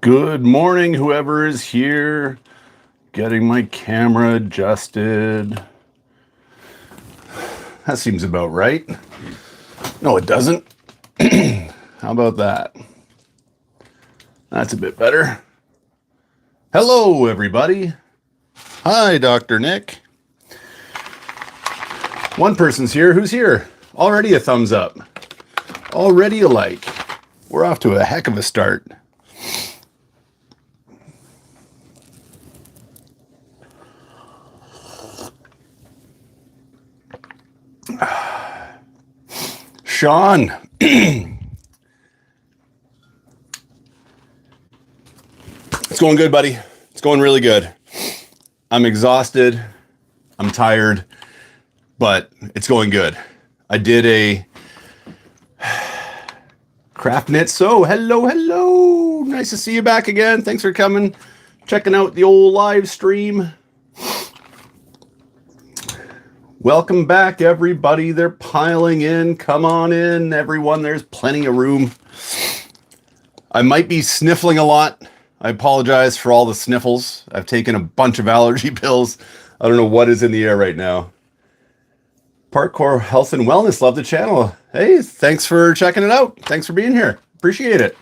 Good morning, whoever is here. Getting my camera adjusted. That seems about right. No, it doesn't. How about that? That's a bit better. Hello, everybody. Hi, Dr. Nick. One person's here. Who's here? Already a thumbs up. Already a like. We're off to a heck of a start. Sean. It's going good, buddy. It's going really good. I'm exhausted. I'm tired, but it's going good. I did a craft knit. So hello. Nice to see you back again. Thanks for coming, checking out the old live stream. Welcome back, everybody. They're piling in. Come on in, everyone. There's plenty of room. I might be sniffling a lot. I apologize for all the sniffles. I've taken a bunch of allergy pills. I don't know what is in the air right now. Parkour Health and Wellness. Love the channel. Hey, thanks for checking it out. Thanks for being here. Appreciate it.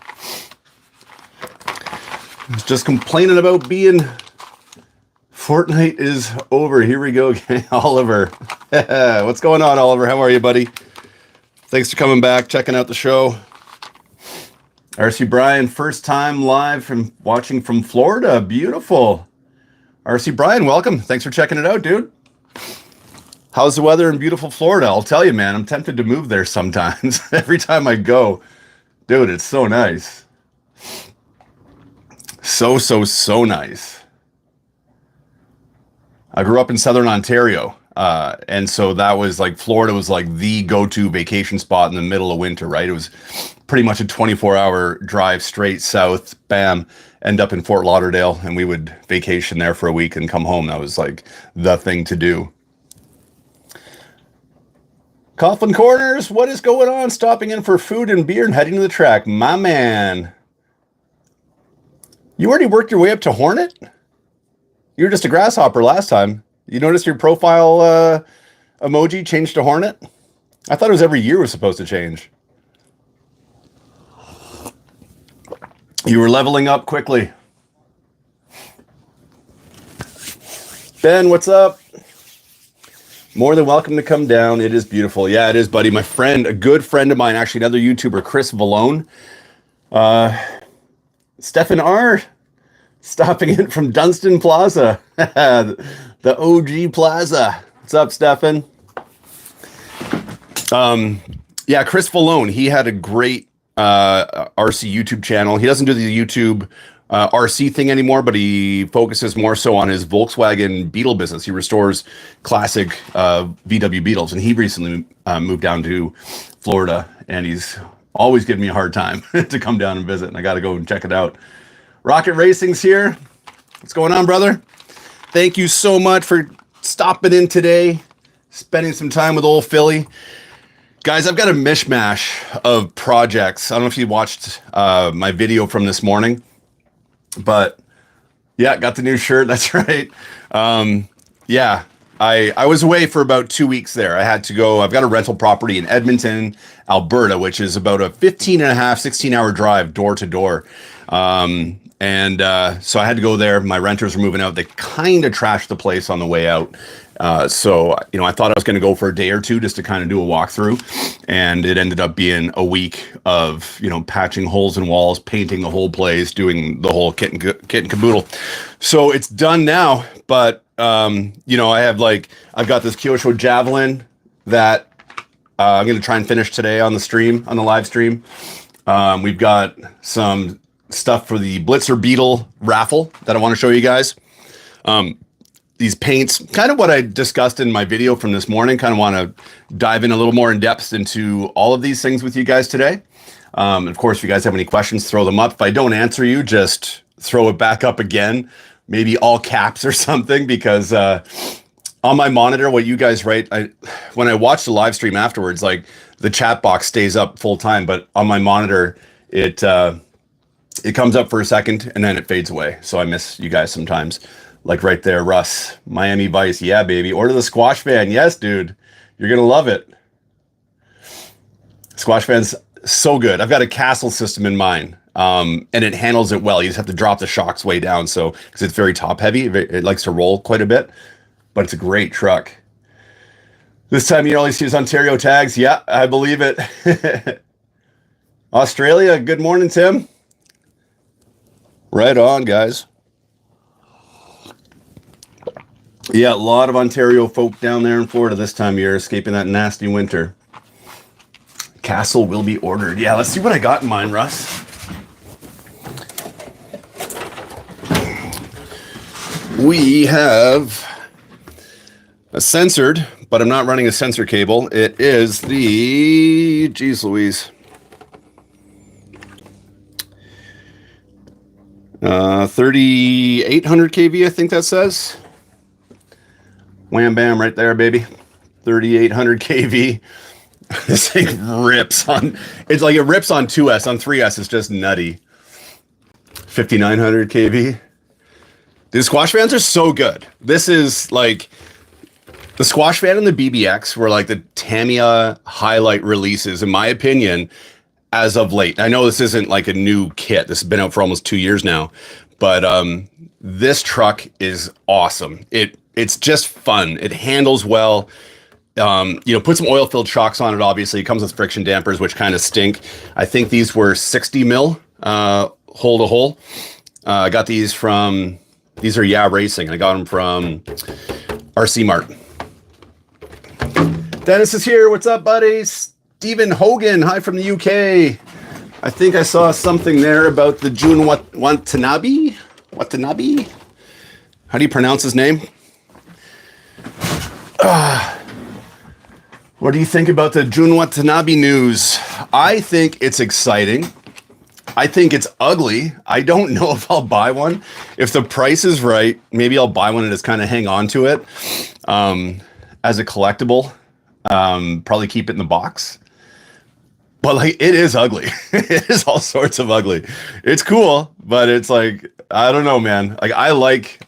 I was just complaining about being... Fortnite is over. Here we go again. Oliver. What's going on, Oliver? How are you, buddy? Thanks for coming back, checking out the show. RC Brian, first time live from watching from Florida. Beautiful. RC Brian, welcome. Thanks for checking it out, dude. How's the weather in beautiful Florida? I'll tell you, man, I'm tempted to move there sometimes. Every time I go. Dude, it's so nice. So nice. I grew up in Southern Ontario, and so that was like, Florida was like the go-to vacation spot in the middle of winter, right? It was pretty much a 24-hour drive straight south, bam, end up in Fort Lauderdale, and we would vacation there for a week and come home. That was like the thing to do. Coughlin Corners, what is going on? Stopping in for food and beer and heading to the track. My man. You already worked your way up to Hornet? You were just a grasshopper last time. You noticed your profile emoji changed to Hornet? I thought it was every year was supposed to change. You were leveling up quickly. Ben, what's up? More than welcome to come down. It is beautiful. Yeah, it is, buddy. My friend, a good friend of mine, actually another YouTuber, Chris Vallone. Stefan R. Stopping in from Dunstan Plaza, the OG Plaza. What's up, Stefan? Yeah, Chris Vallone, he had a great RC YouTube channel. He doesn't do the YouTube RC thing anymore, but he focuses more so on his Volkswagen Beetle business. He restores classic VW Beetles, and he recently moved down to Florida, and he's always giving me a hard time to come down and visit, and I got to go and check it out. Rocket Racing's here. What's going on, brother? Thank you so much for stopping in today, spending some time with old Philly. Guys, I've got a mishmash of projects. I don't know if you watched my video from this morning, but yeah, got the new shirt. That's right. Yeah, I was away for about 2 weeks there. I had to go. I've got a rental property in Edmonton, Alberta, which is about a 16-hour drive door to door. So I had to go there. My renters were moving out. They kind of trashed the place on the way out. So, you know, I thought I was going to go for a day or two just to kind of do a walkthrough. And it ended up being a week of, you know, patching holes in walls, painting the whole place, doing the whole kit and caboodle. So it's done now. But, you know, I've got this Kyosho Javelin that I'm going to try and finish today on the live stream. We've got some stuff for the Blitzer Beetle raffle that I want to show you guys. These paints, kind of what I discussed in my video from this morning, kind of want to dive in a little more in depth into all of these things with you guys today. Of course, if you guys have any questions, throw them up. If I don't answer you, just throw it back up again, maybe all caps or something, because on my monitor, what you guys write, when I watch the live stream afterwards, like the chat box stays up full time, but on my monitor, it It comes up for a second and then it fades away. So I miss you guys sometimes. Like right there, Russ, Miami Vice. Yeah, baby. Order the Squash Fan. Yes, dude. You're going to love it. Squash Fan's so good. I've got a castle system in mine. And it handles it well. You just have to drop the shocks way down. So, because it's very top heavy, it likes to roll quite a bit, but it's a great truck. This time you only see his Ontario tags. Yeah, I believe it. Australia, good morning, Tim. Right on, guys. Yeah, a lot of Ontario folk down there in Florida this time of year, escaping that nasty winter. Castle will be ordered. Yeah, let's see what I got in mind, Russ. We have a censored, but I'm not running a sensor cable. It is the, geez Louise, 3800 kV, I think that says. Wham bam right there, baby. 3800 kV. This thing rips on, it's like it rips on 2S. On 3S, it's just nutty. 5900 kV. The Squash Fans are so good. This is like, the Squash Fan and the BBX were like the Tamiya highlight releases, in my opinion, as of late. I know this isn't like a new kit. This has been out for almost 2 years now, but this truck is awesome. It's just fun. It handles well. Put some oil-filled shocks on it, obviously. It comes with friction dampers, which kind of stink. I think these were 60 mil hole-to-hole. I got these from, these are Yeah Racing. I got them from RC Mart. Dennis is here. What's up, buddy? Stephen Hogan. Hi from the UK. I think I saw something there about the Jun Watanabe. Watanabe? How do you pronounce his name? What do you think about the Jun Watanabe news? I think it's exciting. I think it's ugly. I don't know if I'll buy one. If the price is right, maybe I'll buy one and just kind of hang on to it as a collectible. Probably keep it in the box. But like, it is ugly. It is all sorts of ugly. It's cool, but it's like, I don't know, man. Like I like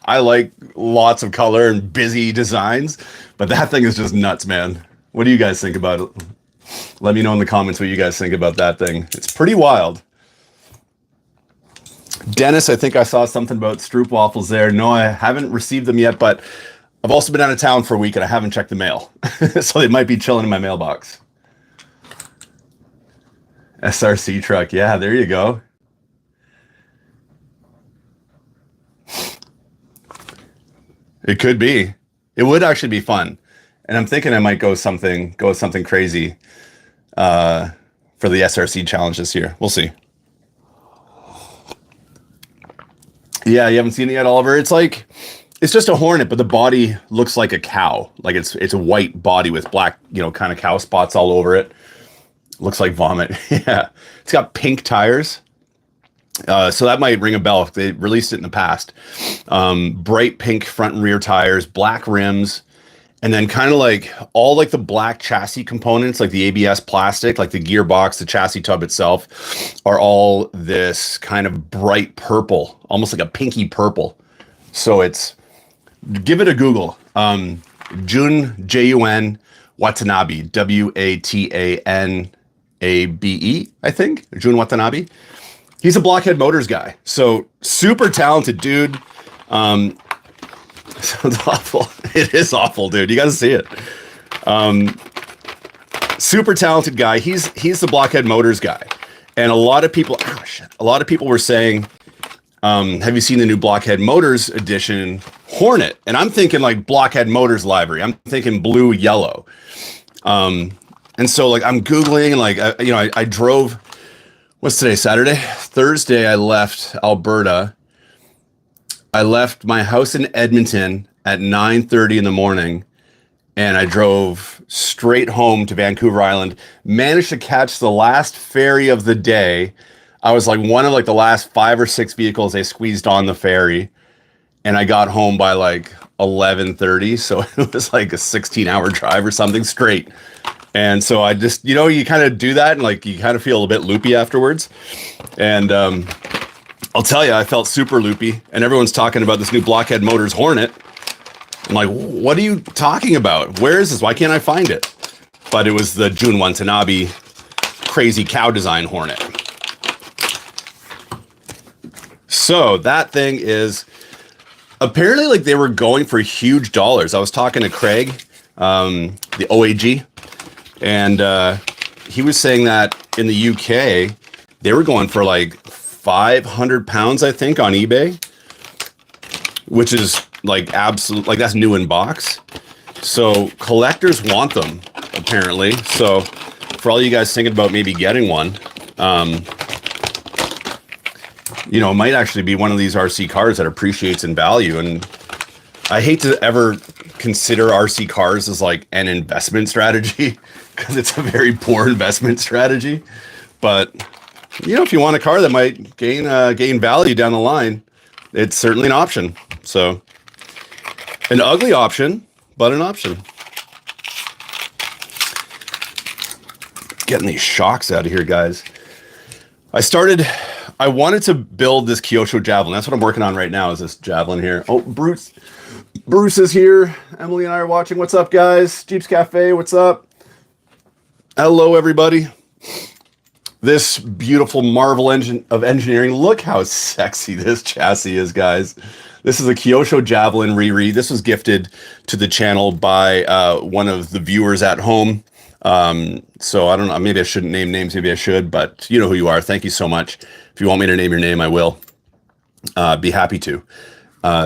lots of color and busy designs, but that thing is just nuts, man. What do you guys think about it? Let me know in the comments what you guys think about that thing. It's pretty wild. Dennis, I think I saw something about Stroop waffles there. No, I haven't received them yet, but I've also been out of town for a week and I haven't checked the mail. So they might be chilling in my mailbox. SRC truck. Yeah, there you go. It could be. It would actually be fun. And I'm thinking I might go with something crazy for the SRC challenge this year. We'll see. Yeah, you haven't seen it yet, Oliver? It's like, it's just a Hornet, but the body looks like a cow. Like it's a white body with black, kind of cow spots all over it. Looks like vomit. Yeah. It's got pink tires. So that might ring a bell if they released it in the past. Bright pink front and rear tires, black rims, and then kind of like all like the black chassis components, like the ABS plastic, like the gearbox, the chassis tub itself, are all this kind of bright purple, almost like a pinky purple. So it's, give it a Google. Jun, Jun Watanabe, Watanabe, I think. Jun Watanabe. He's a Blockhead Motors guy. So super talented dude. Sounds awful. It is awful, dude. You got to see it. Super talented guy. He's the Blockhead Motors guy. And a lot of people were saying, have you seen the new Blockhead Motors edition Hornet? And I'm thinking like Blockhead Motors livery. I'm thinking blue, yellow. And so like I'm Googling, like, I drove, what's today, Saturday? Thursday, I left Alberta. I left my house in Edmonton at 9:30 in the morning, and I drove straight home to Vancouver Island, managed to catch the last ferry of the day. I was like one of like the last 5 or 6 vehicles they squeezed on the ferry, and I got home by like 11:30. So it was like a 16-hour drive or something straight. And so I just, you kind of do that and like you kind of feel a bit loopy afterwards. And I'll tell you, I felt super loopy, and everyone's talking about this new Blockhead Motors Hornet. I'm like, what are you talking about? Where is this? Why can't I find it? But it was the Jun Watanabe crazy cow design Hornet. So that thing is apparently like they were going for huge dollars. I was talking to Craig, the OAG, and he was saying that in the UK, they were going for like 500 pounds, I think, on eBay, which is like absolute, like that's new in box. So collectors want them apparently. So for all you guys thinking about maybe getting one, you know, it might actually be one of these RC cars that appreciates in value. And I hate to ever consider RC cars as like an investment strategy because it's a very poor investment strategy. But you know, if you want a car that might gain value down the line, it's certainly an option. So an ugly option, but an option. Getting these shocks out of here, guys. I wanted to build this Kyosho Javelin. That's what I'm working on right now, is this Javelin here. Oh, Bruce is here. Emily and I are watching. What's up, guys? Jeeps Cafe, what's up? Hello, everybody. This beautiful marvel engine of engineering. Look how sexy this chassis is, guys. This is a Kyosho Javelin Riri. This was gifted to the channel by one of the viewers at home. So I don't know, maybe I shouldn't name names, maybe I should, but you know who you are. Thank you so much. If you want me to name your name, I will. Be happy to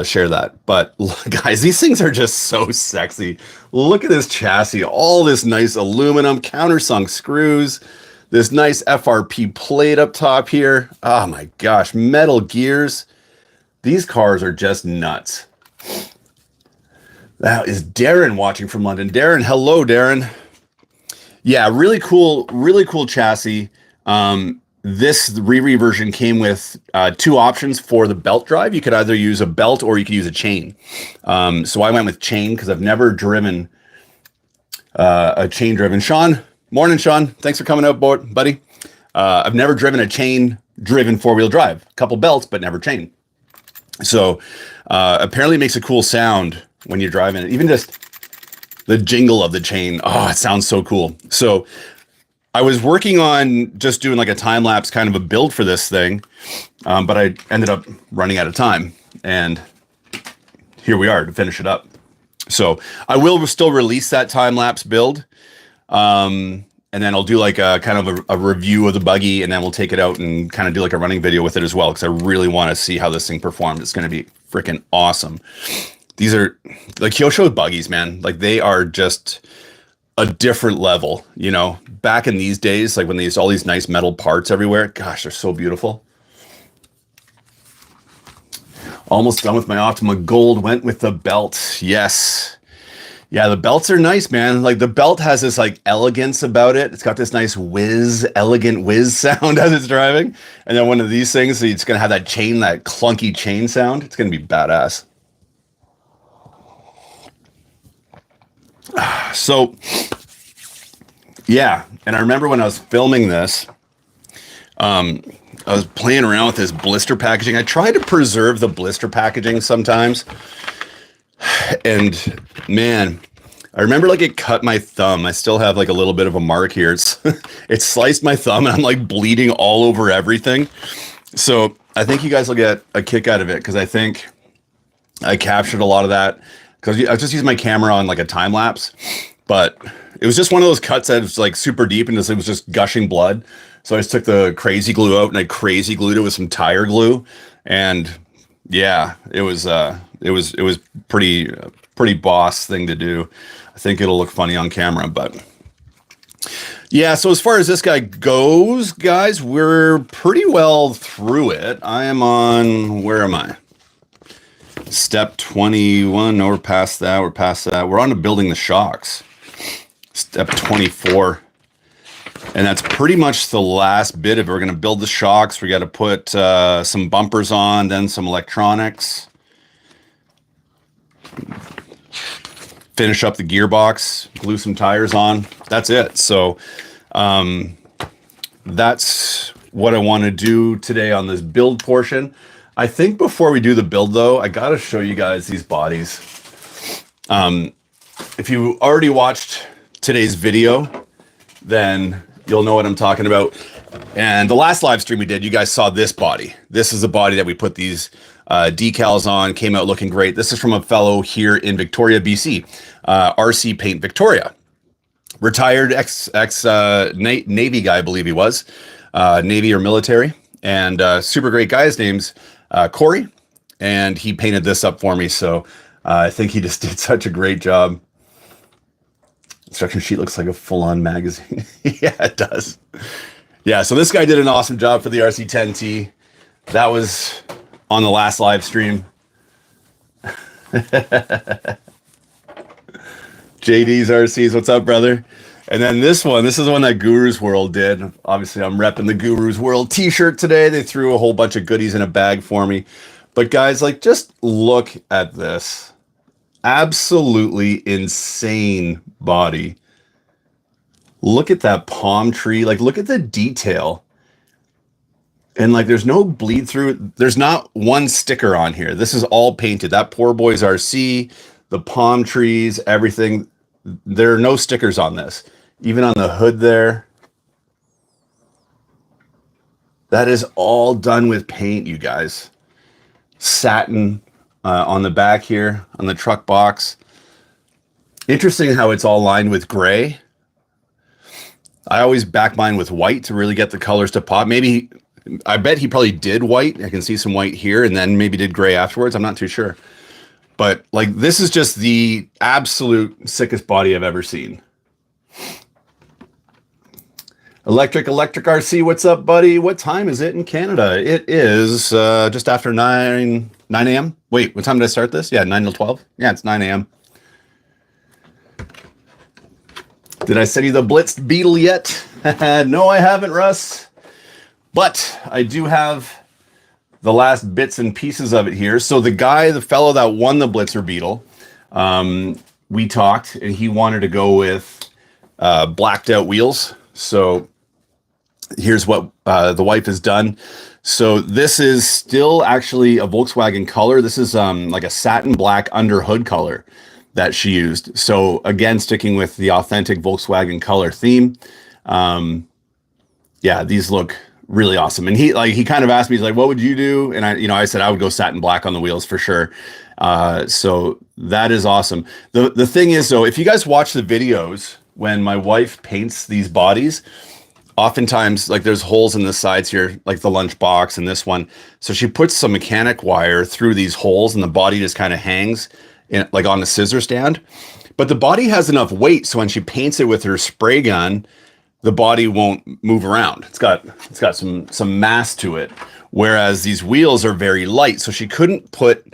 share that. But guys, these things are just so sexy. Look at this chassis, all this nice aluminum countersunk screws, this nice FRP plate up top here. Oh my gosh, metal gears. These cars are just nuts. That is Darren watching from London. Darren, hello, Darren. Yeah, really cool chassis. This Riri version came with two options for the belt drive. You could either use a belt or you could use a chain. So I went with chain because I've never driven a chain driven. Sean, morning, Sean. Thanks for coming out, buddy. I've never driven a chain driven four-wheel drive. A couple belts, but never chain. So apparently it makes a cool sound when you're driving it. Even just the jingle of the chain. Oh, it sounds so cool. So I was working on just doing like a time lapse kind of a build for this thing, but I ended up running out of time, and here we are to finish it up. So I will still release that time lapse build, and then I'll do like a kind of a review of the buggy, and then we'll take it out and kind of do like a running video with it as well, because I really want to see how this thing performed. It's going to be freaking awesome. These are like Kyosho buggies, man. Like they are just a different level, you know. Back in these days, like when there's all these nice metal parts everywhere, gosh, they're so beautiful. Almost done with my Optima Gold, went with the belt. Yes. Yeah, the belts are nice, man. Like the belt has this like elegance about it. It's got this nice elegant whiz sound as it's driving. And then one of these things, it's going to have that chain, that clunky chain sound. It's going to be badass. So, yeah, and I remember when I was filming this, I was playing around with this blister packaging. I try to preserve the blister packaging sometimes, and man, I remember like it cut my thumb. I still have like a little bit of a mark here. It sliced my thumb, and I'm like bleeding all over everything. So I think you guys will get a kick out of it, because I think I captured a lot of that. Because I just used my camera on like a time lapse, but it was just one of those cuts that was like super deep and it was just gushing blood. So I just took the crazy glue out and I crazy glued it with some tire glue, and yeah, it was pretty boss thing to do. I think it'll look funny on camera, but yeah. So as far as this guy goes, guys, we're pretty well through it. I am on, where am I? Step 21. No, we're past that. We're on to building the shocks. Step 24. And that's pretty much the last bit of it. We're going to build the shocks. We got to put some bumpers on, then some electronics. Finish up the gearbox, glue some tires on. That's it. So that's what I want to do today on this build portion. I think before we do the build, though, I got to show you guys these bodies. If you already watched today's video, then you'll know what I'm talking about. And the last live stream we did, you guys saw this body. This is the body that we put these decals on, came out looking great. This is from a fellow here in Victoria, BC, RC Paint Victoria. Retired Navy guy, I believe he was, Navy or military, and super great guy. His name's Corey, and he painted this up for me. So I think he just did such a great job. Instruction sheet looks like a full-on magazine. Yeah, it does. Yeah, so this guy did an awesome job for the RC10T. That was on the last live stream. JD's RCs, what's up, brother? And then this is the one that Guru's World did. Obviously, I'm repping the Guru's World t-shirt today. They threw a whole bunch of goodies in a bag for me. But guys, like, just look at this. Absolutely insane body. Look at that palm tree. Like, look at the detail. And like, there's no bleed through. There's not one sticker on here. This is all painted. That poor boy's RC, the palm trees, everything. There are no stickers on this. Even on the hood there. That is all done with paint, you guys. Satin on the back here, on the truck box. Interesting how it's all lined with gray. I always back mine with white to really get the colors to pop. Maybe, I bet he probably did white. I can see some white here and then maybe did gray afterwards. I'm not too sure. But like, this is just the absolute sickest body I've ever seen. Electric RC, what's up, buddy? What time is it in Canada? It is just after 9 a.m. Wait, what time did I start this? Yeah, 9 till 12. Yeah, it's 9 a.m. Did I send you the blitzed Beetle yet? No, I haven't, Russ. But I do have the last bits and pieces of it here. So the fellow that won the Blitzer Beetle, we talked, and he wanted to go with blacked out wheels. So here's what the wife has done. So this is still actually a Volkswagen color. This is like a satin black under hood color that she used. So again, sticking with the authentic Volkswagen color theme. Yeah, these look really awesome. And he kind of asked me, he's like, what would you do? And I said I would go satin black on the wheels for sure. So that is awesome. The thing is, though, if you guys watch the videos when my wife paints these bodies, oftentimes, like, there's holes in the sides here, like the lunch box and this one. So she puts some mechanic wire through these holes and the body just kind of hangs in, like on the scissor stand. But the body has enough weight, so when she paints it with her spray gun, the body won't move around. It's got some mass to it. Whereas these wheels are very light, so she couldn't put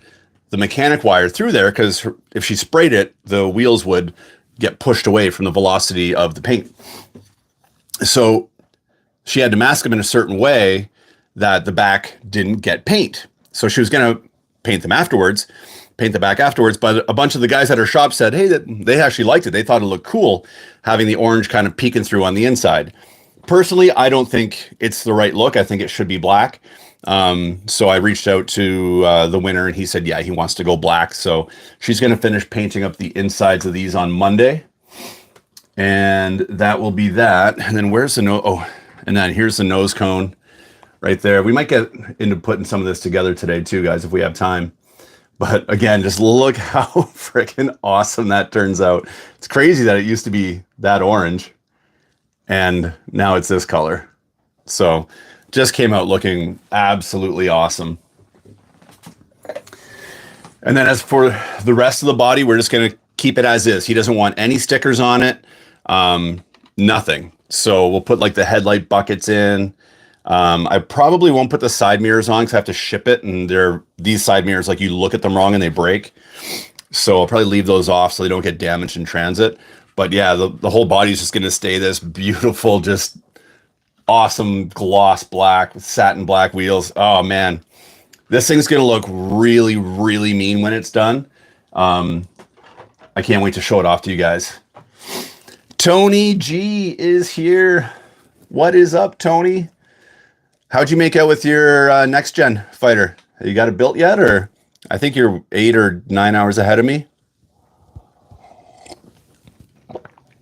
the mechanic wire through there because if she sprayed it, the wheels would get pushed away from the velocity of the paint. So she had to mask them in a certain way that the back didn't get paint. So she was going to paint the back afterwards. But a bunch of the guys at her shop said, hey, that they actually liked it. They thought it looked cool having the orange kind of peeking through on the inside. Personally, I don't think it's the right look. I think it should be black. So I reached out to the winner and he said, yeah, he wants to go black. So she's going to finish painting up the insides of these on Monday. And that will be that. And then where's the nose? Oh, and then here's the nose cone right there. We might get into putting some of this together today too, guys, if we have time. But again, just look how freaking awesome that turns out. It's crazy that it used to be that orange and now it's this color. So just came out looking absolutely awesome. And then as for the rest of the body, we're just going to keep it as is. He doesn't want any stickers on it. Nothing. So we'll put like the headlight buckets in. I probably won't put the side mirrors on because I have to ship it. And these side mirrors, like, you look at them wrong and they break. So I'll probably leave those off so they don't get damaged in transit. But yeah, the whole body is just going to stay this beautiful, just awesome gloss black with satin black wheels. Oh man, this thing's going to look really, really mean when it's done. I can't wait to show it off to you guys. Tony G is here. What is up, Tony? How'd you make out with your next gen fighter? You got it built yet, or I think you're 8 or 9 hours ahead of me.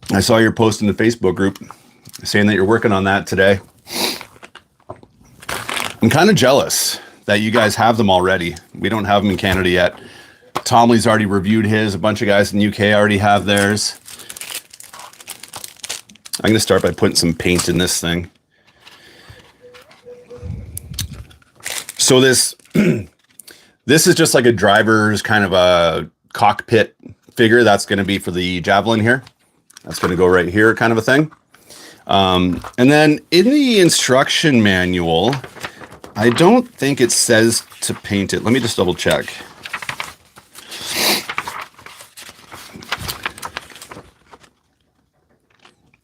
I saw your post in the Facebook group saying that you're working on that today. I'm kind of jealous that you guys have them already. We don't have them in Canada yet. Tomley's already reviewed his. A bunch of guys in the UK already have theirs. I'm going to start by putting some paint in this thing. So this this is just like a driver's kind of a cockpit figure. That's going to be for the Javelin here. That's going to go right here, kind of a thing. And then in the instruction manual, I don't think it says to paint it. Let me just double check.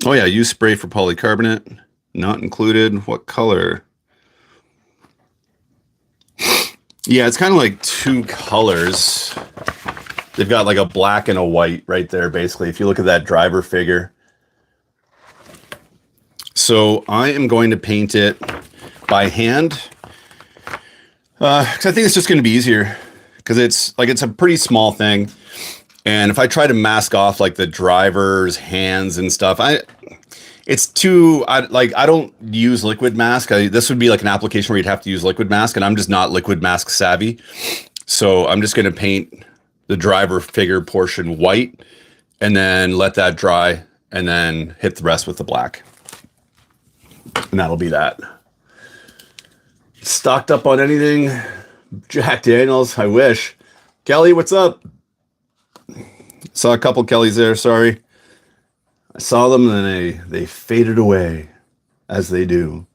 Oh yeah, use spray for polycarbonate. Not included. What color? Yeah, it's kind of like two colors. They've got like a black and a white right there, basically, if you look at that driver figure. So I am going to paint it by hand. Because I think it's just going to be easier. Because it's a pretty small thing. And if I try to mask off like the driver's hands and stuff, I don't use liquid mask. This would be like an application where you'd have to use liquid mask, and I'm just not liquid mask savvy. So I'm just going to paint the driver figure portion white and then let that dry and then hit the rest with the black. And that'll be that. Stocked up on anything? Jack Daniels, I wish. Kelly, what's up? Saw a couple Kellys there, sorry. I saw them and then they faded away, as they do.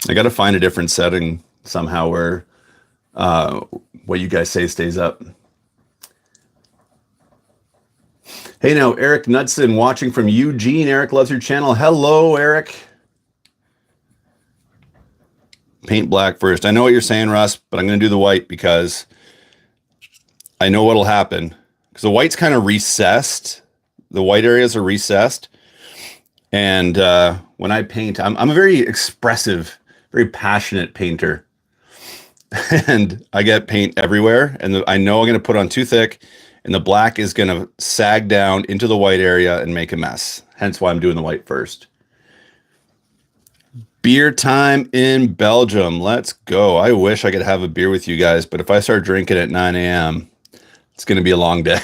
I got to find a different setting somehow where what you guys say stays up. Hey now, Eric Knudsen watching from Eugene. Eric loves your channel. Hello, Eric. Paint black first. I know what you're saying, Russ, but I'm going to do the white because I know what'll happen. Because the white's kind of recessed. The white areas are recessed. And when I paint, I'm a very expressive, very passionate painter. And I get paint everywhere. And I know I'm going to put on too thick. And the black is going to sag down into the white area and make a mess. Hence why I'm doing the white first. Beer time in Belgium. Let's go. I wish I could have a beer with you guys. But if I start drinking at 9 a.m., it's going to be a long day.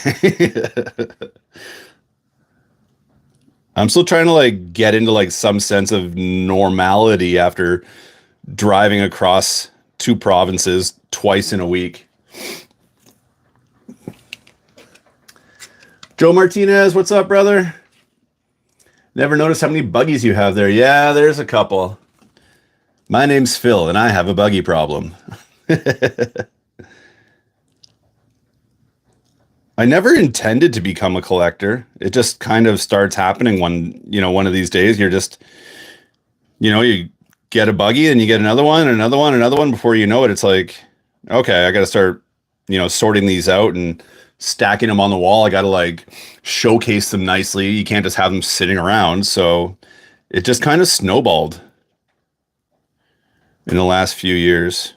I'm still trying to like get into like some sense of normality after driving across 2 provinces twice in a week. Joe Martinez, what's up, brother? Never noticed how many buggies you have there. Yeah, there's a couple. My name's Phil, and I have a buggy problem. I never intended to become a collector. It just kind of starts happening one of these days. You're just, you get a buggy and you get another one and another one, another one. Before you know it, it's like, okay, I got to start, sorting these out and stacking them on the wall. I got to like showcase them nicely. You can't just have them sitting around. So it just kind of snowballed in the last few years.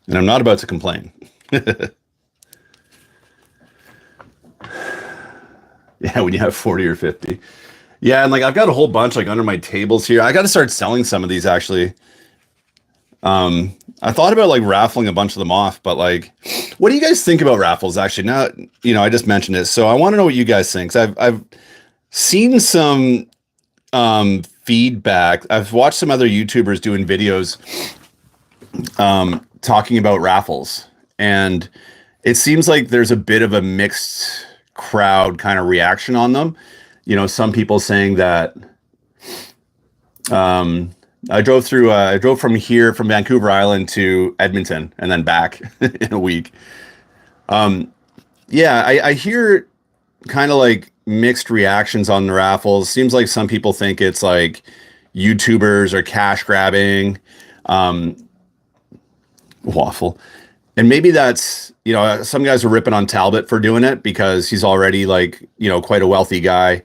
And I'm not about to complain. Yeah, when you have 40 or 50. Yeah, and like I've got a whole bunch like under my tables here. I got to start selling some of these actually. I thought about like raffling a bunch of them off, but like, what do you guys think about raffles actually? Now, I just mentioned it. So I want to know what you guys think. I've seen some feedback. I've watched some other YouTubers doing videos talking about raffles, and it seems like there's a bit of a mixed crowd kind of reaction on them. Some people saying that I drove from Vancouver Island to Edmonton and then back in a week. Yeah, I hear kind of like mixed reactions on the raffles. Seems like some people think it's like YouTubers are cash grabbing. Waffle. And maybe that's, some guys are ripping on Talbot for doing it because he's already like, quite a wealthy guy.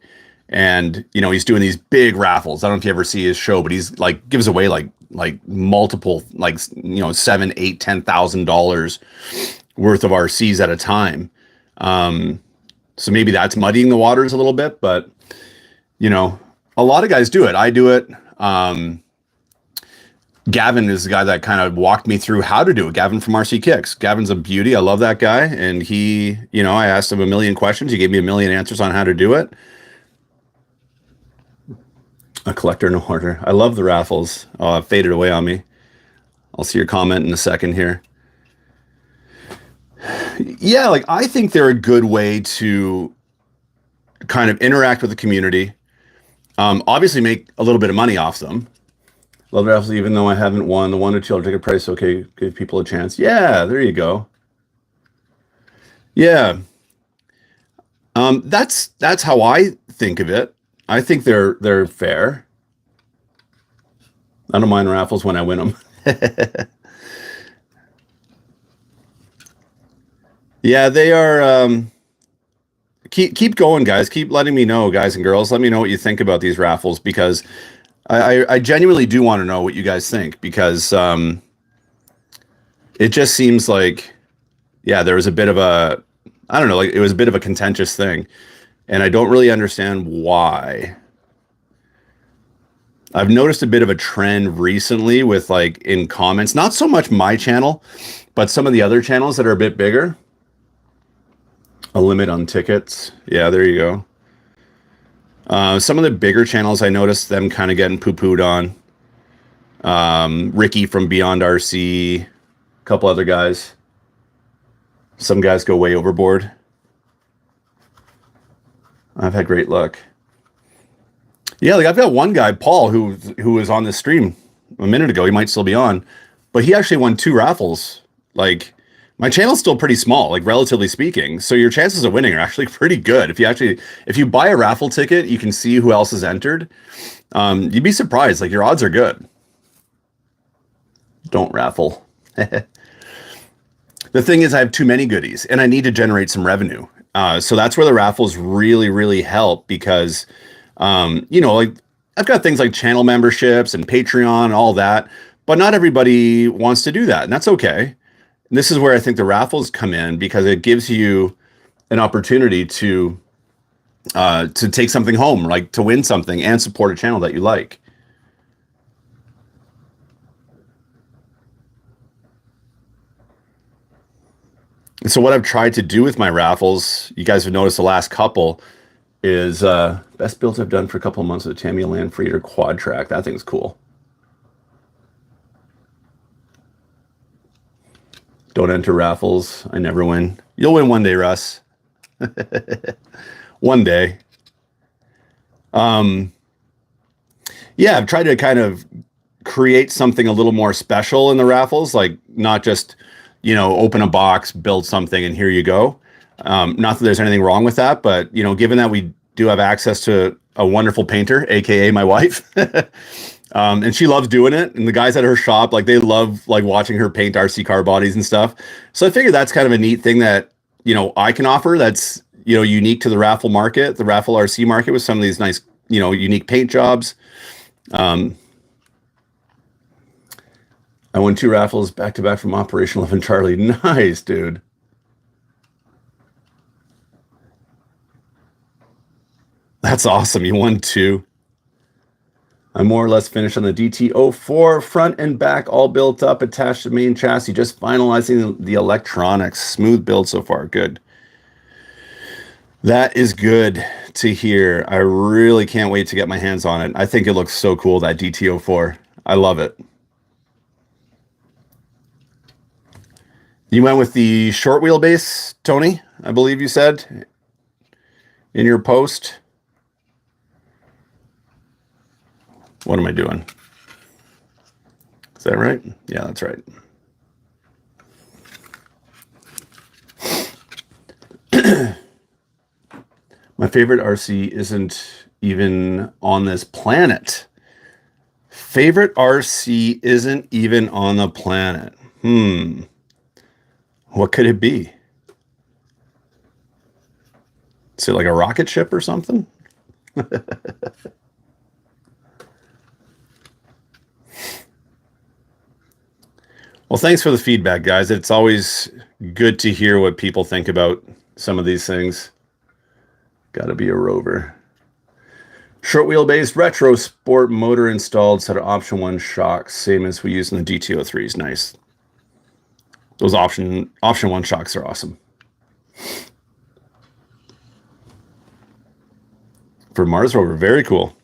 and he's doing these big raffles. I don't know if you ever see his show, but he's like gives away like multiple, like, $7, $8, $10,000 worth of RCs at a time. So maybe that's muddying the waters a little bit, but a lot of guys do it. I do it. Gavin is the guy that kind of walked me through how to do it. Gavin from RC Kicks. Gavin's a beauty. I love that guy. And he, I asked him a million questions. He gave me a million answers on how to do it. A collector, no order. I love the raffles. Oh, it faded away on me. I'll see your comment in a second here. Yeah, like I think they're a good way to kind of interact with the community. Obviously make a little bit of money off them. Love raffles, even though I haven't won. The 1 to 2 ticket price, okay, give people a chance. Yeah, there you go. Yeah. That's how I think of it. I think they're fair. I don't mind raffles when I win them. Yeah, they are. Keep going, guys. Keep letting me know, guys and girls. Let me know what you think about these raffles, because I genuinely do want to know what you guys think, because it just seems like, yeah, there was a bit of a, I don't know, like it was a bit of a contentious thing, and I don't really understand why. I've noticed a bit of a trend recently with, like, in comments, not so much my channel, but some of the other channels that are a bit bigger. A limit on tickets. Yeah, there you go. Some of the bigger channels, I noticed them kind of getting poo-pooed on. Ricky from Beyond RC, a couple other guys. Some guys go way overboard. I've had great luck. Yeah, like I've got one guy, Paul, who was on this stream a minute ago. He might still be on, but he actually won 2 raffles. Like, my channel's still pretty small, like relatively speaking. So your chances of winning are actually pretty good. If you buy a raffle ticket, you can see who else has entered. You'd be surprised. Like, your odds are good. Don't raffle. The thing is, I have too many goodies and I need to generate some revenue. So that's where the raffles really, really help, because, like I've got things like channel memberships and Patreon and all that, but not everybody wants to do that. And that's okay. And this is where I think the raffles come in, because it gives you an opportunity to take something home, like to win something and support a channel that you like. And so what I've tried to do with my raffles, you guys have noticed the last couple, is best builds I've done for a couple of months with the Tamiya Land Freighter quad track. That thing's cool. Don't enter raffles. I never win. You'll win one day, Russ. One day. Yeah, I've tried to kind of create something a little more special in the raffles, like not just, open a box, build something, and here you go. Not that there's anything wrong with that, but, given that we do have access to a wonderful painter, aka my wife, and she loves doing it, and the guys at her shop, like, they love, like, watching her paint RC car bodies and stuff. So I figured that's kind of a neat thing that, I can offer that's, unique to the raffle market, the raffle RC market, with some of these nice, unique paint jobs. I won 2 raffles back to back from Operation 11 Charlie. Nice, dude. That's awesome. You won 2. I'm more or less finished on the DT04, front and back all built up, attached to main chassis, just finalizing the electronics. Smooth build so far. Good. That is good to hear. I really can't wait to get my hands on it. I think it looks so cool, that DT04. I love it. You went with the short wheelbase, Tony, I believe you said in your post. What am I doing? Is that right? Yeah, that's right. My favorite RC isn't even on this planet. Favorite RC isn't even on the planet. What could it be? Is it like a rocket ship or something? Well, thanks for the feedback, guys. It's always good to hear what people think about some of these things. Gotta be a rover. Short wheelbase retro sport motor installed, set of option 1 shocks, same as we use in the GT03s. Nice. Those option 1 shocks are awesome. For Mars rover, very cool.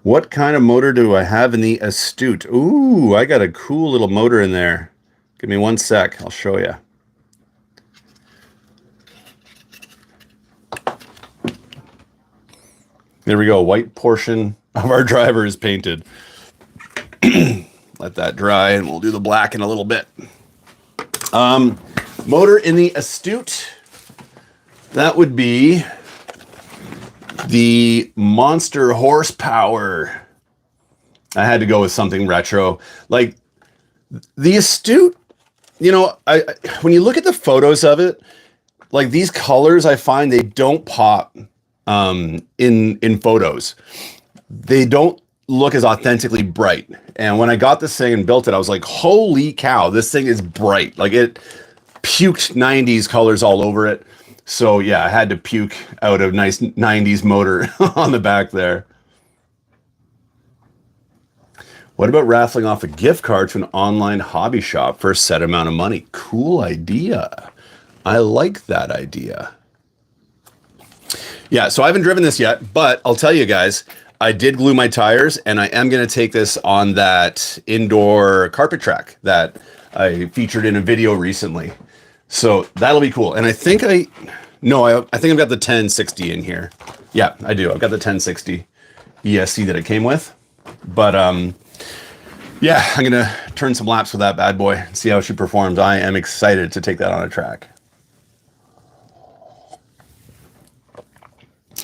What kind of motor do I have in the Astute? Ooh, I got a cool little motor in there. Give me 1 sec. I'll show you. There we go. White portion of our driver is painted. Let that dry, and we'll do the black in a little bit. Motor in the Astute. That would be the Monster Horsepower. I had to go with something retro. Like the Astute, you know, when you look at the photos of it, like these colors, I find they don't pop in photos. They don't look as authentically bright. And when I got this thing and built it, I was like, holy cow, this thing is bright. Like it puked 90s colors all over it. So yeah, I had to puke out a nice 90s motor on the back there. What about raffling off a gift card to an online hobby shop for a set amount of money? Cool idea. I like that idea. Yeah, so I haven't driven this yet, but I'll tell you guys, I did glue my tires, and I am going to take this on that indoor carpet track that I featured in a video recently. So that'll be cool. And I think I think I've got the 1060 in here. Yeah, I do. I've got the 1060 ESC that it came with. But yeah, I'm going to turn some laps with that bad boy and see how she performs. I am excited to take that on a track.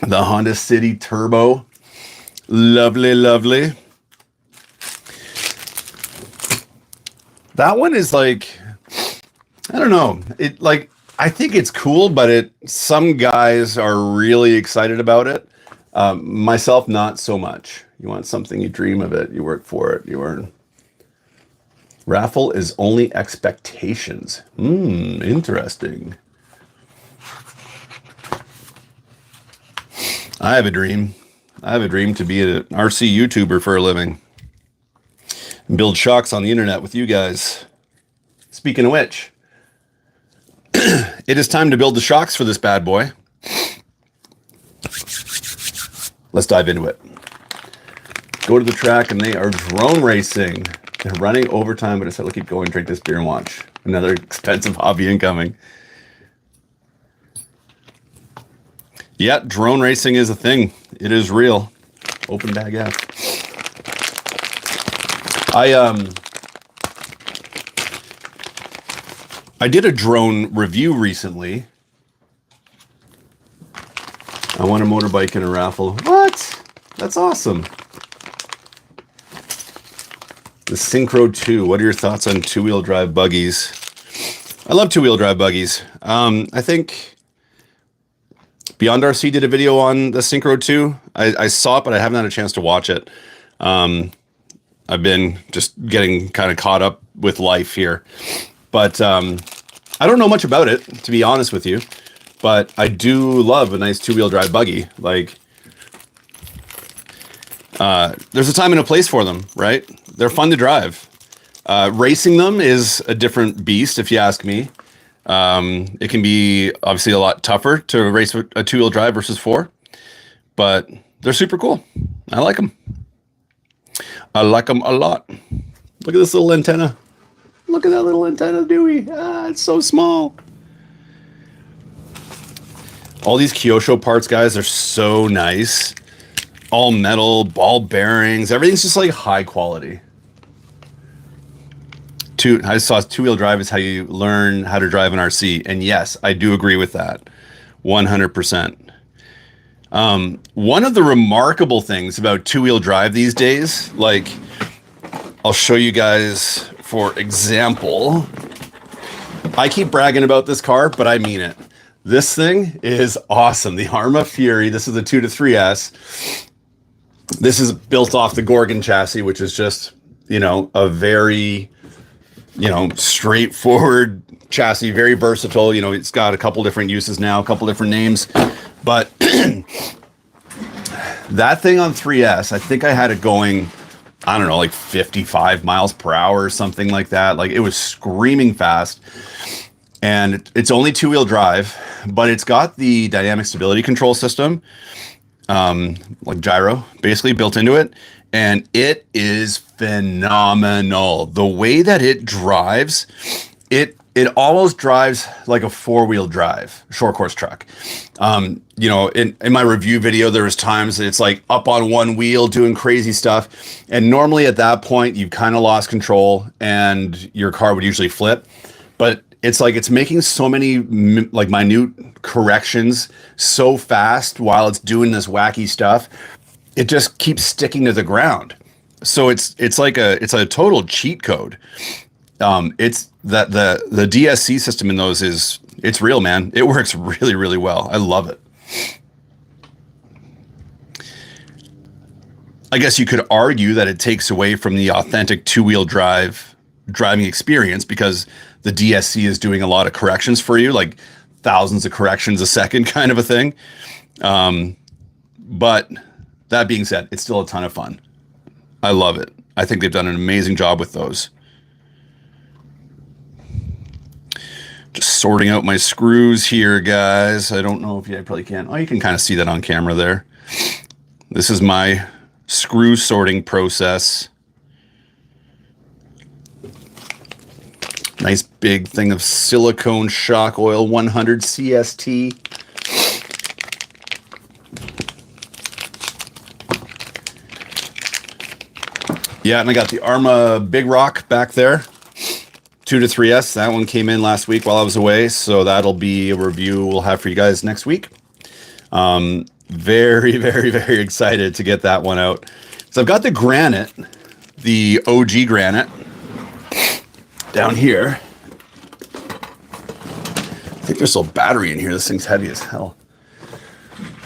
The Honda City Turbo. Lovely, lovely. That one is like, I don't know. I think it's cool, but some guys are really excited about it. Myself, not so much. You want something, you dream of it, you work for it, you earn. Raffle is only expectations. Interesting. I have a dream. I have a dream to be an RC YouTuber for a living. Build shocks on the internet with you guys. Speaking of which, it is time to build the shocks for this bad boy. Let's dive into it. Go to the track, and they are drone racing. They're running overtime, but I said, "Look, keep going, drink this beer, and watch." Another expensive hobby incoming. Yeah, drone racing is a thing. It is real. Open bag F. I did a drone review recently. I won a motorbike in a raffle. What? That's awesome. The Synchro 2. What are your thoughts on two-wheel drive buggies? I love two-wheel drive buggies. I think Beyond RC did a video on the Synchro 2. I saw it, but I haven't had a chance to watch it. I've been just getting kind of caught up with life here. But I don't know much about it, to be honest with you. But I do love a nice two-wheel drive buggy. Like, there's a time and a place for them, right? They're fun to drive. Racing them is a different beast, if you ask me. It can be obviously a lot tougher to race with a two-wheel drive versus four, but they're super cool. I like them. I like them a lot. Look at this little antenna. Look at that little antenna, Dewey. It's so small. All these Kyosho parts, guys, are so nice. All metal, ball bearings. Everything's just like high quality. I saw two-wheel drive is how you learn how to drive an RC. And yes, I do agree with that. 100%. One of the remarkable things about two-wheel drive these days, like, I'll show you guys, for example, I keep bragging about this car, but I mean it. This thing is awesome. The Arma Fury. This is the 2 to 3S. This is built off the Gorgon chassis, which is just, a very, straightforward chassis, very versatile. It's got a couple different uses now, a couple different names. But that thing on 3S, I think I had it going, I don't know, like 55 miles per hour or something like that. Like, it was screaming fast. And it's only 2-wheel drive, but it's got the dynamic stability control system, like gyro, basically built into it. And it is phenomenal. The way that it drives, it almost drives like a 4-wheel drive short course truck. In my review video, there was times that it's like up on one wheel doing crazy stuff. And normally at that point, you've kind of lost control and your car would usually flip. But it's like it's making so many like minute corrections so fast while it's doing this wacky stuff. It just keeps sticking to the ground. So it's a total cheat code. It's that the DSC system in those it's real, man. It works really, really well. I love it. I guess you could argue that it takes away from the authentic 2-wheel driving experience because the DSC is doing a lot of corrections for you, like thousands of corrections a second kind of a thing. But that being said, it's still a ton of fun. I love it. I think they've done an amazing job with those. Just sorting out my screws here, guys. I don't know if I probably can. Oh, you can kind of see that on camera there. This is my screw sorting process. Nice big thing of silicone shock oil 100 CST. Yeah, and I got the Arma Big Rock back there. 2 to 3S. That one came in last week while I was away, so that'll be a review we'll have for you guys next week. Very, very, very excited to get that one out. So I've got the granite, the OG granite, down here. I think there's still a battery in here. This thing's heavy as hell.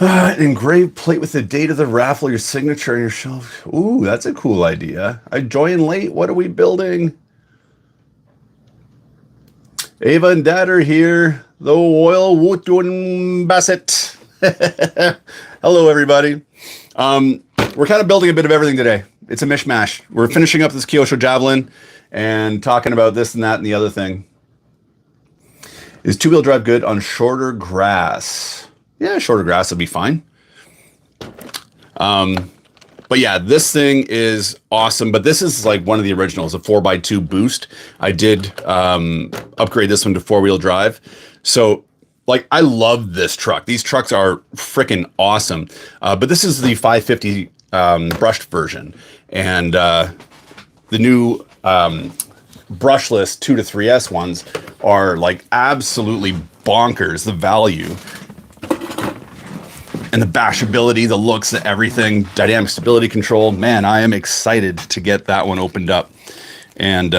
An engraved plate with the date of the raffle, your signature on your shelf. Ooh, that's a cool idea. I joined late. What are we building? Ava and Dad are here. The Oil Wootun Bassett. Hello, everybody. We're kind of building a bit of everything today. It's a mishmash. We're finishing up this Kyosho Javelin and talking about this and that and the other thing. Is 2-wheel drive good on shorter grass? Yeah, shorter grass would be fine. But yeah, this thing is awesome. But this is like one of the originals, a 4x2 boost. I did upgrade this one to 4-wheel drive. So like, I love this truck. These trucks are freaking awesome. But this is the 550 brushed version. And the new brushless 2 to 3S ones are like absolutely bonkers. The value and the bashability, the looks, the everything, dynamic stability control. Man, I am excited to get that one opened up and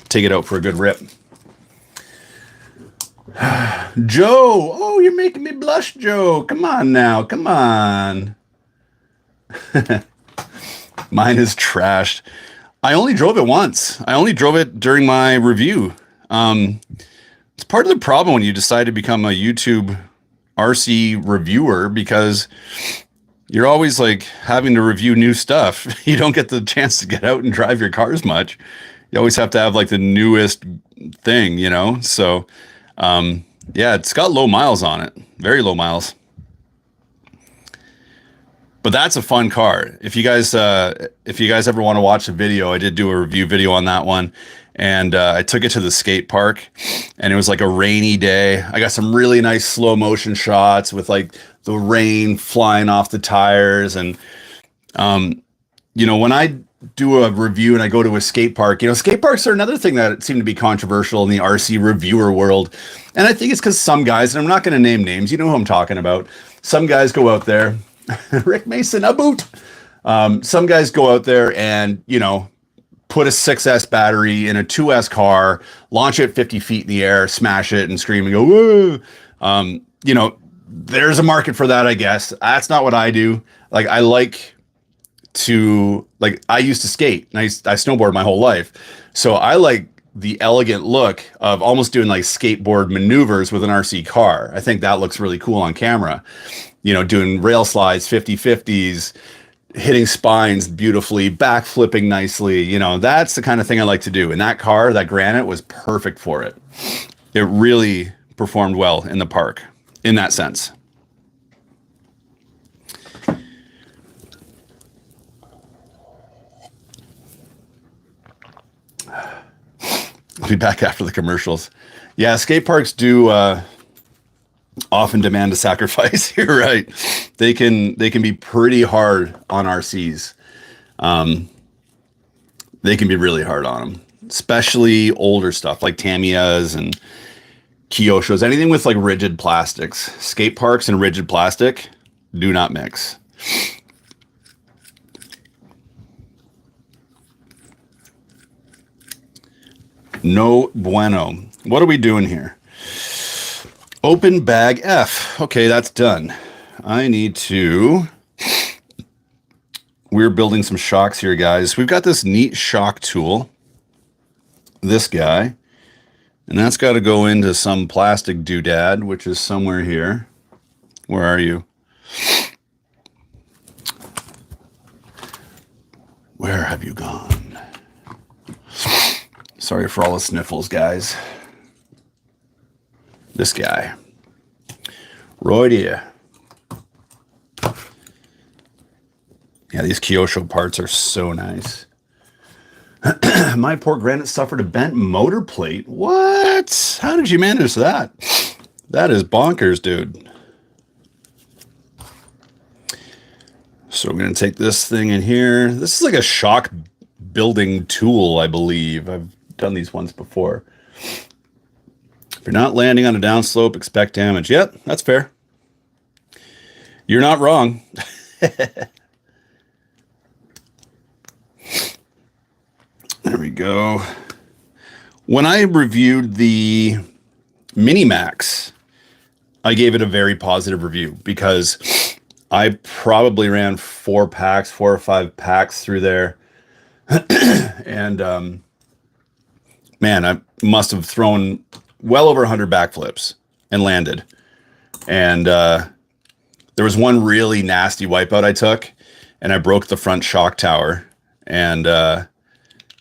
take it out for a good rip. Joe, oh, you're making me blush, Joe. Come on now, come on. Mine is trashed. I only drove it once. I only drove it during my review. It's part of the problem when you decide to become a YouTube RC reviewer, because you're always like having to review new stuff. You don't get the chance to get out and drive your cars much. You always have to have like the newest thing, you know? So, yeah, it's got low miles on it, very low miles. But that's a fun car. If you guys ever want to watch a video, I did do a review video on that one. And I took it to the skate park, and it was like a rainy day. I got some really nice slow motion shots with like the rain flying off the tires. And, you know, when I do a review and I go to a skate park, you know, skate parks are another thing that seem to be controversial in the RC reviewer world. And I think it's because some guys, and I'm not going to name names, you know who I'm talking about. Some guys go out there, Rick Mason, a boot. Some guys go out there and, you know, put a 6S battery in a 2S car, launch it 50 feet in the air, smash it and scream and go, whoa. You know, there's a market for that, I guess. That's not what I do. Like, I like to, like, I used to skate and I snowboard my whole life. So I like the elegant look of almost doing like skateboard maneuvers with an RC car. I think that looks really cool on camera. You know, doing rail slides, 50/50s, hitting spines beautifully, backflipping nicely. You know, that's the kind of thing I like to do. And that car, that Granite, was perfect for it. It really performed well in the park in that sense. I'll be back after the commercials. Yeah, skate parks do often demand a sacrifice. You're right. They can be pretty hard on RCs. They can be really hard on them, especially older stuff like Tamiyas and Kyoshos. Anything with like rigid plastics. Skate parks and rigid plastic do not mix. No bueno. What are we doing here? Open bag F. Okay, that's done. I need to... We're building some shocks here, guys. We've got this neat shock tool. This guy. And that's got to go into some plastic doodad, which is somewhere here. Where are you? Where have you gone? Sorry for all the sniffles, guys. This guy. Right here. Yeah, these Kyosho parts are so nice. My poor Granite suffered a bent motor plate. What? How did you manage that? That is bonkers, dude. So we're going to take this thing in here. This is like a shock building tool, I believe. I've done these once before. If you're not landing on a downslope, expect damage. Yep, that's fair. You're not wrong. There we go. When I reviewed the Minimax, I gave it a very positive review because I probably ran 4 or 5 packs through there. And man, I must have thrown well over 100 backflips and landed. And there was one really nasty wipeout I took, and I broke the front shock tower. And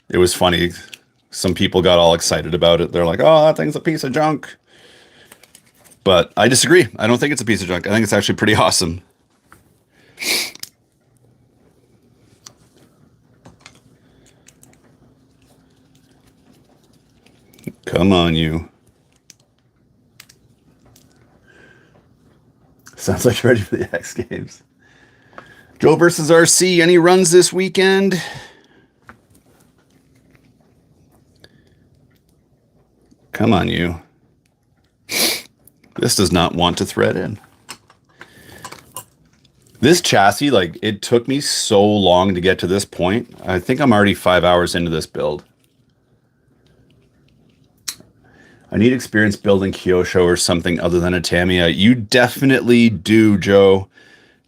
it was funny. Some people got all excited about it. They're like, oh, that thing's a piece of junk. But I disagree. I don't think it's a piece of junk. I think it's actually pretty awesome. Come on, you. Sounds like you're ready for the X Games. Joe versus RC. Any runs this weekend? Come on, you. This does not want to thread in. This chassis, like, it took me so long to get to this point. I think I'm already 5 hours into this build. I need experience building Kyosho or something other than a Tamiya. You definitely do, Joe.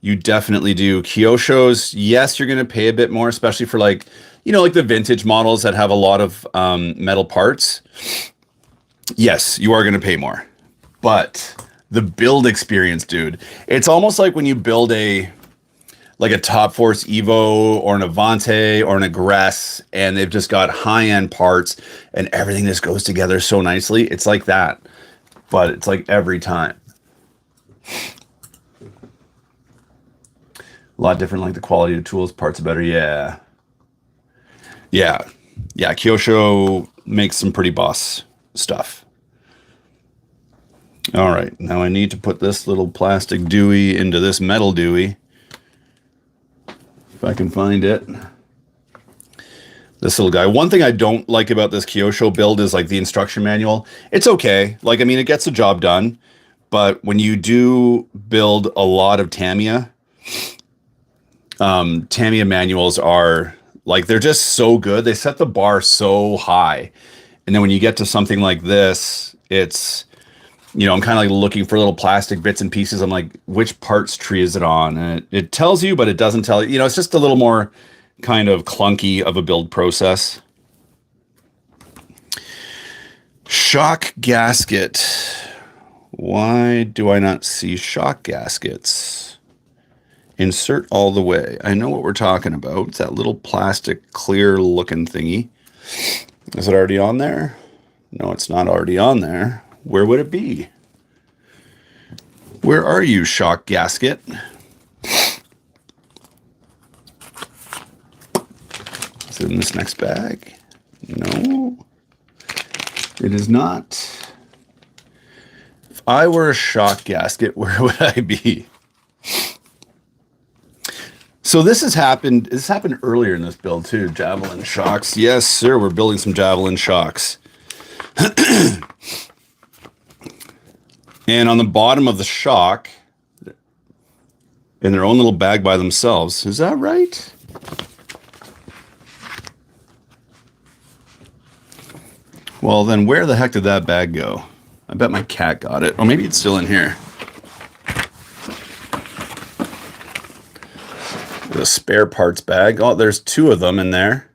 You definitely do. Kyoshos, yes, you're going to pay a bit more, especially for like, you know, like the vintage models that have a lot of metal parts. Yes, you are going to pay more. But the build experience, dude, it's almost like when you build a Top Force Evo or an Avante or an Aggress, and they've just got high-end parts and everything just goes together so nicely. It's like that, but it's like every time. A lot different, like the quality of the tools, parts are better. Yeah. Kyosho makes some pretty boss stuff. All right, now I need to put this little plastic Dewey into this metal Dewey. If I can find it. This little guy. One thing I don't like about this Kyosho build is like the instruction manual. It's okay. Like, I mean, it gets the job done. But when you do build a lot of Tamiya, Tamiya manuals are like, they're just so good. They set the bar so high. And then when you get to something like this, it's you know, I'm kind of like looking for little plastic bits and pieces. I'm like, which parts tree is it on? And it tells you, but it doesn't tell you. You know, it's just a little more kind of clunky of a build process. Shock gasket. Why do I not see shock gaskets? Insert all the way. I know what we're talking about. It's that little plastic clear looking thingy. Is it already on there? No, it's not already on there. Where would it be? Where are you, shock gasket? Is it in this next bag? No, it is not. If I were a shock gasket, where would I be? So this has happened. This happened earlier in this build too. Javelin shocks. Yes, sir. We're building some javelin shocks. And on the bottom of the shock, in their own little bag by themselves. Is that right? Well, then where the heck did that bag go? I bet my cat got it. Or maybe it's still in here. The spare parts bag. Oh, there's 2 of them in there.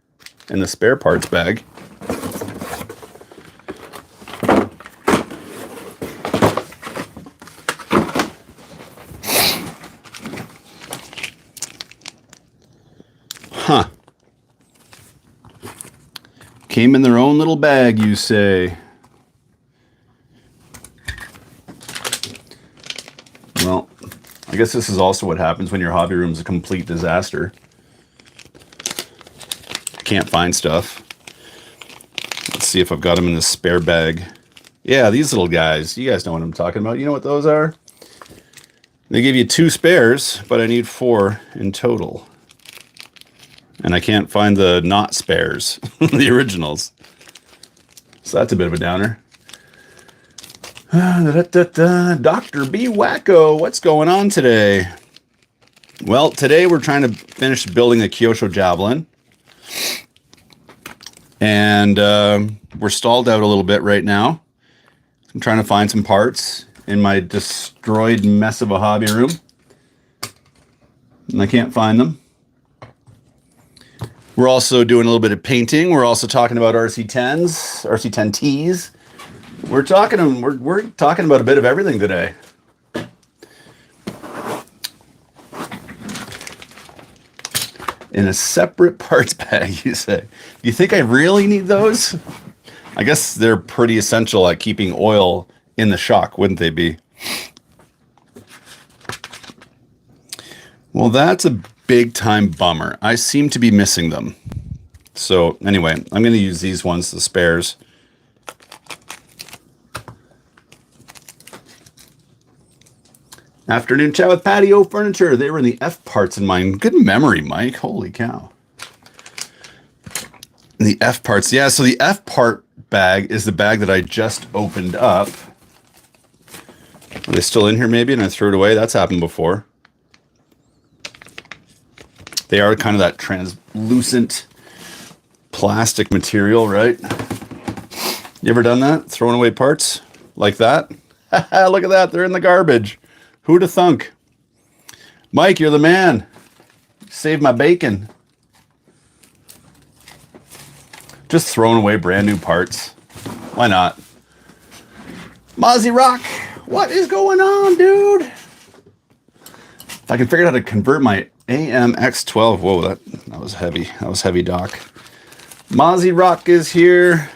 In the spare parts bag. Huh. Came in their own little bag, you say. Well, I guess this is also what happens when your hobby room's a complete disaster. Can't find stuff. Let's see if I've got them in the spare bag. Yeah, these little guys. You guys know what I'm talking about. You know what those are? They give you 2 spares, but I need 4 in total. And I can't find the not spares, the originals. So that's a bit of a downer. Dr. B. Wacko, what's going on today? Well, today we're trying to finish building a Kyosho Javelin. And we're stalled out a little bit right now. I'm trying to find some parts in my destroyed mess of a hobby room. And I can't find them. We're also doing a little bit of painting. We're also talking about RC10s, RC10Ts. We're talking about a bit of everything today. In a separate parts bag, you say. Do you think I really need those? I guess they're pretty essential at keeping oil in the shock, wouldn't they be? Well, that's a big time bummer. I seem to be missing them. So anyway, I'm going to use these ones, the spares. Afternoon chat with Patio Furniture. They were in the F parts in mine. Good memory, Mike. Holy cow. The F parts. Yeah, so the F part bag is the bag that I just opened up. Are they still in here maybe? And I threw it away? That's happened before. They are kind of that translucent plastic material, right? You ever done that? Throwing away parts like that? Look at that. They're in the garbage. Who'da thunk? Mike, you're the man. Save my bacon. Just throwing away brand new parts. Why not? Mozzie Rock, what is going on, dude? If I can figure out how to convert my AMX12. Whoa, that was heavy. That was heavy, Doc. Mozzie Rock is here.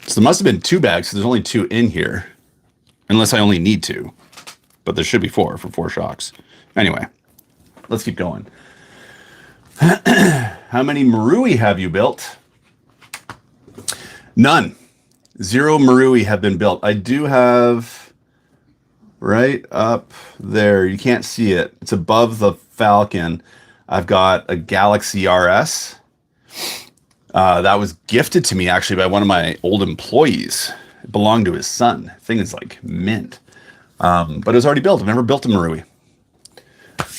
So there must have been 2 bags, so there's only 2 in here. Unless I only need 2. But there should be 4 for 4 shocks. Anyway, let's keep going. How many Marui have you built? None. 0 Marui have been built. I do have right up there. You can't see it. It's above the Falcon. I've got a Galaxy RS. That was gifted to me actually by one of my old employees. It belonged to his son. Thing is like mint. But it was already built. I've never built a Marui.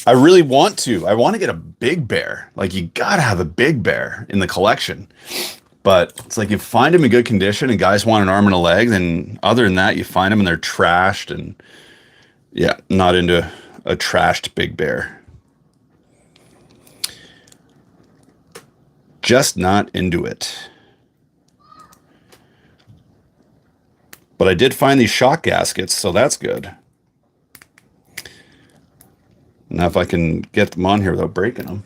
I really want to. I want to get a big bear. Like, you gotta have a big bear in the collection. But it's like you find them in good condition and guys want an arm and a leg. Then other than that, you find them and they're trashed. And yeah, not into a trashed big bear. Just not into it. But I did find these shock gaskets, so that's good. Now if I can get them on here without breaking them.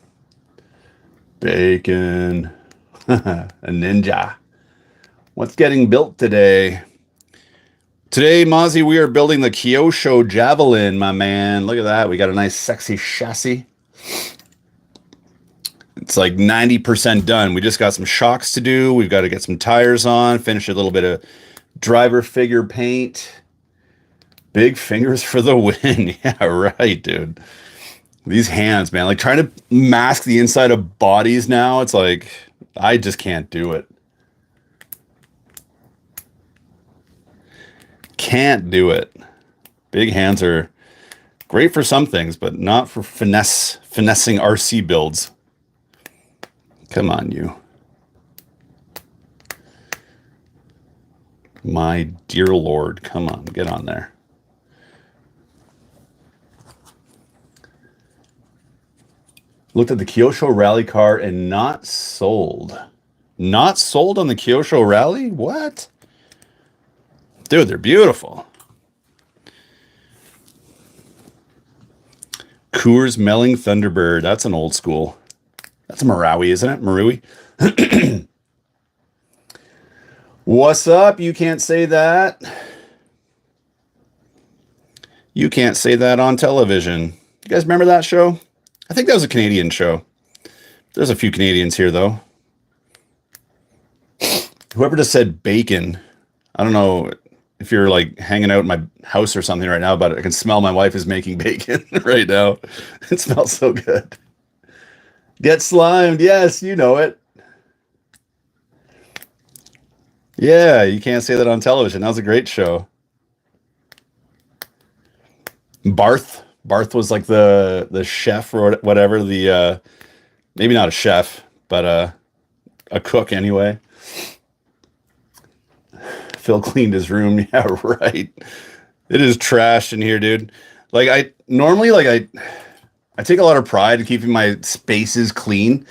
Bacon. A ninja. What's getting built today? Today, Mozzie, we are building the Kyosho Javelin, my man. Look at that. We got a nice sexy chassis. It's like 90% done. We just got some shocks to do. We've got to get some tires on, finish a little bit of driver figure paint. Big fingers for the win. Yeah, right, dude. These hands, man. Like trying to mask the inside of bodies now. It's like... I just can't do it. Can't do it. Big hands are great for some things, but not for finessing RC builds. Come on, you. My dear Lord, come on, get on there. Looked at the Kyosho Rally car and not sold. Not sold on the Kyosho Rally? What? Dude, they're beautiful. Coors Melling Thunderbird. That's an old school. That's a Marawi, isn't it? Marui. What's up? You can't say that. You can't say that on television. You guys remember that show? I think that was a Canadian show. There's a few Canadians here, though. Whoever just said bacon, I don't know if you're like hanging out in my house or something right now, but I can smell my wife is making bacon right now. It smells so good. Get slimed. Yes, you know it. Yeah, you can't say that on television. That was a great show. Barth. Barth was like the chef or whatever, maybe not a chef, but a cook anyway. Phil cleaned his room. Yeah, right. It is trashed in here, dude. Like I take a lot of pride in keeping my spaces clean.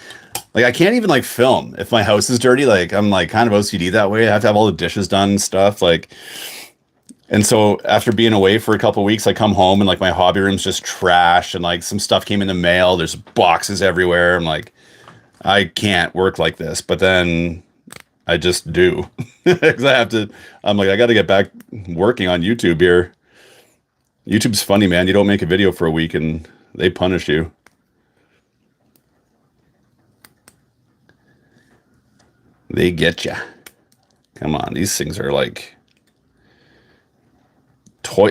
Like I can't even like film if my house is dirty. Like I'm like kind of OCD that way. I have to have all the dishes done and stuff. Like, and so after being away for a couple of weeks, I come home and like my hobby room's just trash and like some stuff came in the mail. There's boxes everywhere. I'm like, I can't work like this. But then I just do. Because I'm like, I got to get back working on YouTube here. YouTube's funny, man. You don't make a video for a week and they punish you. They get you. Come on, these things are like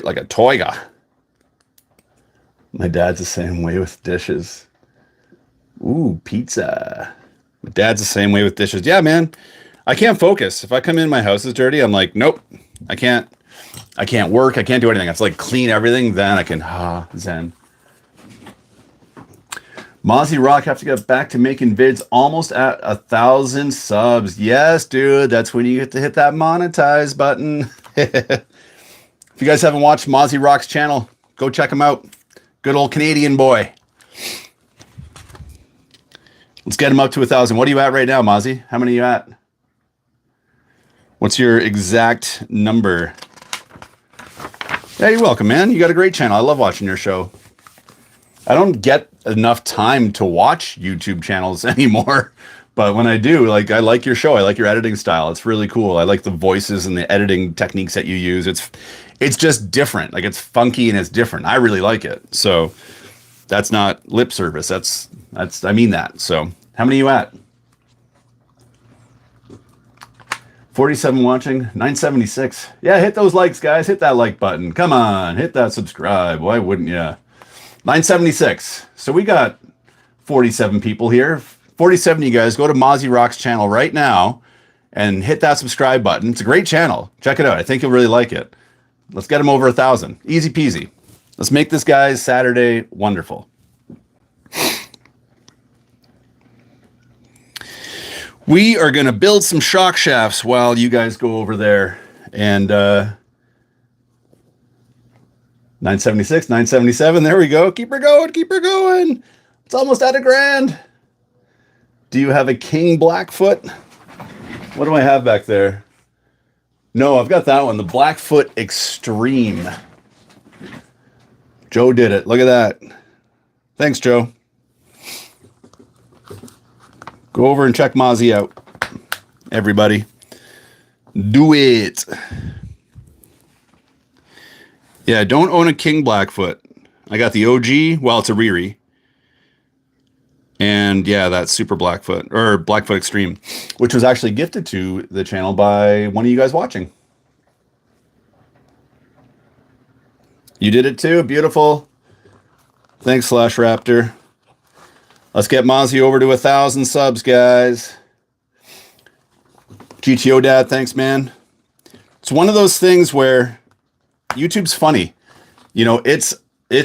like a toiga. My dad's the same way with dishes. Ooh, pizza. My dad's the same way with dishes. Yeah, man. I can't focus. If I come in, my house is dirty. I'm like, nope. I can't work. I can't do anything. I have to like clean everything. Then I can zen. Mozzie Rock have to get back to making vids almost at 1,000 subs. Yes, dude. That's when you get to hit that monetize button. If you guys haven't watched Mozzie Rock's channel, go check him out. Good old Canadian boy. Let's get him up to 1,000. What are you at right now, Mozzie? How many are you at? What's your exact number? Yeah, you're welcome, man. You got a great channel. I love watching your show. I don't get enough time to watch YouTube channels anymore. But when I do, like, I like your show. I like your editing style. It's really cool. I like the voices and the editing techniques that you use. It's just different. Like, it's funky and it's different. I really like it. So that's not lip service. I mean that. So how many are you at? 47 watching, 976. Yeah, hit those likes, guys. Hit that like button. Come on, hit that subscribe. Why wouldn't you? 976. So we got 47 people here. 47 of you guys, go to Mozzie Rock's channel right now and hit that subscribe button. It's a great channel. Check it out. I think you'll really like it. Let's get him over 1,000. Easy peasy. Let's make this guy's Saturday wonderful. We are going to build some shock shafts while you guys go over there. And 976, 977. There we go. Keep her going. Keep her going. It's almost at $1,000. Do you have a King Blackfoot? What do I have back there? No, I've got that one. The Blackfoot Extreme. Joe did it. Look at that. Thanks, Joe. Go over and check Mozzie out. Everybody. Do it. Yeah, don't own a King Blackfoot. I got the OG. Well, it's a Riri. And yeah, that's Super Blackfoot, or Blackfoot Extreme, which was actually gifted to the channel by one of you guys watching. You did it too. Beautiful. Thanks, Slash Raptor. Let's get Mozzie over to 1,000 subs, guys. GTO Dad, thanks, man. It's one of those things where YouTube's funny. You know, it's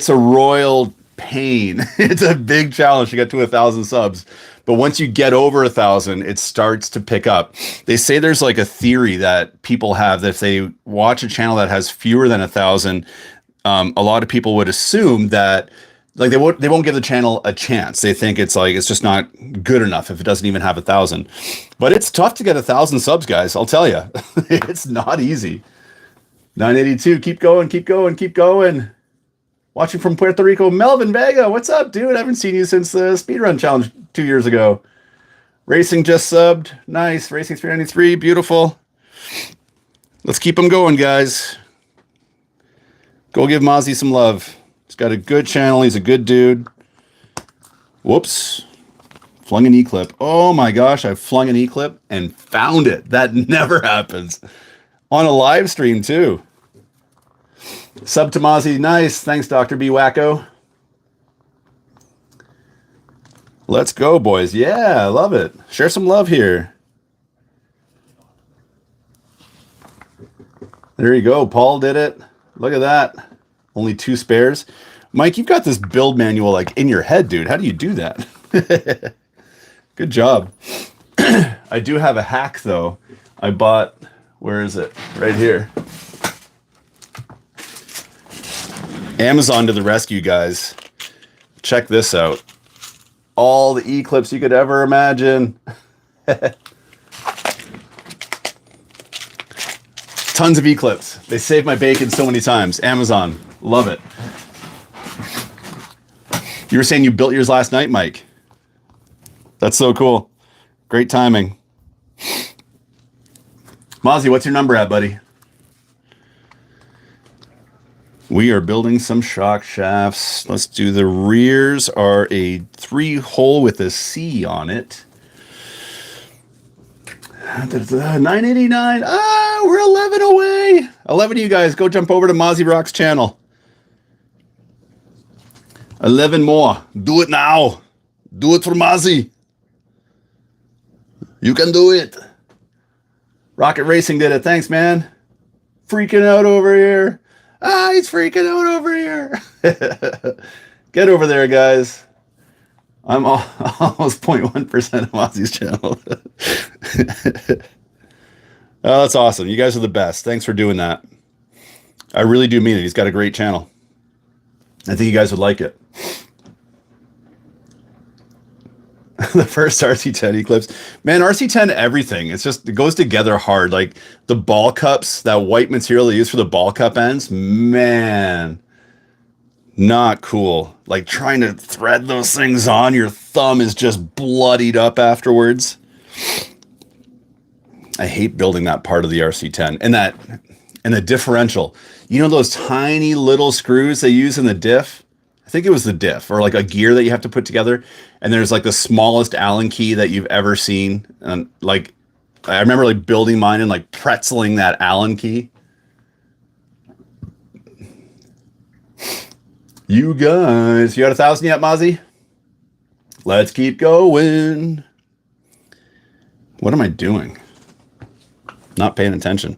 a royal pain. It's a big challenge to get to 1,000 subs. But once you get over 1,000, it starts to pick up. They say there's like a theory that people have that if they watch a channel that has fewer than 1,000, a lot of people would assume that like they won't give the channel a chance. They think it's just not good enough if it doesn't even have 1,000. But it's tough to get 1,000 subs, guys. I'll tell you, it's not easy. 982, keep going, keep going, keep going. Watching from Puerto Rico, Melvin Vega. What's up, dude? I haven't seen you since the speedrun challenge 2 years ago. Racing just subbed. Nice. Racing 393. Beautiful. Let's keep them going, guys. Go give Mozzie some love. He's got a good channel. He's a good dude. Whoops. Flung an E-clip. Oh my gosh, I flung an E-clip and found it. That never happens. On a live stream, too. Sub to Mozzie. Nice. Thanks, Dr. B. Wacko. Let's go, boys. Yeah, I love it. Share some love here. There you go. Paul did it. Look at that. Only 2 spares. Mike, you've got this build manual like in your head, dude. How do you do that? Good job. I do have a hack, though. I bought, where is it? Right here. Amazon to the rescue, guys. Check this out. All the E-clips you could ever imagine. Tons of E-clips. They saved my bacon so many times. Amazon. Love it. You were saying you built yours last night, Mike. That's so cool. Great timing. Mozzie, what's your number at, buddy? We are building some shock shafts. Let's do the rears are a 3-hole with a C on it. 989. Ah, we're 11 away. 11 of you guys, go jump over to Mozzie Rock's channel. 11 more. Do it now. Do it for Mozzie. You can do it. Rocket Racing did it. Thanks, man. Freaking out over here. Ah, he's freaking out over here. Get over there, guys. I'm almost 0.1% of Mozzie's channel. Oh, that's awesome. You guys are the best. Thanks for doing that. I really do mean it. He's got a great channel. I think you guys would like it. The first RC10 Eclipse. Man, RC10 everything. It goes together hard. Like the ball cups, that white material they use for the ball cup ends. Man, not cool. Like trying to thread those things on, your thumb is just bloodied up afterwards. I hate building that part of the RC10. And the differential. You know those tiny little screws they use in the diff? I think it was the diff or like a gear that you have to put together. And there's like the smallest Allen key that you've ever seen. And like, I remember like building mine and like pretzeling that Allen key. You guys, you got 1,000 yet, Mozzie? Let's keep going. What am I doing? Not paying attention.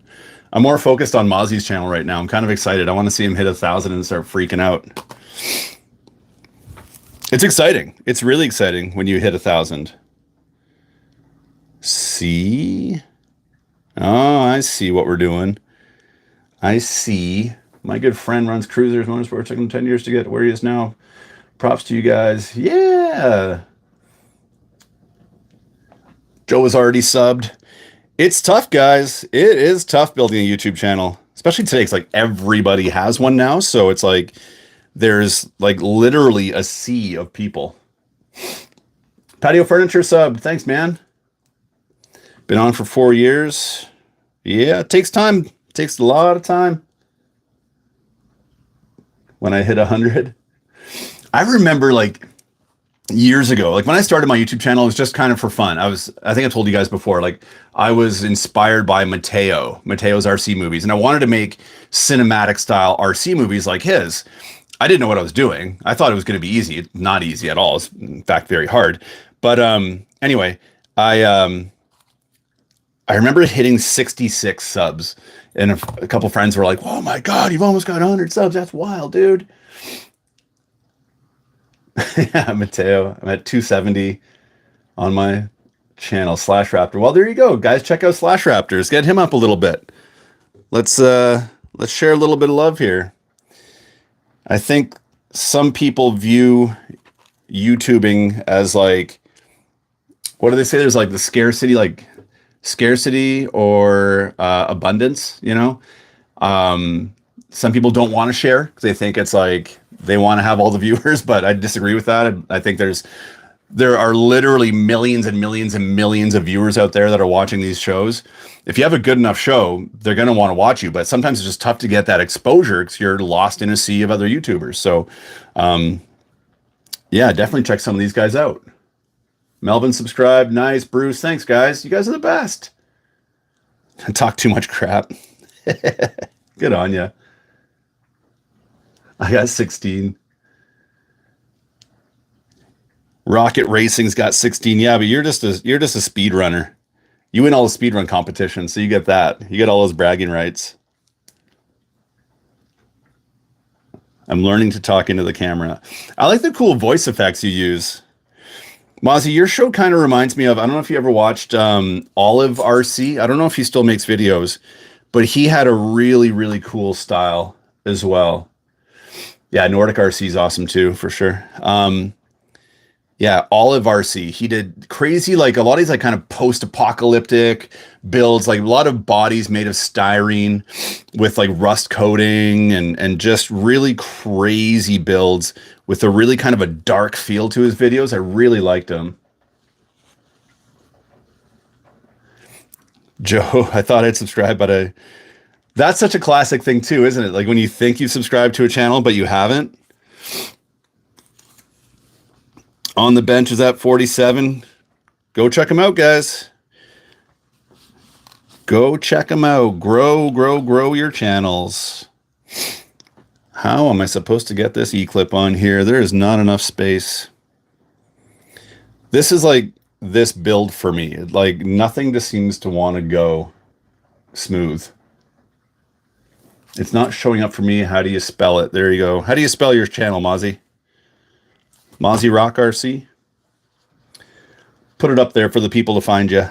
I'm more focused on Mozzie's channel right now. I'm kind of excited. I want to see him hit 1,000 and start freaking out. It's exciting. It's really exciting when you hit 1,000. see. Oh, I see what we're doing. I see. My good friend runs Cruisers Motorsports. Took him 10 years to get where he is now. Props to you guys. Yeah. Joe was already subbed. It's tough, guys. It is tough building a YouTube channel, especially today. It's like everybody has one now. So it's like there's like literally a sea of people. Patio Furniture subbed. Thanks, man. Been on for 4 years. Yeah, it takes time. It takes a lot of time. When I hit 100, I remember like years ago, like when I started my YouTube channel, it was just kind of for fun. I think I told you guys before, like I was inspired by Mateo's RC movies, and I wanted to make cinematic style RC movies like his. I didn't know what I was doing. I thought it was going to be easy. It's not easy at all. It's in fact very hard. But anyway, I remember hitting 66 subs, and a couple friends were like, "Oh my God, you've almost got 100 subs. That's wild, dude." Yeah, Mateo. I'm at 270 on my channel, Slash Raptor. Well, there you go, guys. Check out Slash Raptors. Get him up a little bit. Let's share a little bit of love here. I think some people view YouTubing as like, what do they say? There's like the scarcity or abundance, you know? Some people don't want to share because they think it's like they want to have all the viewers, but I disagree with that. I think there are literally millions and millions and millions of viewers out there that are watching these shows. If you have a good enough show, they're going to want to watch you, but sometimes it's just tough to get that exposure because you're lost in a sea of other YouTubers. So, yeah, definitely check some of these guys out. Melvin subscribed. Nice. Bruce, thanks, guys. You guys are the best. I talk too much crap. Good on ya. I got 16. Rocket Racing's got 16. Yeah, but you're just a speed runner. You win all the speed run competitions, so you get that. You get all those bragging rights. I'm learning to talk into the camera. I like the cool voice effects you use. Mozzie, your show kind of reminds me of, I don't know if you ever watched Olive RC. I don't know if he still makes videos, but he had a really, really cool style as well. Yeah, Nordic RC is awesome too, for sure. Yeah, Olive RC. He did crazy, like a lot of these like kind of post-apocalyptic builds, like a lot of bodies made of styrene with like rust coating and just really crazy builds with a really kind of a dark feel to his videos. I really liked him. Joe, I thought I'd subscribe, but that's such a classic thing too, isn't it? Like when you think you've subscribed to a channel, but you haven't. On the Bench is at 47. Go check them out, guys. Go check them out. Grow your channels. How am I supposed to get this E-clip on here? There is not enough space. This is like this build for me. Like nothing just seems to want to go smooth. It's not showing up for me. How do you spell it? There you go. How do you spell your channel, Mozzie? Mozzie Rock RC. Put it up there for the people to find you.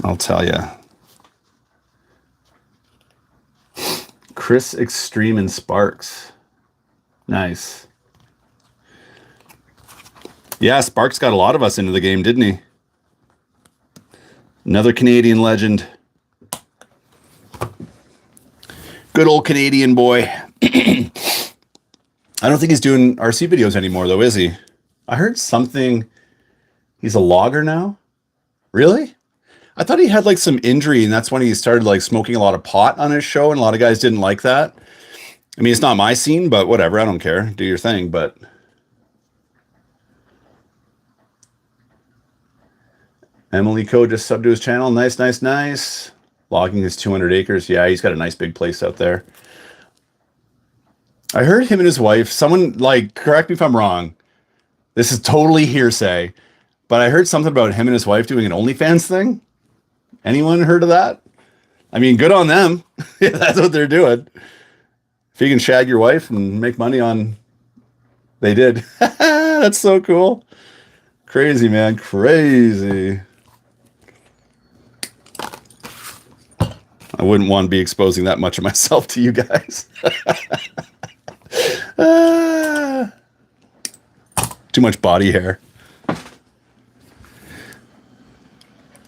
I'll tell you. Chris Extreme and Sparks. Nice. Yeah, Sparks got a lot of us into the game, didn't he? Another Canadian legend. Good old Canadian boy. I don't think he's doing RC videos anymore, though, is he? I heard something. He's a logger now? Really? I thought he had like some injury, and that's when he started like smoking a lot of pot on his show, and a lot of guys didn't like that. I mean, it's not my scene, but whatever. I don't care. Do your thing, but... Emily Co just subbed to his channel. Nice. Logging his 200 acres. Yeah, he's got a nice big place out there. I heard him and his wife, someone, like, correct me if I'm wrong. This is totally hearsay. But I heard something about him and his wife doing an OnlyFans thing. Anyone heard of that? I mean, good on them. Yeah, that's what they're doing. If you can shag your wife and make money on, they did. That's so cool. Crazy, man. Crazy. I wouldn't want to be exposing that much of myself to you guys. Too much body hair.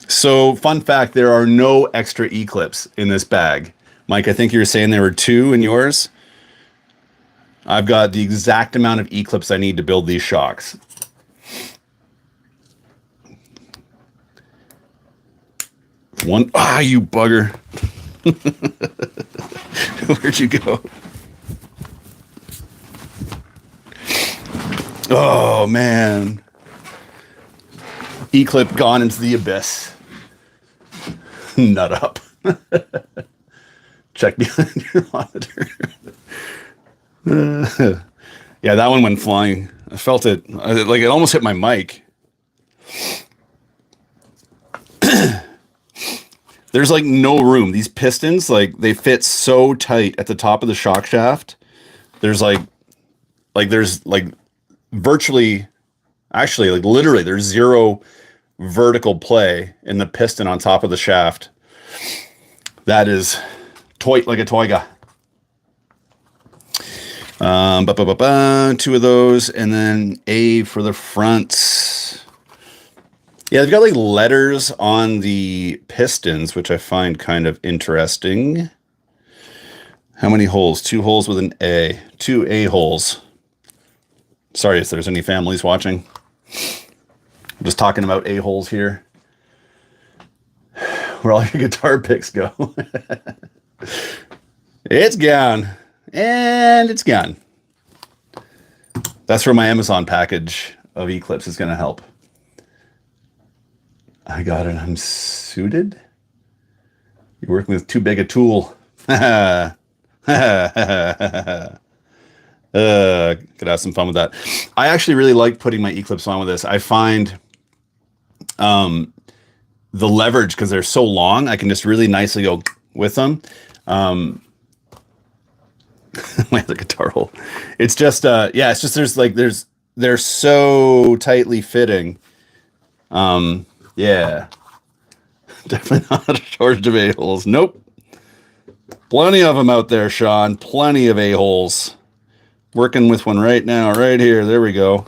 So, fun fact, there are no extra E-clips in this bag. Mike, I think you were saying there were 2 in yours. I've got the exact amount of E-clips I need to build these shocks. One, you bugger. Where'd you go? Oh, man. E-clip gone into the abyss. Nut up. Check behind your monitor. Yeah, that one went flying. I felt it. Like, it almost hit my mic. There's like no room. These pistons, like, they fit so tight at the top of the shock shaft. There's there's virtually, actually, like literally, there's zero vertical play in the piston on top of the shaft. That is like a Toyga. 2 of those, and then A for the fronts. Yeah, they've got like letters on the pistons, which I find kind of interesting. How many holes? 2 holes with an A. 2 A holes. Sorry if there's any families watching. I'm just talking about A holes here. Where all your guitar picks go. It's gone. And it's gone. That's where my Amazon package of E-clips is going to help. I got it unsuited. You're working with too big a tool. Could have some fun with that. I actually really like putting my E-clips on with this. I find the leverage, because they're so long, I can just really nicely go with them. My other guitar hole. It's just it's just they're so tightly fitting. Yeah. Definitely not a shortage of A-holes. Nope. Plenty of them out there, Sean. Plenty of A-holes. Working with one right now, right here. There we go.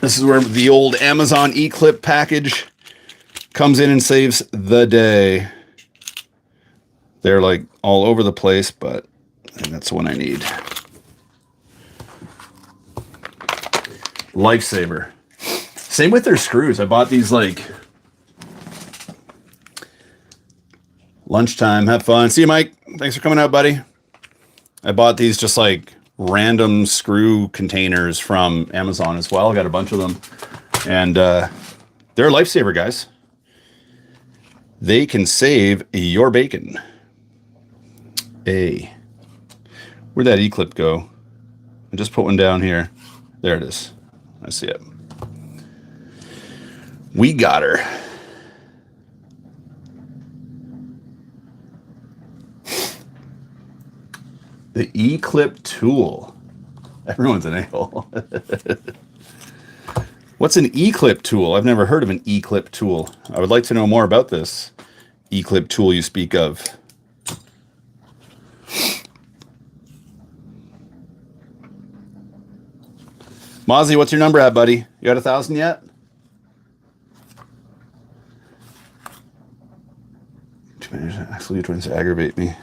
This is where the old Amazon E-clip package comes in and saves the day. They're like all over the place, but that's the one I need. Lifesaver. Same with their screws. I bought these like lunchtime. Have fun. See you, Mike. Thanks for coming out, buddy. I bought these just like random screw containers from Amazon as well. I got a bunch of them. And they're a lifesaver, guys. They can save your bacon. Where'd that E-clip go? I just put one down here. There it is. I see it. We got her. The E-clip tool. Everyone's an a-hole. What's an E-clip tool? I've never heard of an E-clip tool. I would like to know more about this E-clip tool you speak of. Mozzie, what's your number at, buddy? You got 1,000 yet? Actually, you're trying to aggravate me.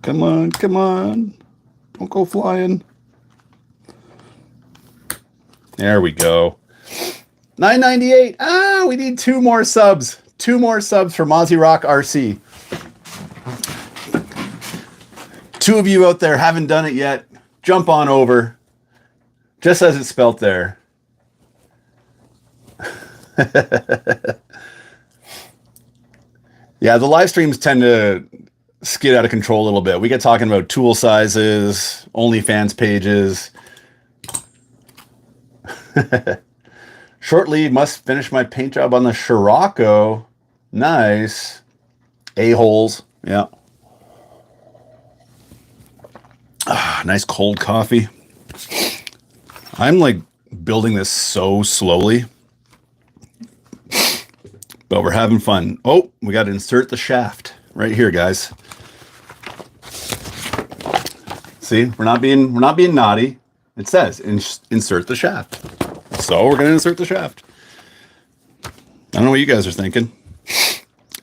Come on, come on. Don't go flying. There we go. 998. Ah, we need 2 more subs. 2 more subs for Mozzie Rock RC. 2 of you out there haven't done it yet. Jump on over. Just as it's spelt there. Yeah, the live streams tend to skid out of control a little bit. We get talking about tool sizes, OnlyFans pages. Shortly, must finish my paint job on the Scirocco. Nice. A-holes. Yeah. Ah, nice cold coffee. I'm like building this so slowly, but we're having fun. Oh, we got to insert the shaft right here, guys. See, we're not being naughty. It says insert the shaft. So we're going to insert the shaft. I don't know what you guys are thinking.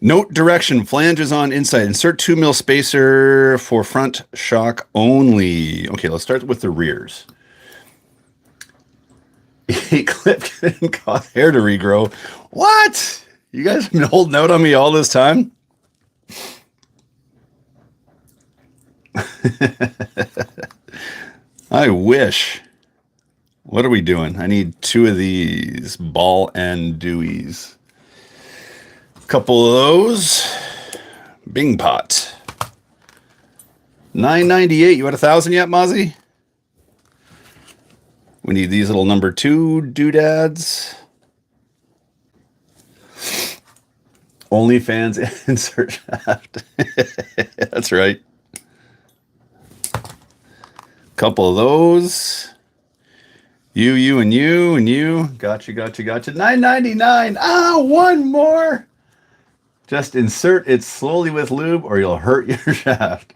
Note direction, flanges on inside. Insert 2 mil spacer for front shock only. Okay, let's start with the rears. A clip can cause hair to regrow. What? You guys have been holding out on me all this time? I wish. What are we doing? I need 2 of these ball and dewies. Couple of those. Bing pot. $9.98. You at 1,000 yet, Mozzie? We need these little number 2 doodads. OnlyFans insert shaft. That's right. Couple of those. You, and you. Gotcha. $9.99. Ah, one more. Just insert it slowly with lube or you'll hurt your shaft.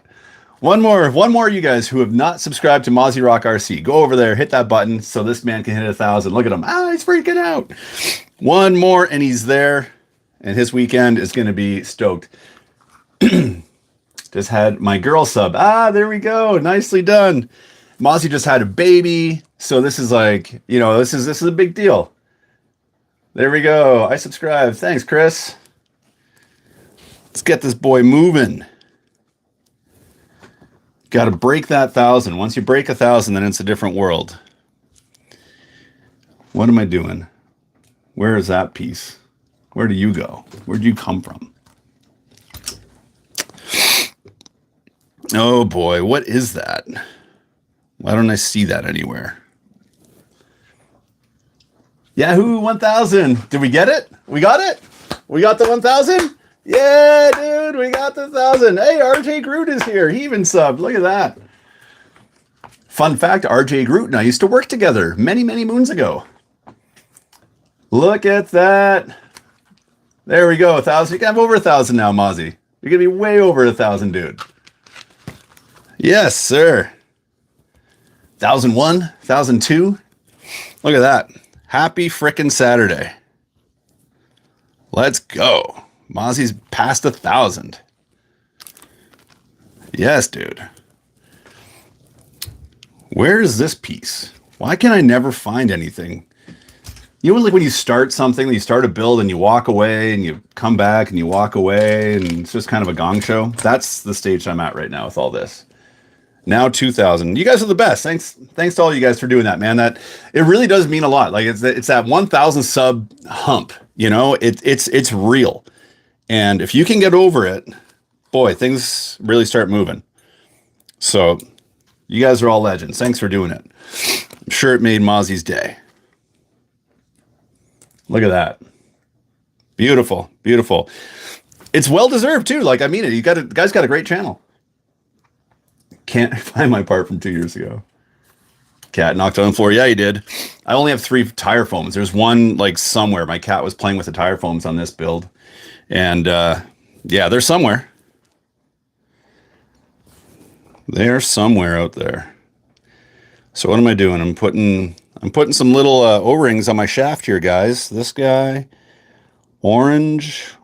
One more, you guys who have not subscribed to Mozzie Rock RC. Go over there, hit that button so this man can hit 1,000. Look at him. Ah, he's freaking out. One more and he's there. And his weekend is going to be stoked. Just had my girl sub. Ah, there we go. Nicely done. Mozzie just had a baby. So this is like, you know, this is a big deal. There we go. I subscribe. Thanks, Chris. Let's get this boy moving. Got to break that 1,000. Once you break 1,000, then it's a different world. What am I doing? Where is that piece? Where do you go? Where'd you come from? Oh boy, what is that? Why don't I see that anywhere? Yahoo, 1,000. Did we get it? We got it? We got the 1,000? Yeah, dude, we got the 1,000. Hey, RJ Groot is here. He even subbed. Look at that. Fun fact, RJ Groot and I used to work together many, many moons ago. Look at that. There we go, 1,000. You can have over 1,000 now, Mozzie. You're going to be way over 1,000, dude. Yes, sir. 1,001, 1,002. Look at that. Happy frickin' Saturday. Let's go. Mozzie's past 1,000. Yes, dude. Where is this piece? Why can I never find anything? You know, like when you start something, you start a build and you walk away and you come back and you walk away and it's just kind of a gong show. That's the stage I'm at right now with all this. Now 2,000. You guys are the best. Thanks to all you guys for doing that, man. That it really does mean a lot. Like it's that 1,000 sub hump. You know, it's real. And if you can get over it, boy, things really start moving. So you guys are all legends. Thanks for doing it. I'm sure it made Mozzie's day. Look at that. Beautiful, beautiful. It's well deserved too. Like, I mean it. Guys got a great channel. Can't find my part from 2 years ago. Cat knocked on the floor. Yeah, he did. I only have 3 tire foams. There's one like somewhere. My cat was playing with the tire foams on this build. And yeah, they're somewhere. They're somewhere out there. So what am I doing? I'm putting some little O-rings on my shaft here, guys. This guy, orange.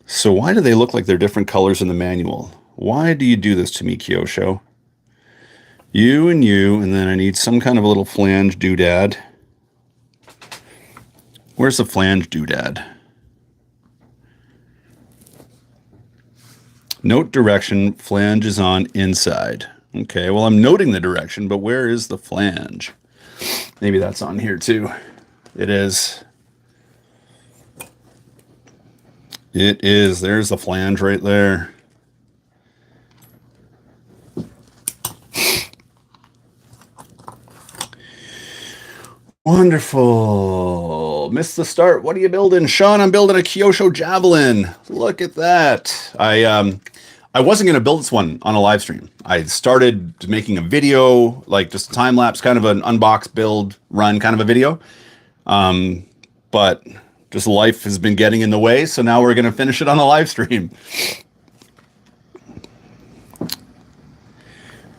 So why do they look like they're different colors in the manual? Why do you do this to me, Kyosho? You, and then I need some kind of a little flange doodad. Where's the flange doodad? Note direction, flange is on inside. Okay, well, I'm noting the direction, but where is the flange? Maybe that's on here too. It is. It is. There's the flange right there. Wonderful. Missed the start. What are you building? Sean, I'm building a Kyosho Javelin. Look at that. I wasn't going to build this one on a live stream. I started making a video, like just a time lapse, kind of an unbox build run kind of a video. But just life has been getting in the way, so now we're going to finish it on a live stream.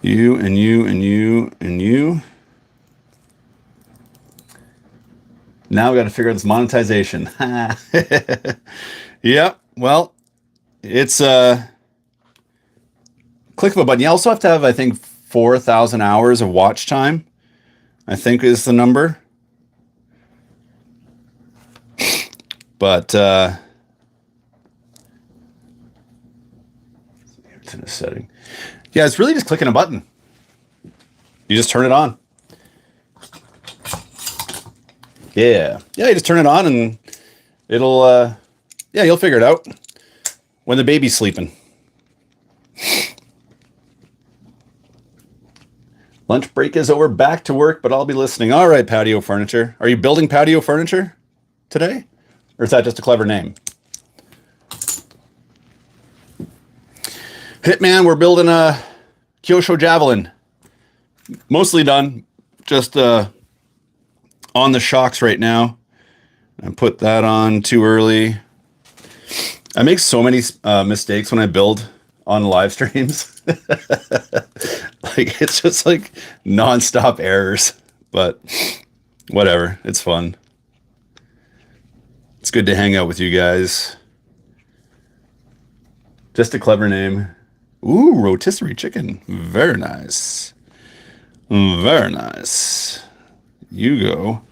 You and you and you and you. Now we got to figure out this monetization. Yeah, well, it's click of a button. You also have to have, I think, 4,000 hours of watch time, I think is the number. But it's in a setting. Yeah, it's really just clicking a button. You just turn it on. Yeah. Yeah, you just turn it on and it'll, yeah, you'll figure it out when the baby's sleeping. Lunch break is over, back to work, but I'll be listening. All right, patio furniture. Are you building patio furniture today? Or is that just a clever name? Hitman, we're building a Kyosho Javelin. Mostly done. Just on the shocks right now. I put that on too early. I make so many mistakes when I build on live streams. Like it's just like nonstop errors, but whatever. It's fun. It's good to hang out with you guys. Just a clever name. Ooh, rotisserie chicken. Very nice. Very nice. You go.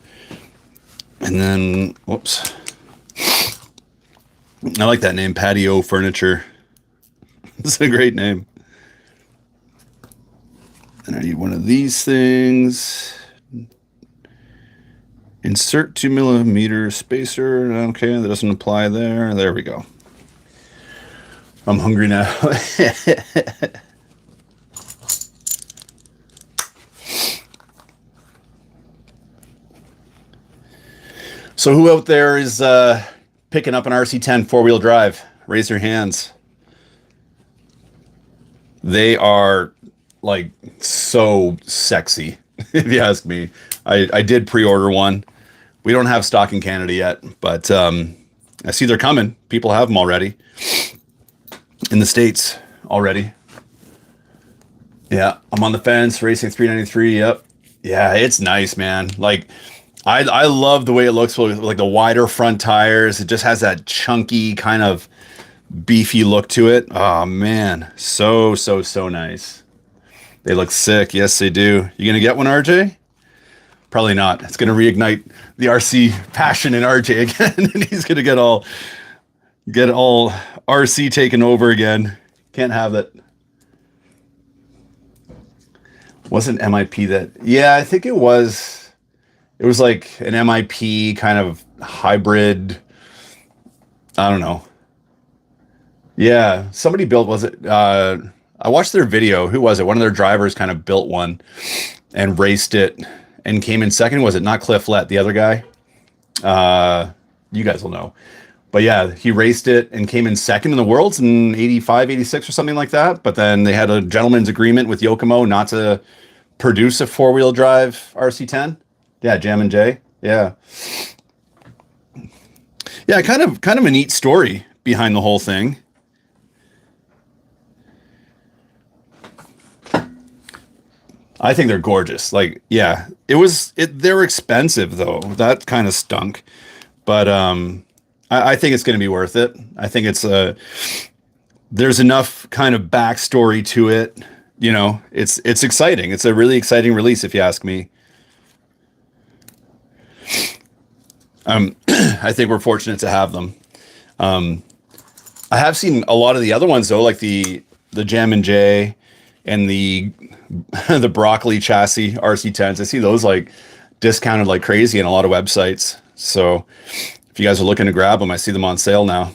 And then, whoops. I like that name, patio furniture. It's a great name. And I need one of these things. Insert 2mm spacer. Okay, that doesn't apply there. There we go. I'm hungry now. So who out there is picking up an RC10 four-wheel drive? Raise your hands. They are like so sexy, if you ask me. I did pre-order one. We don't have stock in Canada yet, but I see they're coming. People have them already. In the States already. Yeah, I'm on the fence, racing 393, yep. Yeah, it's nice, man. Like, I love the way it looks with like the wider front tires. It just has that chunky kind of beefy look to it. Oh man, so nice. They look sick. Yes, they do. You gonna get one, RJ? Probably not. It's gonna reignite the RC passion in RJ again, and he's gonna get all RC taken over again. Can't have it. Wasn't MIP that? Yeah, I think it was. It was like an MIP kind of hybrid. I don't know. Yeah, somebody built, was it? I watched their video. Who was it? One of their drivers kind of built one and raced it and came in second. Was it not Cliff Lett, the other guy? You guys will know. But yeah, he raced it and came in second in the Worlds in 85, 86 or something like that. But then they had a gentleman's agreement with Yokomo not to produce a four-wheel drive RC10. Yeah, Jam and J. Yeah. Yeah, kind of a neat story behind the whole thing. I think they're gorgeous. Like, yeah, they're expensive though. That kind of stunk. But I think it's going to be worth it. I think there's enough kind of backstory to it. You know, it's exciting. It's a really exciting release, if you ask me. I think we're fortunate to have them. I have seen a lot of the other ones though, like the Jam and J and the broccoli chassis RC10s. I see those like discounted like crazy in a lot of websites. So if you guys are looking to grab them, I see them on sale now.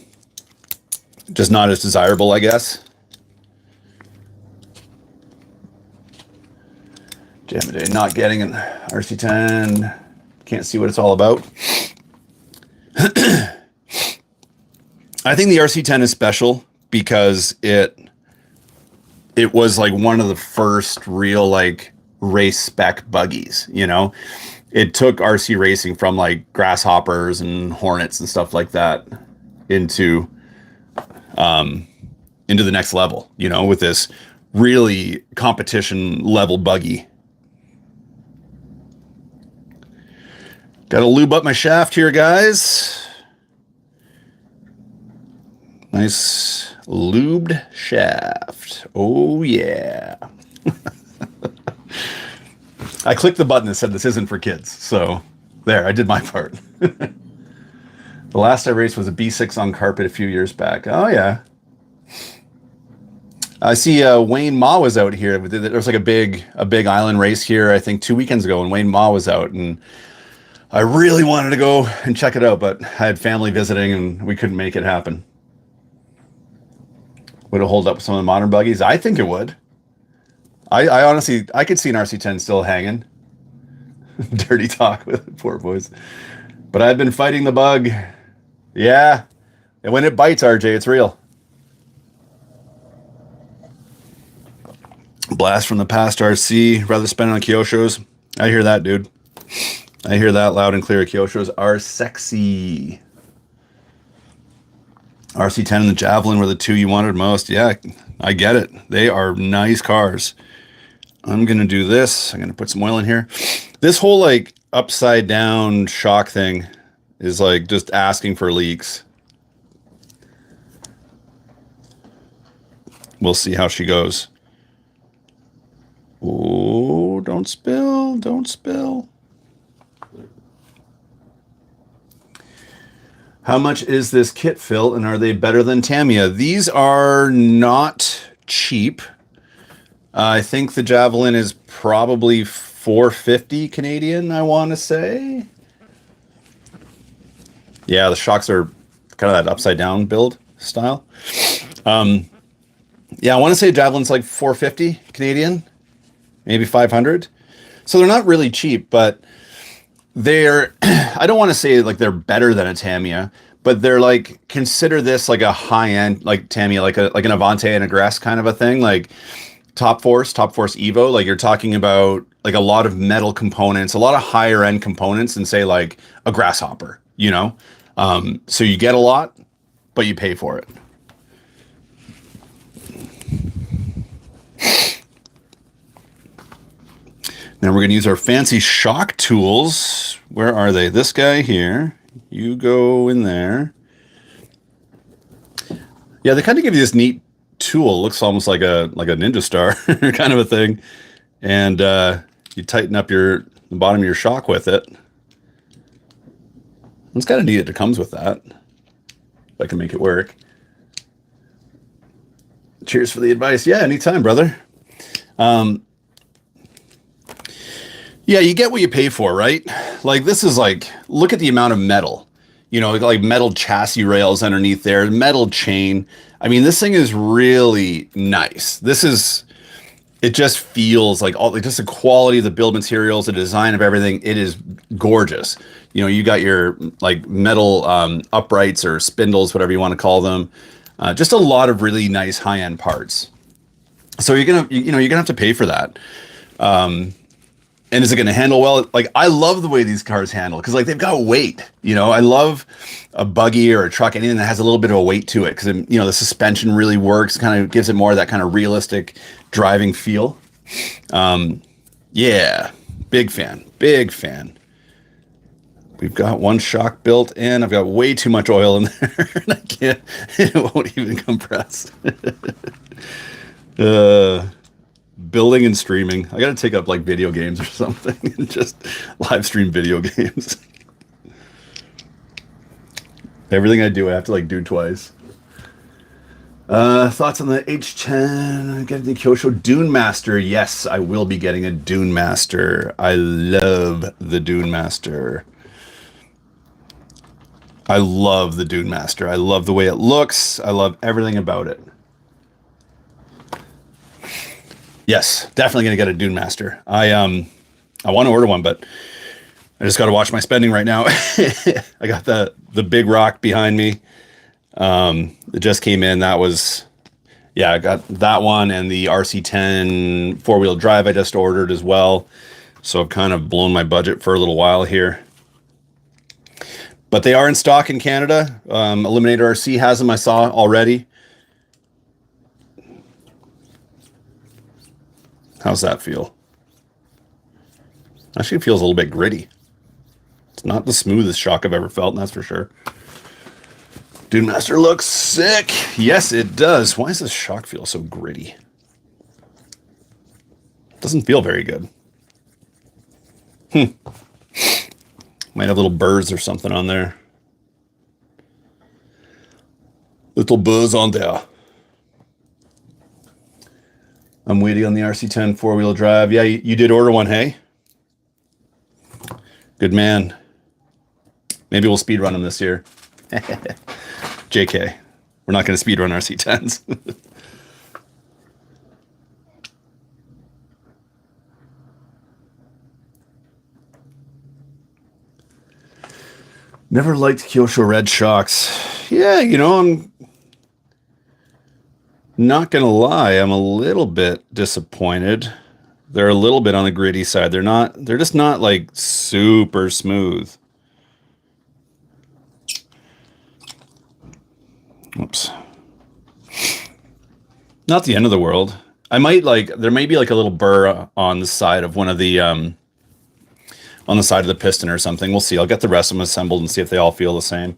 Just not as desirable, I guess. Jam and J not getting an RC10. can't see what it's all about. I think the RC10 is special because it was like one of the first real like race spec buggies, you know. It took RC racing from like grasshoppers and hornets and stuff like that into the next level, you know, with this really competition level buggy. Got to lube up my shaft here, guys. Nice lubed shaft. Oh, yeah. I clicked the button that said this isn't for kids. So there, I did my part. The last I raced was a B6 on carpet a few years back. Oh, yeah. I see Wayne Ma was out here. There was like a big island race here, I think 2 weekends ago, and Wayne Ma was out, and I really wanted to go and check it out, but I had family visiting and we couldn't make it happen. Would it hold up with some of the modern buggies? I think it would. I honestly, I could see an RC10 still hanging. Dirty talk with poor boys. But I've been fighting the bug. Yeah. And when it bites, RJ, it's real. Blast from the past, RC. Rather spend it on Kyoshos. I hear that, dude. I hear that loud and clear. Kyoshos are sexy. RC10 and the Javelin were the two you wanted most. Yeah, I get it. They are nice cars. I'm going to do this. I'm going to put some oil in here. This whole like upside down shock thing is like just asking for leaks. We'll see how she goes. Oh, don't spill. Don't spill. How much is this kit, Phil? And are they better than Tamiya? These are not cheap. I think the Javelin is probably $450 Canadian, I want to say. Yeah, the shocks are kind of that upside down build style. Yeah, I want to say Javelin's like $450 Canadian, maybe 500. So they're not really cheap, but they're, I don't want to say like they're better than a Tamiya, but they're like, consider this like a high end, like Tamiya, like an Avante and a Gress kind of a thing, like Top Force Evo. Like you're talking about like a lot of metal components, a lot of higher end components than say like a Grasshopper, you know? So you get a lot, but you pay for it. Now we're going to use our fancy shock tools. Where are they? This guy here. You go in there. Yeah, they kind of give you this neat tool. It looks almost like a Ninja Star kind of a thing. And you tighten up the bottom of your shock with it. It's kind of neat that it comes with that. If I can make it work. Cheers for the advice. Yeah, anytime, brother. Yeah, you get what you pay for, right? Like this is like, look at the amount of metal, you know, like metal chassis rails underneath there, metal chain. I mean, this thing is really nice. It just feels like just the quality of the build materials, the design of everything. It is gorgeous. You know, you got your like metal uprights or spindles, whatever you want to call them. Just a lot of really nice high-end parts. So you're gonna have to pay for that. And is it going to handle well? Like, I love the way these cars handle because, like, they've got weight. You know, I love a buggy or a truck, anything that has a little bit of a weight to it because, you know, the suspension really works, kind of gives it more of that kind of realistic driving feel. Yeah, big fan, big fan. We've got one shock built in. I've got way too much oil in there. And I can't, it won't even compress. Building and streaming. I gotta take up like video games or something and just live stream video games. Everything I do, I have to like do twice. Thoughts on the H10? Getting the Kyosho Dune Master. Yes, I will be getting a Dune Master. I love the Dune Master. I love the Dune Master. I love the way it looks. I love everything about it. Yes, definitely gonna get a Dune Master. I want to order one, but I just got to watch my spending right now. I got the big rock behind me. It just came in. That was, yeah, I got that one and the RC10 four-wheel drive I just ordered as well. So I've kind of blown my budget for a little while here. But they are in stock in Canada. Eliminator RC has them, I saw already. How's that feel? Actually, it feels a little bit gritty. It's not the smoothest shock I've ever felt, and that's for sure. Dune Master looks sick. Yes, it does. Why does this shock feel so gritty? It doesn't feel very good. Might have little burrs or something on there. Little buzz on there. I'm waiting on the RC10 four-wheel drive. Yeah, you did order one, hey? Good man. Maybe we'll speed run them this year. JK. We're not going to speed run RC10s. Never liked Kyosho Red shocks. Yeah, you know, I'm not going to lie. I'm a little bit disappointed. They're a little bit on the gritty side. They're just not like super smooth. Oops. Not the end of the world. I might there may be like a little burr on the side of one of the, on the side of the piston or something. We'll see. I'll get the rest of them assembled and see if they all feel the same.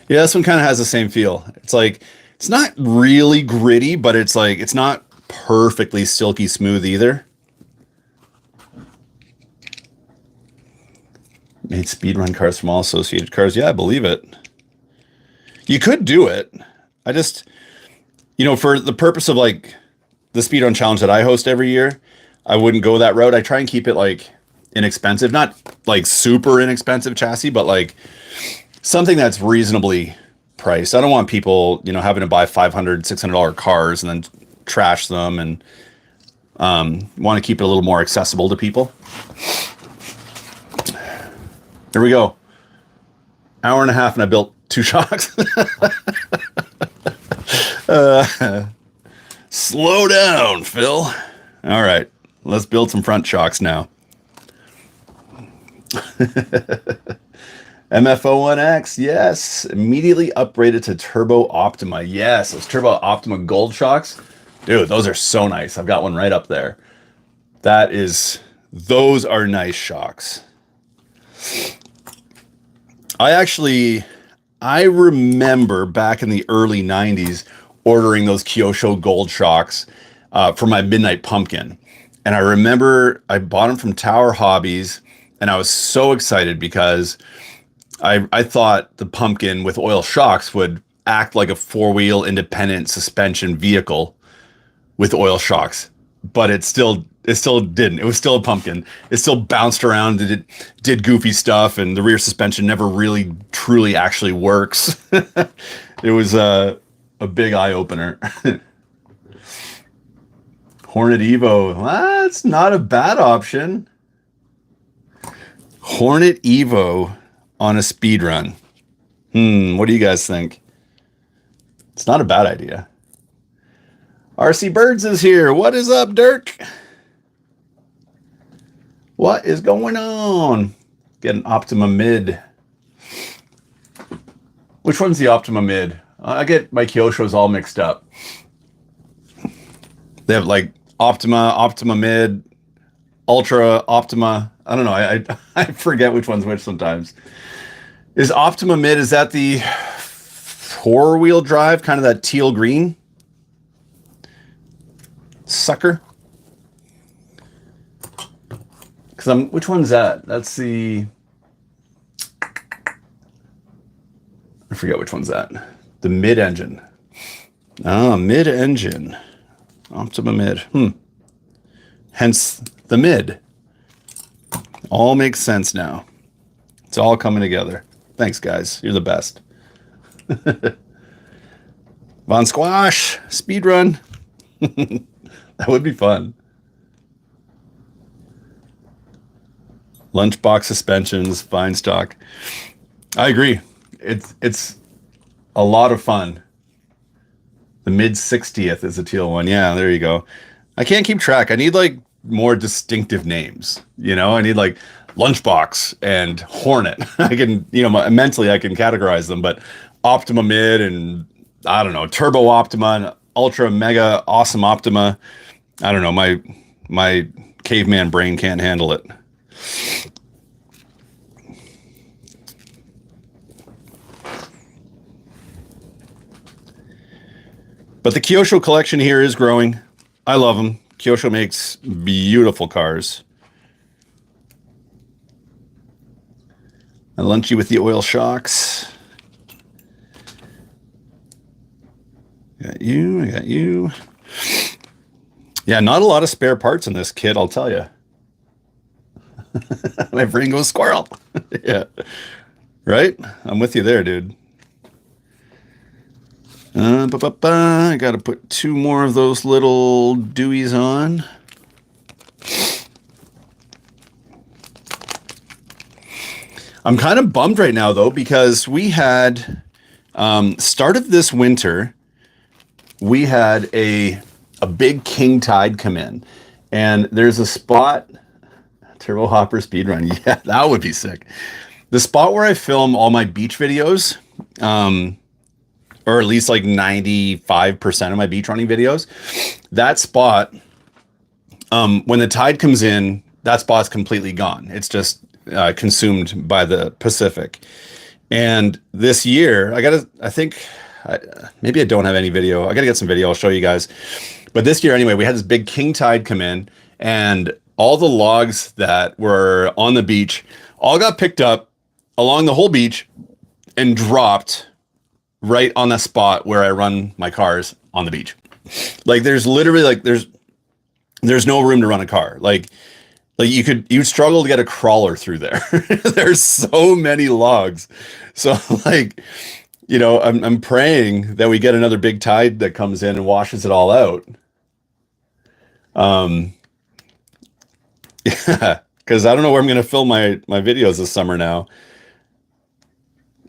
Yeah, this one kind of has the same feel. It's like, it's not really gritty, but it's like, it's not perfectly silky smooth either. Made speedrun cars from all associated cars. Yeah, I believe it. You could do it. I just, you know, for the purpose of like the speedrun challenge that I host every year, I wouldn't go that route. I try and keep it like inexpensive, not like super inexpensive chassis, but like something that's reasonably priced. I don't want people, you know, having to buy $500, $600 cars and then trash them, and want to keep it a little more accessible to people. There we go. Hour and a half and I built 2 shocks. Slow down, Phil. All right, let's build some front shocks now. MF01X, yes. Immediately upgraded to Turbo Optima. Yes, those Turbo Optima Gold shocks. Dude, those are so nice. I've got one right up there. Those are nice shocks. I remember back in the early 90s ordering those Kyosho Gold shocks for my Midnight Pumpkin. And I remember I bought them from Tower Hobbies, and I was so excited because I thought the Pumpkin with oil shocks would act like a 4-wheel independent suspension vehicle with oil shocks, but it still didn't. It was still a Pumpkin. It still bounced around. It did goofy stuff, and the rear suspension never really truly actually works. It was a big eye opener. Hornet Evo. That's not a bad option. Hornet Evo on a speed run. What do you guys think? It's not a bad idea. RC Birds is here. What is up, Dirk? What is going on? Get an Optima Mid. Which one's the Optima Mid? I get my Kyoshos all mixed up. They have like Optima Mid, Ultra, Optima. I don't know. I forget which one's which sometimes. Is Optima Mid, is that the 4-wheel drive, kind of that teal green sucker? Because which one's that? That's the, I forget which one's that. The mid-engine. Ah, mid-engine. Optima Mid. Hence the mid. All makes sense now. It's all coming together. Thanks, guys. You're the best. Von Squash, speedrun. That would be fun. Lunchbox suspensions, fine stock. I agree. It's a lot of fun. The mid 60th is a teal one. Yeah, there you go. I can't keep track. I need like more distinctive names. You know, I need like Lunchbox and Hornet. I can, you know, mentally I can categorize them, but Optima Mid and I don't know, Turbo Optima and Ultra Mega Awesome Optima. I don't know. My caveman brain can't handle it. But the Kyosho collection here is growing. I love them. Kyosho makes beautiful cars. I lunch you with the oil shocks. Got you, I got you. Yeah, not a lot of spare parts in this kit, I'll tell you. My brain goes squirrel. Yeah. Right? I'm with you there, dude. I gotta put 2 more of those little dewies on. I'm kind of bummed right now though, because we had start of this winter, we had a big king tide come in, and there's a spot, Turbo Hopper speedrun. Yeah, that would be sick. The spot where I film all my beach videos, or at least like 95% of my beach running videos, that spot, when the tide comes in, that spot's completely gone. It's just consumed by the Pacific. And this year, maybe I don't have any video. I gotta get some video. I'll show you guys. But this year, anyway, we had this big king tide come in, and all the logs that were on the beach all got picked up along the whole beach and dropped right on the spot where I run my cars on the beach. Like there's literally like there's no room to run a car. Like you'd struggle to get a crawler through there. There's so many logs. So like, you know, I'm praying that we get another big tide that comes in and washes it all out. Yeah, because I don't know where I'm gonna film my videos this summer now.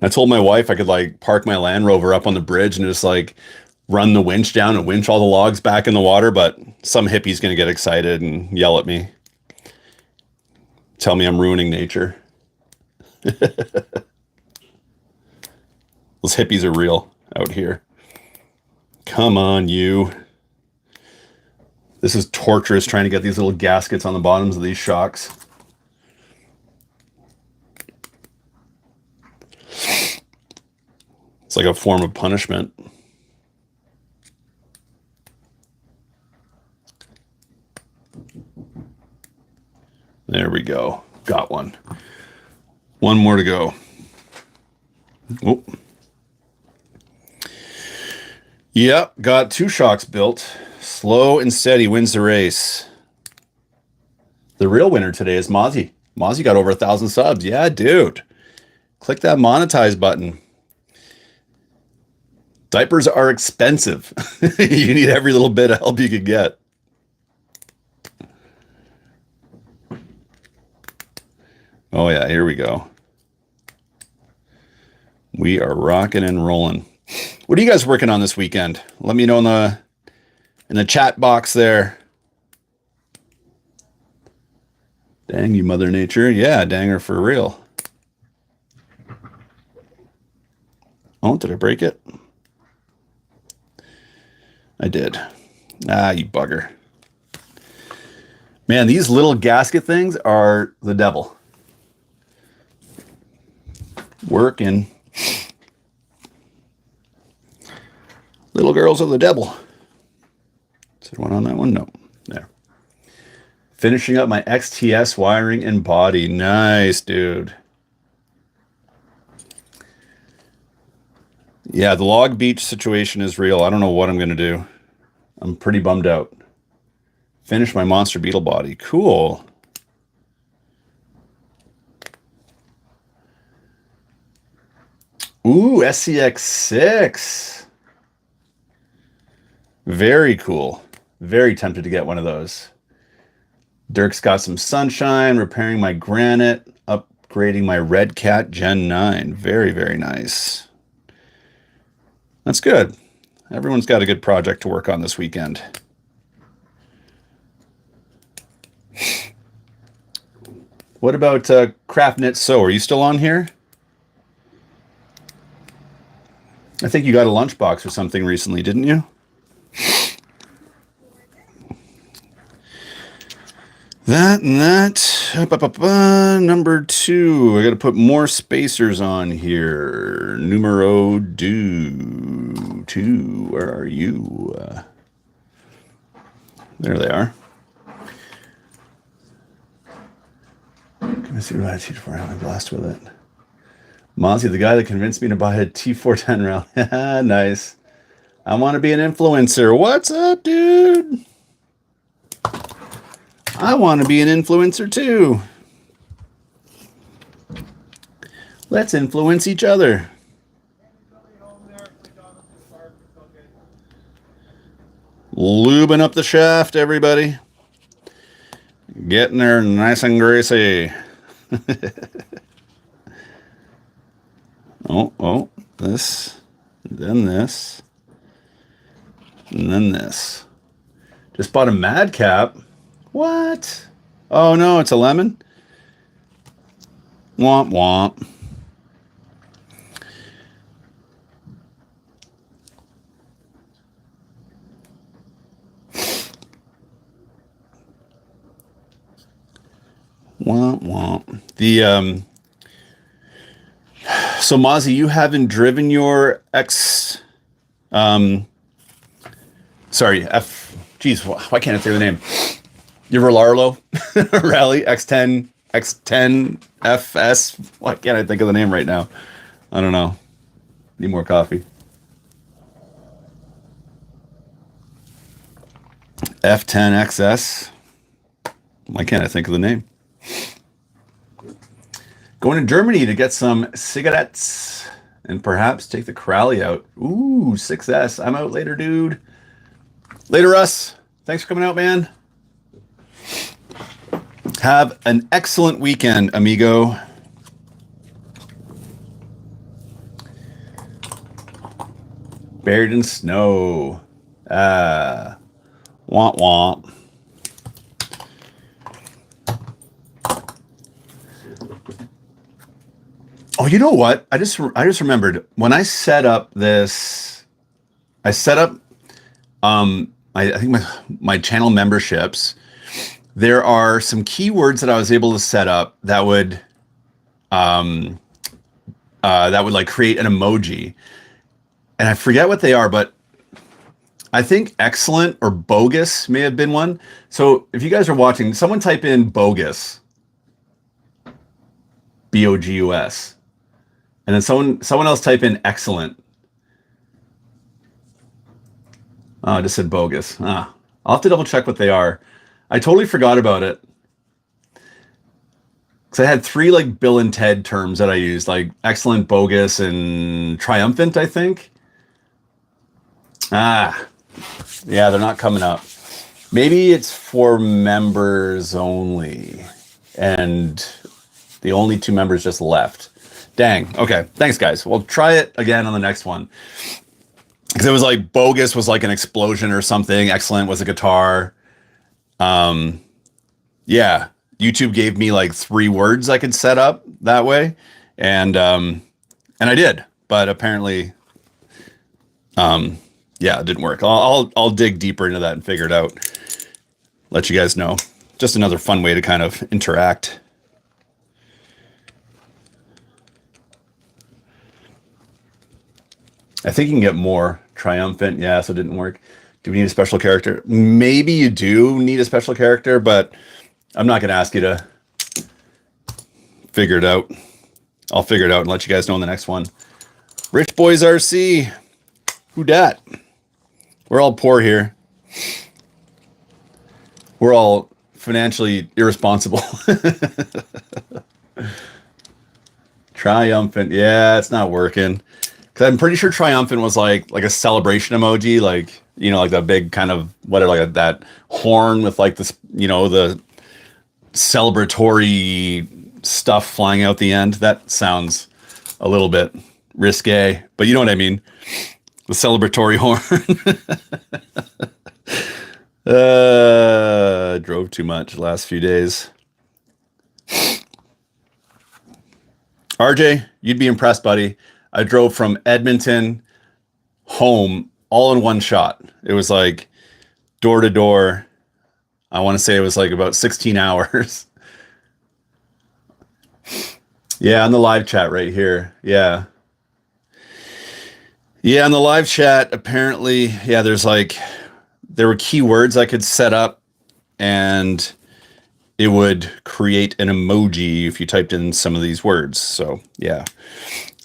I told my wife I could like park my Land Rover up on the bridge and just like run the winch down and winch all the logs back in the water, but some hippie's gonna get excited and yell at me. Tell me I'm ruining nature. Those hippies are real out here. Come on, you. This is torturous trying to get these little gaskets on the bottoms of these shocks. It's like a form of punishment. There we go. Got one. One more to go. Oh. Yep, got 2 shocks built. Slow and steady wins the race. The real winner today is Mozzie. Mozzie got over 1,000 subs. Yeah, dude. Click that monetize button. Diapers are expensive. You need every little bit of help you can get. Oh yeah, here we go. We are rocking and rolling. What are you guys working on this weekend? Let me know in the chat box there. Dang you, Mother Nature. Yeah, dang her for real. Oh, did I break it? I did. Ah, you bugger. Man, these little gasket things are the devil. Working. Little girls are the devil. Is there one on that one? No. There. Finishing up my XTS wiring and body. Nice, dude. Yeah, the log beach situation is real. I don't know what I'm going to do. I'm pretty bummed out. Finish my monster beetle body. Cool. Ooh, SCX6. Very cool. Very tempted to get one of those. Dirk's got some sunshine, repairing my granite, upgrading my Red Cat Gen 9. Very, very nice. That's good. Everyone's got a good project to work on this weekend. What about Craft Knit Sew? Are you still on here? I think you got a lunchbox or something recently, didn't you? That and that. Number 2. I got to put more spacers on here. Numero 2. Where are you? There they are. Can I see what attitude for having a blast with it? Mozzie, the guy that convinced me to buy a T410 rally. Nice. I want to be an influencer. What's up, dude? I want to be an influencer too. Let's influence each other. Lubing up the shaft, everybody. Getting there nice and greasy. Oh, this, then this, and then this. Just bought a madcap. What? Oh no, it's a lemon? Womp womp. Womp womp. So Mozzie, you haven't driven your geez, why can't I say the name? Your Velarlo Rally X10 FS. Why can't I think of the name right now? I don't know. Need more coffee. F10 XS. Why can't I think of the name? Going to Germany to get some cigarettes and perhaps take the Crowley out. Ooh, 6S. I'm out later, dude. Later, Russ. Thanks for coming out, man. Have an excellent weekend, amigo. Buried in snow. Womp womp. Oh, you know what? I just remembered when I set up this. I set up I think my channel memberships. There are some keywords that I was able to set up that would like create an emoji, and I forget what they are, but I think excellent or bogus may have been one. So if you guys are watching, someone type in bogus, BOGUS, and then someone else type in excellent. Oh, I just said bogus. I'll have to double check what they are. I totally forgot about it. Because I had 3 like Bill and Ted terms that I used, like excellent, bogus, and triumphant, I think. Yeah, they're not coming up. Maybe it's for members only. And the only 2 members just left. Dang. Okay. Thanks, guys. We'll try it again on the next one. Because it was like bogus was like an explosion or something. Excellent was a guitar. Yeah, YouTube gave me like 3 words I could set up that way, and I did, but apparently, yeah, it didn't work. I'll dig deeper into that and figure it out. Let you guys know. Just another fun way to kind of interact. I think you can get more. Triumphant, yeah, so it didn't work. Do we need a special character? Maybe you do need a special character, but I'm not going to ask you to figure it out. I'll figure it out and let you guys know in the next one. Rich Boys RC. Who dat? We're all poor here. We're all financially irresponsible. Triumphant. Yeah, it's not working. Because I'm pretty sure triumphant was like a celebration emoji, like, you know, like the big kind of whatever, like that horn with like this, you know, the celebratory stuff flying out the end. That sounds a little bit risque, but you know what I mean. The celebratory horn. Drove too much the last few days. RJ, you'd be impressed, buddy. I drove from Edmonton home all in one shot. It was like door to door. I want to say it was like about 16 hours. Yeah, on the live chat right here. Yeah. Yeah, on the live chat, apparently, yeah, there were keywords I could set up and it would create an emoji if you typed in some of these words. So yeah,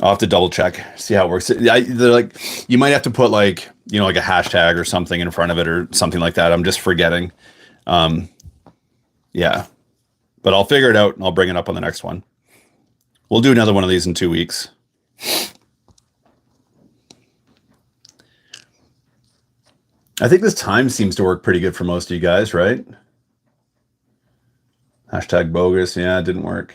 I'll have to double check, see how it works. They're like, you might have to put like, like a hashtag or something in front of it or something like that. I'm just forgetting. Yeah, but I'll figure it out and I'll bring it up on the next one. We'll do another one of these in 2 weeks. I think this time seems to work pretty good for most of you guys, right? Hashtag bogus. Yeah, it didn't work.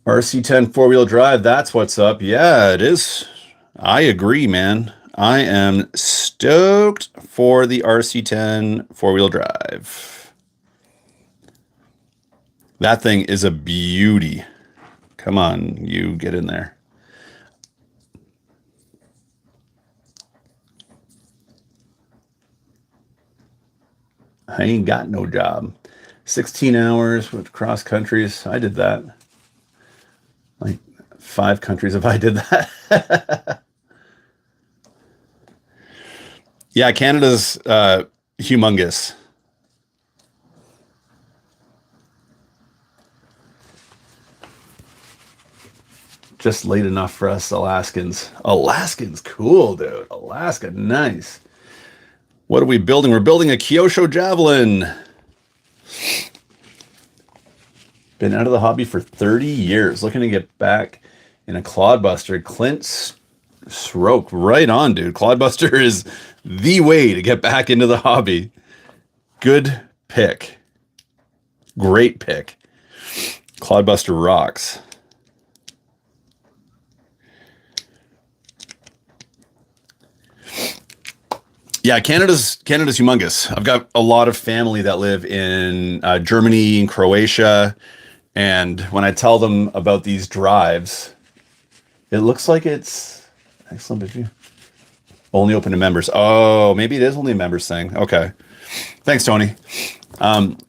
RC10 four-wheel drive. That's what's up. Yeah, it is. I agree, man. I am stoked for the RC10 four-wheel drive. That thing is a beauty. Come on, you get in there. I ain't got no job. 16 hours with cross countries. I did that. Like 5 countries if I did that. Yeah, Canada's humongous. Just late enough for us Alaskans. Alaskans, cool, dude. Alaska, nice. What are we building? We're building a Kyosho Javelin. Been out of the hobby for 30 years. Looking to get back in a clodbuster. Clint Sroke. Right on, dude. Clodbuster is the way to get back into the hobby. Good pick. Great pick. Clodbuster rocks. Yeah, Canada's humongous. I've got a lot of family that live in Germany and Croatia, and when I tell them about these drives, it looks like it's excellent. Did you only open to members? Oh, maybe it is only a members thing. Okay, thanks, Tony.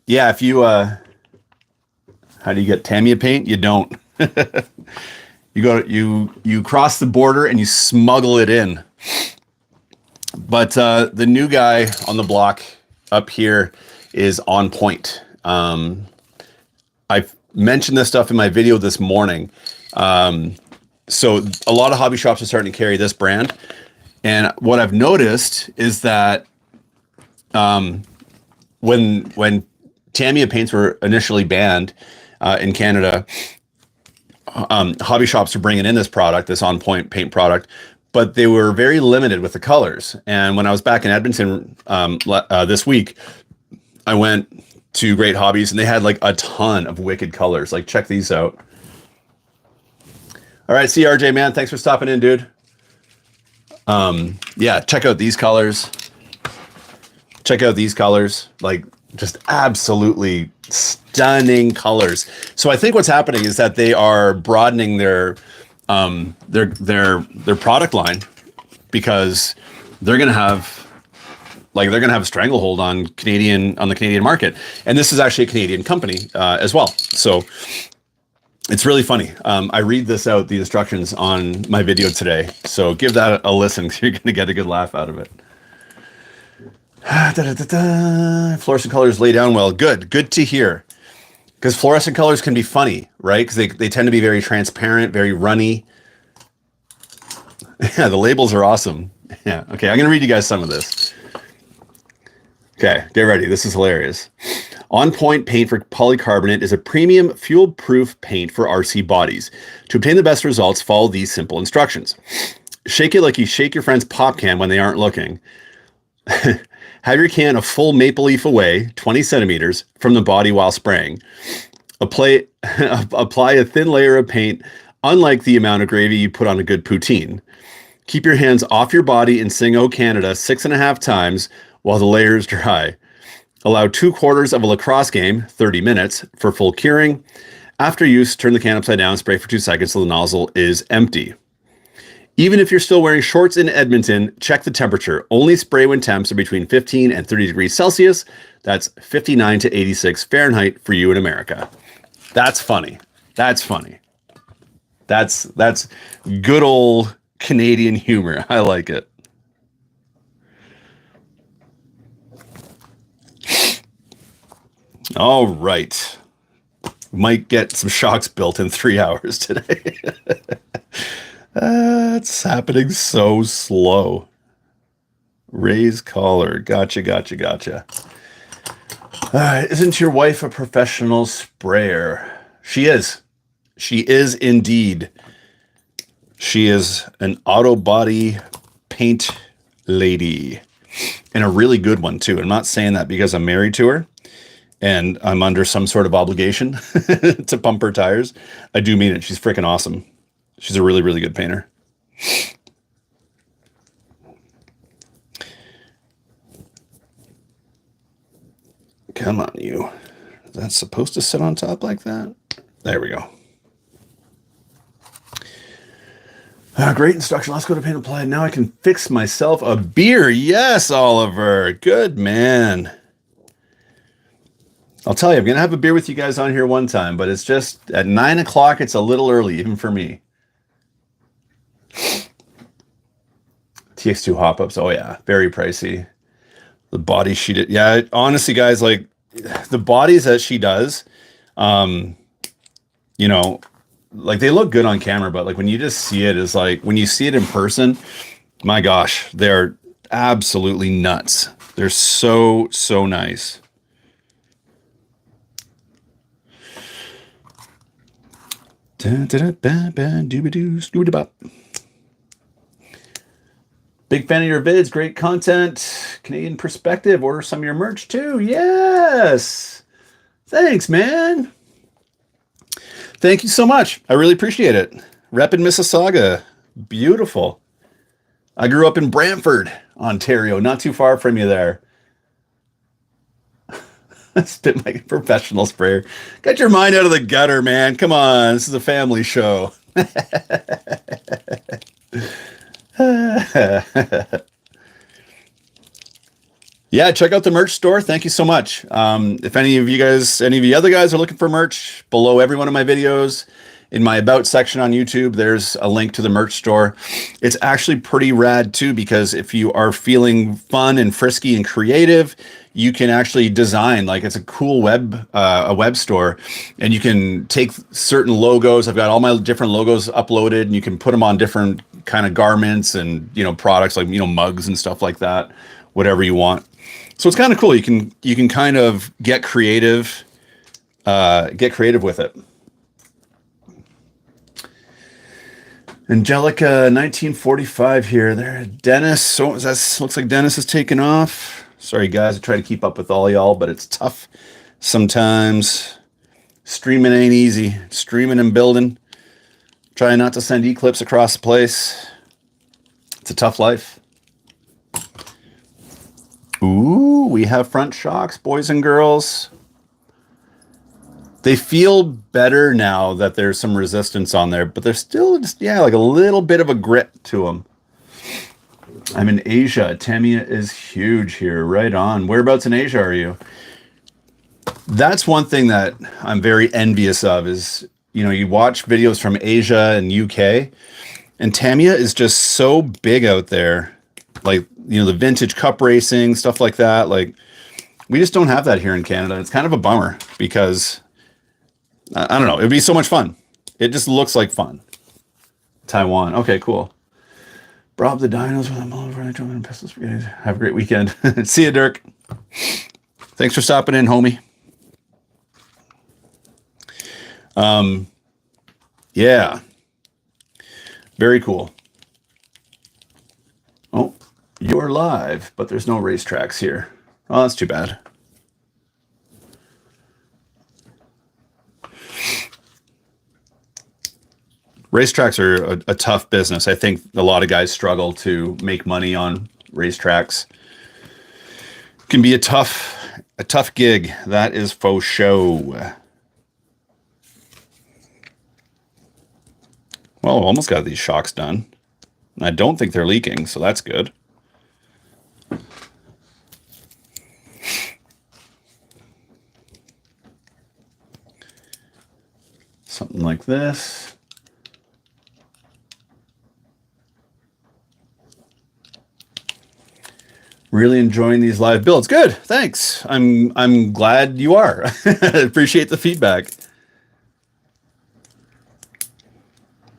Yeah, if you how do you get Tamiya paint? You don't. You cross the border and you smuggle it in. But the new guy on the block up here is On Point. I mentioned this stuff in my video this morning. So a lot of hobby shops are starting to carry this brand. And what I've noticed is that when Tamiya paints were initially banned in Canada, hobby shops are bringing in this product, this On Point paint product, but they were very limited with the colors. And when I was back in Edmonton this week, I went to Great Hobbies and they had like a ton of wicked colors. Like, check these out. All right, CRJ, man, thanks for stopping in, dude. Yeah, check out these colors. Check out these colors. Like, just absolutely stunning colors. So I think what's happening is that they are broadening their product line, because they're going to have a stranglehold on the Canadian market. And this is actually a Canadian company as well. So it's really funny. I read this out, the instructions on my video today. So give that a listen. You're going to get a good laugh out of it. Fluorescent colors lay down well. Good to hear. Because fluorescent colors can be funny, right? Because they tend to be very transparent, very runny. Yeah, the labels are awesome. Yeah, okay, I'm going to read you guys some of this. Okay, get ready. This is hilarious. On Point paint for polycarbonate is a premium fuel-proof paint for RC bodies. To obtain the best results, follow these simple instructions. Shake it like you shake your friend's pop can when they aren't looking. Have your can a full maple leaf away, 20 centimeters from the body while spraying. Apply, apply a thin layer of paint, unlike the amount of gravy you put on a good poutine. Keep your hands off your body and sing "O Canada" 6.5 times while the layers dry. Allow 2/4 of a lacrosse game, 30 minutes, for full curing. After use, turn the can upside down, spray for 2 seconds so the nozzle is empty. Even if you're still wearing shorts in Edmonton, check the temperature. Only spray when temps are between 15 and 30 degrees Celsius. That's 59 to 86 Fahrenheit for you in America. That's funny. That's funny. That's good old Canadian humor. I like it. All right. Might get some shocks built in 3 hours today. It's happening so slow. Raise collar. Gotcha. Isn't your wife a professional sprayer? She is. She is indeed. She is an auto body paint lady. And a really good one, too. I'm not saying that because I'm married to her and I'm under some sort of obligation to pump her tires. I do mean it. She's freaking awesome. She's a really, really good painter. Come on, you. Is that supposed to sit on top like that? There we go. Great instruction. Let's go to paint applied. Now I can fix myself a beer. Yes, Oliver. Good man. I'll tell you, I'm going to have a beer with you guys on here one time, but it's just at 9 o'clock. It's a little early, even for me. TX2 hop-ups. Oh, yeah. Very pricey. The body she did. Yeah, honestly, guys, like the bodies that she does, you know, like they look good on camera, but like when you just see it, is like when you see it in person, my gosh, they're absolutely nuts. They're so nice. Big fan of your vids, great content, Canadian perspective. Order some of your merch too. Yes. Thanks, man. Thank you so much. I really appreciate it. Rep in Mississauga. Beautiful. I grew up in Brantford, Ontario, not too far from you there. Spit my professional sprayer. Get your mind out of the gutter, man. Come on. This is a family show. Yeah, check out the merch store. Thank you so much. If any of the other guys are looking for merch, below every one of my videos, in my About section on YouTube, there's a link to the merch store. It's actually pretty rad too, because if you are feeling fun and frisky and creative, you can actually design, like it's a cool a web store, and you can take certain logos. I've got all my different logos uploaded, and you can put them on different kind of garments and, products like, mugs and stuff like that, whatever you want. So it's kind of cool. You can kind of get creative with it. Angelica 1945 here. There, Dennis. So that looks like Dennis is taking off. Sorry, guys. I try to keep up with all y'all, but it's tough sometimes. Streaming ain't easy. Streaming and building. Trying not to send e-clips across the place. It's a tough life. Ooh, we have front shocks, boys and girls. They feel better now that there's some resistance on there, but there's still just, like a little bit of a grit to them. I'm in Asia. Tamiya is huge here. Right on. Whereabouts in Asia are you? That's one thing that I'm very envious of is, you watch videos from Asia and UK, and Tamiya is just so big out there. Like, the vintage cup racing, stuff like that. Like, we just don't have that here in Canada. It's kind of a bummer because, I don't know, it'd be so much fun. It just looks like fun. Taiwan. Okay, cool. Rob the dinos with them all over. Have a great weekend. See you, Dirk. Thanks for stopping in, homie. Yeah. Very cool. Oh, You're live, but there's no racetracks here. Oh, that's too bad. Racetracks are a tough business. I think a lot of guys struggle to make money on racetracks. Can be a tough gig. That is faux show. Well, almost got these shocks done. I don't think they're leaking, so that's good. Something like this. Really enjoying these live builds. Good, thanks. I'm glad you are. Appreciate the feedback.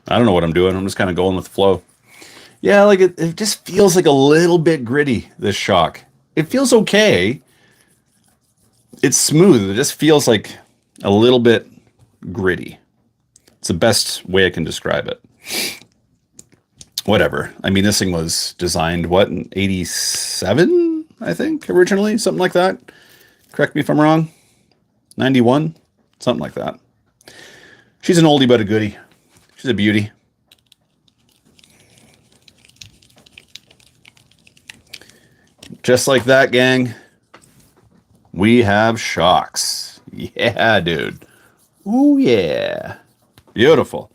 I don't know what I'm doing. I'm just kind of going with the flow. Yeah, like it just feels like a little bit gritty, this shock. It feels okay. It's smooth. It just feels like a little bit gritty. It's the best way I can describe it. Whatever. I mean, this thing was designed, what, in 87, I think, originally? Something like that. Correct me if I'm wrong. 91? Something like that. She's an oldie but a goodie. She's a beauty. Just like that, gang, we have shocks. Yeah, dude. Ooh, yeah. Beautiful.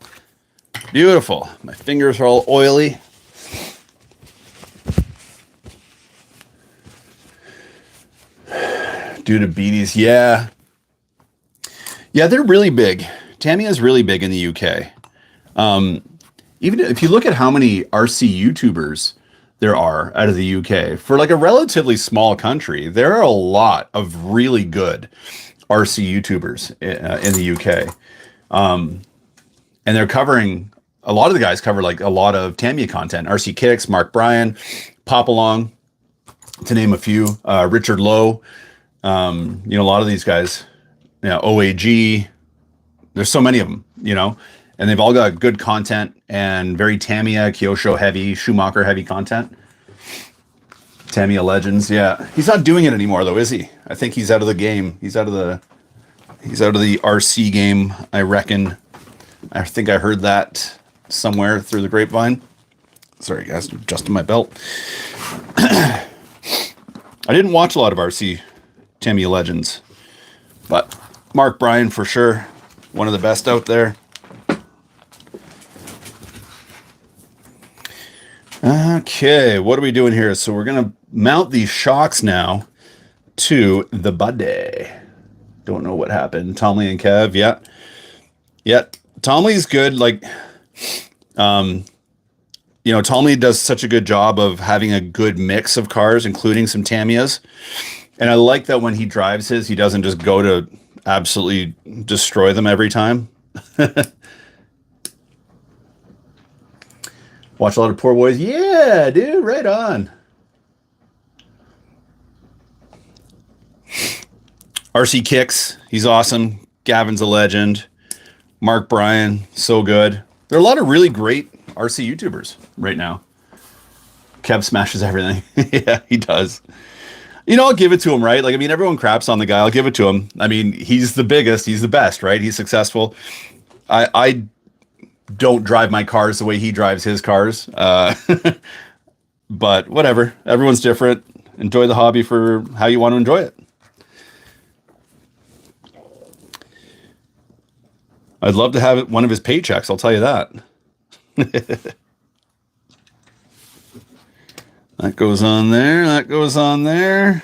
Beautiful. My fingers are all oily. Due to beaties, yeah. Yeah, they're really big. Tamiya's really big in the UK. Even if you look at how many RC YouTubers there are out of the UK, for like a relatively small country, there are a lot of really good RC YouTubers in the UK. And they're covering, a lot of the guys cover like a lot of Tamiya content. RC Kicks, Mark Bryan, Pop Along, to name a few. Richard Lowe, a lot of these guys, OAG. There's so many of them, and they've all got good content and very Tamiya, Kyosho heavy, Schumacher heavy content. Tamiya Legends, yeah. He's not doing it anymore though, is he? I think he's out of the game. He's out of the RC game, I reckon. I think I heard that somewhere through the grapevine. Sorry guys, adjusting my belt. I didn't watch a lot of RC Tamiya Legends, but Mark Bryan for sure, one of the best out there. Okay, what are we doing here? So we're gonna mount these shocks now to the body. Don't know what happened. Tomley and Kev, yeah. Tomley's good. Like, Tomley does such a good job of having a good mix of cars, including some Tamiyas. And I like that when he drives his, he doesn't just go to absolutely destroy them every time. Watch a lot of Poor Boys. Yeah, dude, right on. RC Kicks, he's awesome. Gavin's a legend. Mark Bryan, so good. There are a lot of really great RC YouTubers right now. Kev smashes everything. Yeah, he does. I'll give it to him, right? Like, I mean, everyone craps on the guy. I'll give it to him. I mean, he's the biggest. He's the best, right? He's successful. I don't drive my cars the way he drives his cars. But whatever. Everyone's different. Enjoy the hobby for how you want to enjoy it. I'd love to have one of his paychecks, I'll tell you that. That goes on there. That goes on there.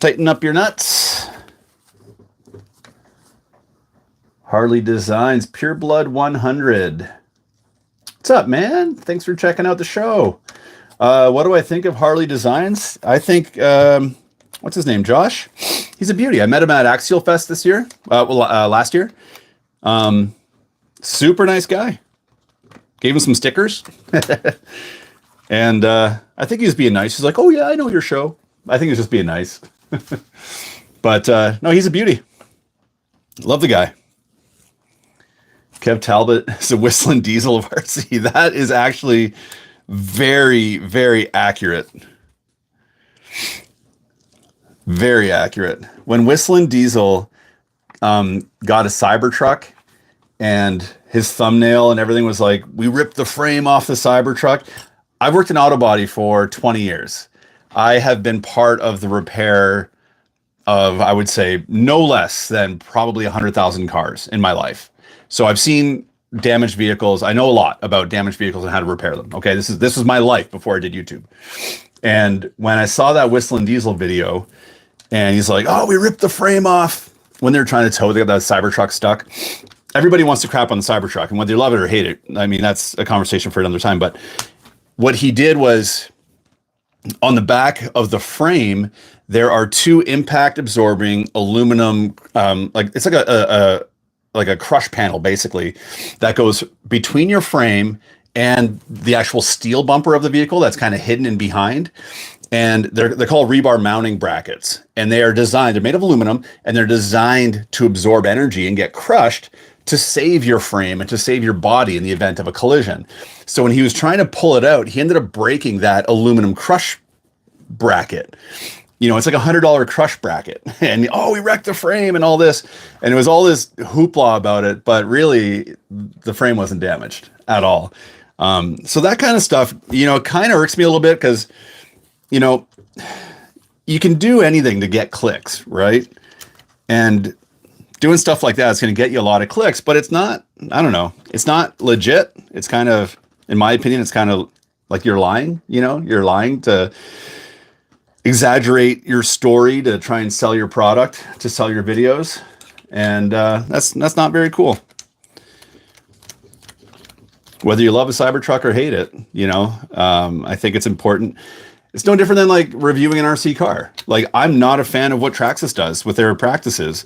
Tighten up your nuts. Harley Designs, Pure Blood 100. What's up, man? Thanks for checking out the show. What do I think of Harley Designs? I think, what's his name? Josh? He's a beauty. I met him at Axial Fest this year. Last year. Super nice guy. Gave him some stickers. And I think he was being nice. He's like, oh, yeah, I know your show. I think he's just being nice. But no, he's a beauty. Love the guy. Kev Talbot is a whistling diesel of RC. That is actually Very, very accurate. Very accurate. When Whistling Diesel got a Cybertruck and his thumbnail and everything was like, we ripped the frame off the Cybertruck. I've worked in auto body for 20 years. I have been part of the repair of, I would say, no less than probably 100,000 cars in my life. So I've seen damaged vehicles. I know a lot about damaged vehicles and how to repair them. Okay, this was my life before I did YouTube. And when I saw that Whistling Diesel video, and he's like, "Oh, we ripped the frame off," when they're trying to tow, they got that Cybertruck stuck. Everybody wants to crap on the Cybertruck, and whether you love it or hate it, I mean, that's a conversation for another time. But what he did was, on the back of the frame, there are two impact absorbing aluminum, like it's like a crush panel basically that goes between your frame and the actual steel bumper of the vehicle that's kind of hidden in behind. And they're called rebar mounting brackets, and they're made of aluminum, and they're designed to absorb energy and get crushed to save your frame and to save your body in the event of a collision. So when he was trying to pull it out, he ended up breaking that aluminum crush bracket. You know, it's like $100 crush bracket, and we wrecked the frame and all this, and it was all this hoopla about it, but really the frame wasn't damaged at all. So that kind of stuff, kind of irks me a little bit because, you can do anything to get clicks, right? And doing stuff like that is going to get you a lot of clicks, but it's not, I don't know, it's not legit. It's kind of, in my opinion, it's kind of like you're lying, you're lying to exaggerate your story to try and sell your product, to sell your videos. And that's not very cool. Whether you love a Cybertruck or hate it, I think it's important. It's no different than like reviewing an RC car. Like, I'm not a fan of what Traxxas does with their practices,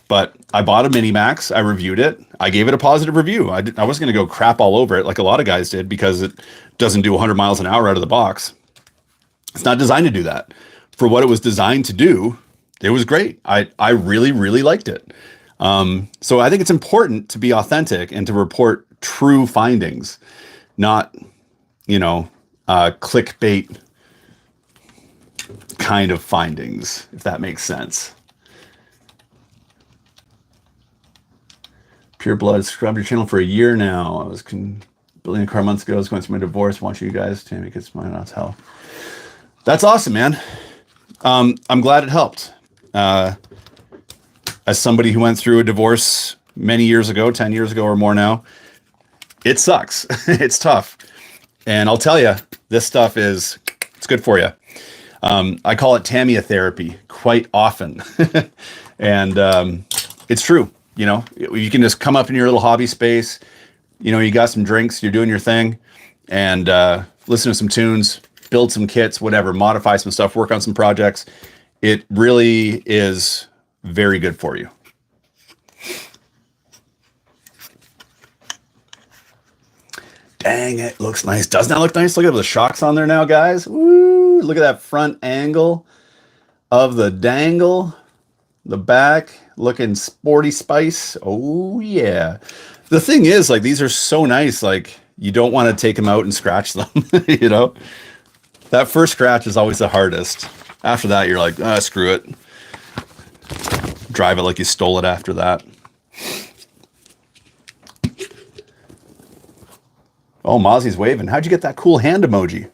but I bought a Minimax. I reviewed it. I gave it a positive review. I wasn't going to go crap all over it like a lot of guys did because it doesn't do 100 miles an hour out of the box. It's not designed to do that. For what it was designed to do, it was great. I really, really liked it. So I think it's important to be authentic and to report true findings, not, clickbait kind of findings, if that makes sense. Pure Blood scrubbed your channel for a year now. I was building a car months ago. I was going through my divorce. Watching you guys, Tammy gets mine out hell. That's awesome, man. I'm glad it helped. As somebody who went through a divorce many years ago, 10 years ago or more now, it sucks. It's tough. And I'll tell you, this stuff it's good for you. I call it Tamiya therapy quite often. And it's true. You can just come up in your little hobby space. You got some drinks, you're doing your thing, and listen to some tunes, build some kits, whatever, modify some stuff, work on some projects. It really is very good for you. Dang, it looks nice. Doesn't that look nice? Look at the shocks on there now, guys. Woo, look at that front angle of the dangle. The back looking sporty spice. Oh, yeah. The thing is, like, these are so nice. Like, you don't want to take them out and scratch them, That first scratch is always the hardest. After that, you're like, screw it. Drive it like you stole it after that. Oh, Mozzie's waving. How'd you get that cool hand emoji?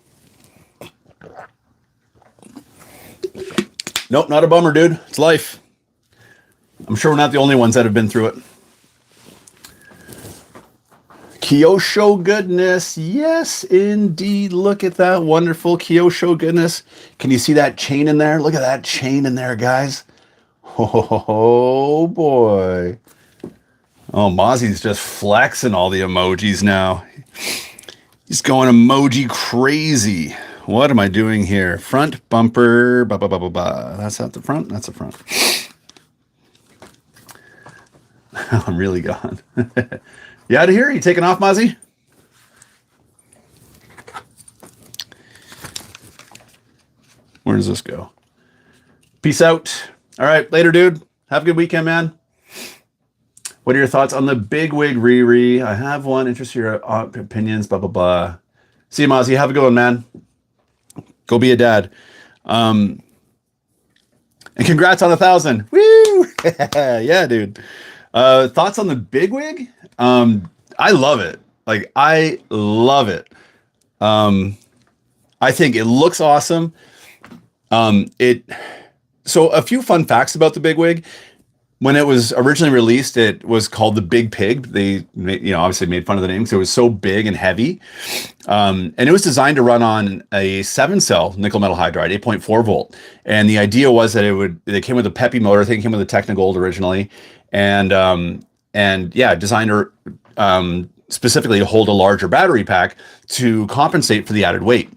Nope, not a bummer, dude. It's life. I'm sure we're not the only ones that have been through it. Kyosho goodness. Yes, indeed. Look at that wonderful Kyosho goodness. Can you see that chain in there? Look at that chain in there, guys. Oh, boy. Oh, Mozzie's just flexing all the emojis now. He's going emoji crazy. What am I doing here? Front bumper. Ba, ba, ba, ba, ba. That's at the front. That's the front. I'm really gone. You out of here? You taking off, Mozzie? Where does this go? Peace out. All right, later, dude. Have a good weekend, man. What are your thoughts on the big wig Riri? I have one. Interest your opinions, blah, blah, blah. See you, Mozzie. Have a good one, man. Go be a dad. And congrats on 1,000. Woo! Yeah, dude. Thoughts on the bigwig? I love it. Like, I love it. I think it looks awesome. So a few fun facts about the bigwig. When it was originally released, it was called the Big Pig. They, obviously made fun of the name because it was so big and heavy. And it was designed to run on a 7-cell nickel metal hydride, 8.4 volt. And the idea was that they came with a peppy motor. I think it came with a Technogold originally, and designed specifically to hold a larger battery pack to compensate for the added weight.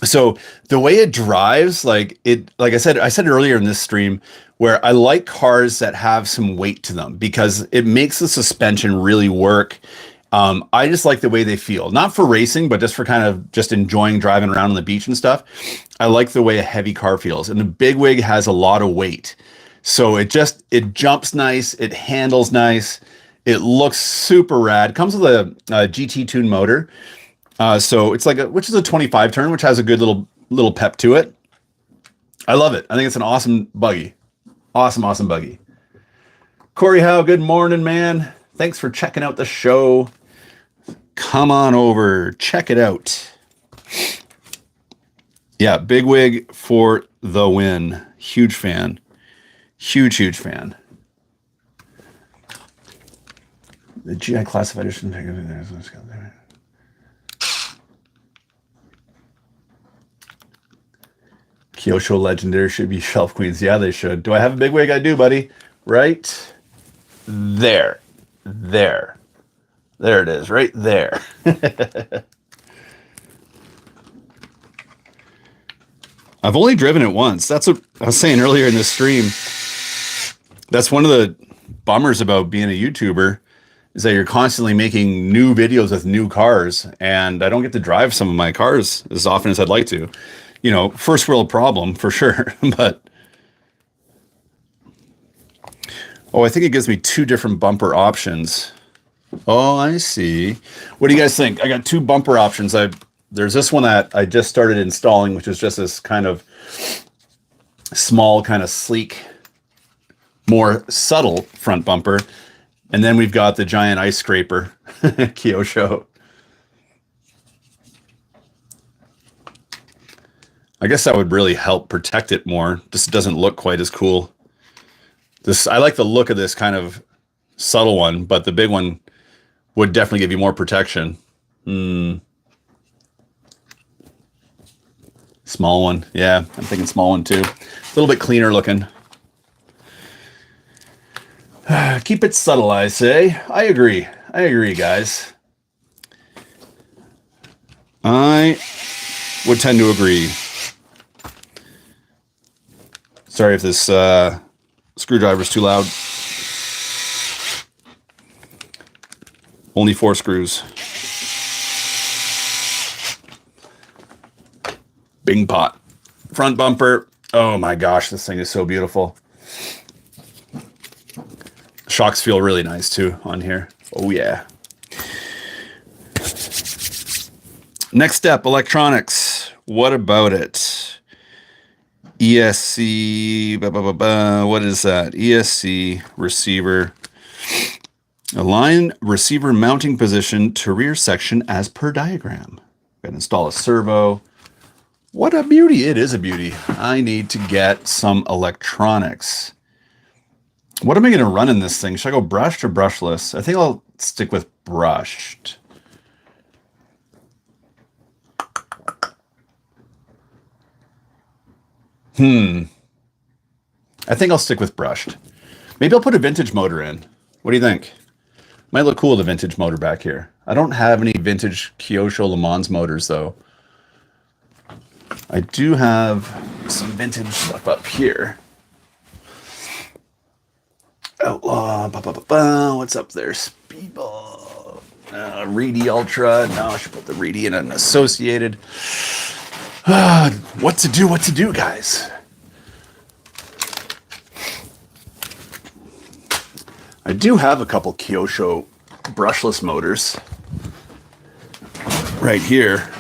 So the way it drives, like I said it earlier in this stream, where I like cars that have some weight to them because it makes the suspension really work. I just like the way they feel, not for racing, but just for kind of just enjoying driving around on the beach and stuff. I like the way a heavy car feels, and the Bigwig has a lot of weight. So it jumps nice. It handles nice. It looks super rad. Comes with a GT tune motor. So it's which is a 25 turn, which has a good little pep to it. I love it. I think it's an awesome buggy. Awesome buggy. Corey Howe, good morning, man. Thanks for checking out the show. Come on over, check it out. Yeah, Bigwig for the win. Huge fan. Huge fan. The GI classified edition. Kyosho Legendary should be shelf queens. Yeah, they should. Do I have a Bigwig? I do, buddy. Right there. There it is, right there. I've only driven it once. That's what I was saying earlier in this stream. That's one of the bummers about being a YouTuber, is that you're constantly making new videos with new cars, and I don't get to drive some of my cars as often as I'd like to. First world problem for sure, but I think it gives me 2 different bumper options. Oh, I see. What do you guys think? I got 2 bumper options. There's this one that I just started installing, which is just this kind of small, kind of sleek, more subtle front bumper. And then we've got the giant ice scraper, Kyosho. I guess that would really help protect it more. Just doesn't look quite as cool. I like the look of this kind of subtle one, but the big one would definitely give you more protection. Small one. Yeah, I'm thinking small one too. A little bit cleaner looking. Keep it subtle, I say. I agree, guys. I would tend to agree. Sorry if this screwdriver's too loud. Only 4 screws. Bing pot. Front bumper. Oh my gosh, this thing is so beautiful. Shocks feel really nice too on here. Oh yeah. Next step, electronics. What about it? ESC, what is that? ESC receiver. Align receiver mounting position to rear section as per diagram. Got to install a servo. What a beauty. It is a beauty. I need to get some electronics. What am I going to run in this thing? Should I go brushed or brushless? I think I'll stick with brushed. I think I'll stick with brushed. Maybe I'll put a vintage motor in. What do you think? Might look cool, the vintage motor back here. I don't have any vintage Kyosho Le Mans motors, though. I do have some vintage stuff up here. Outlaw, what's up there? Speedball, Reedy Ultra. No, I should put the Reedy in an associated. What to do, guys? I do have a couple Kyosho brushless motors right here.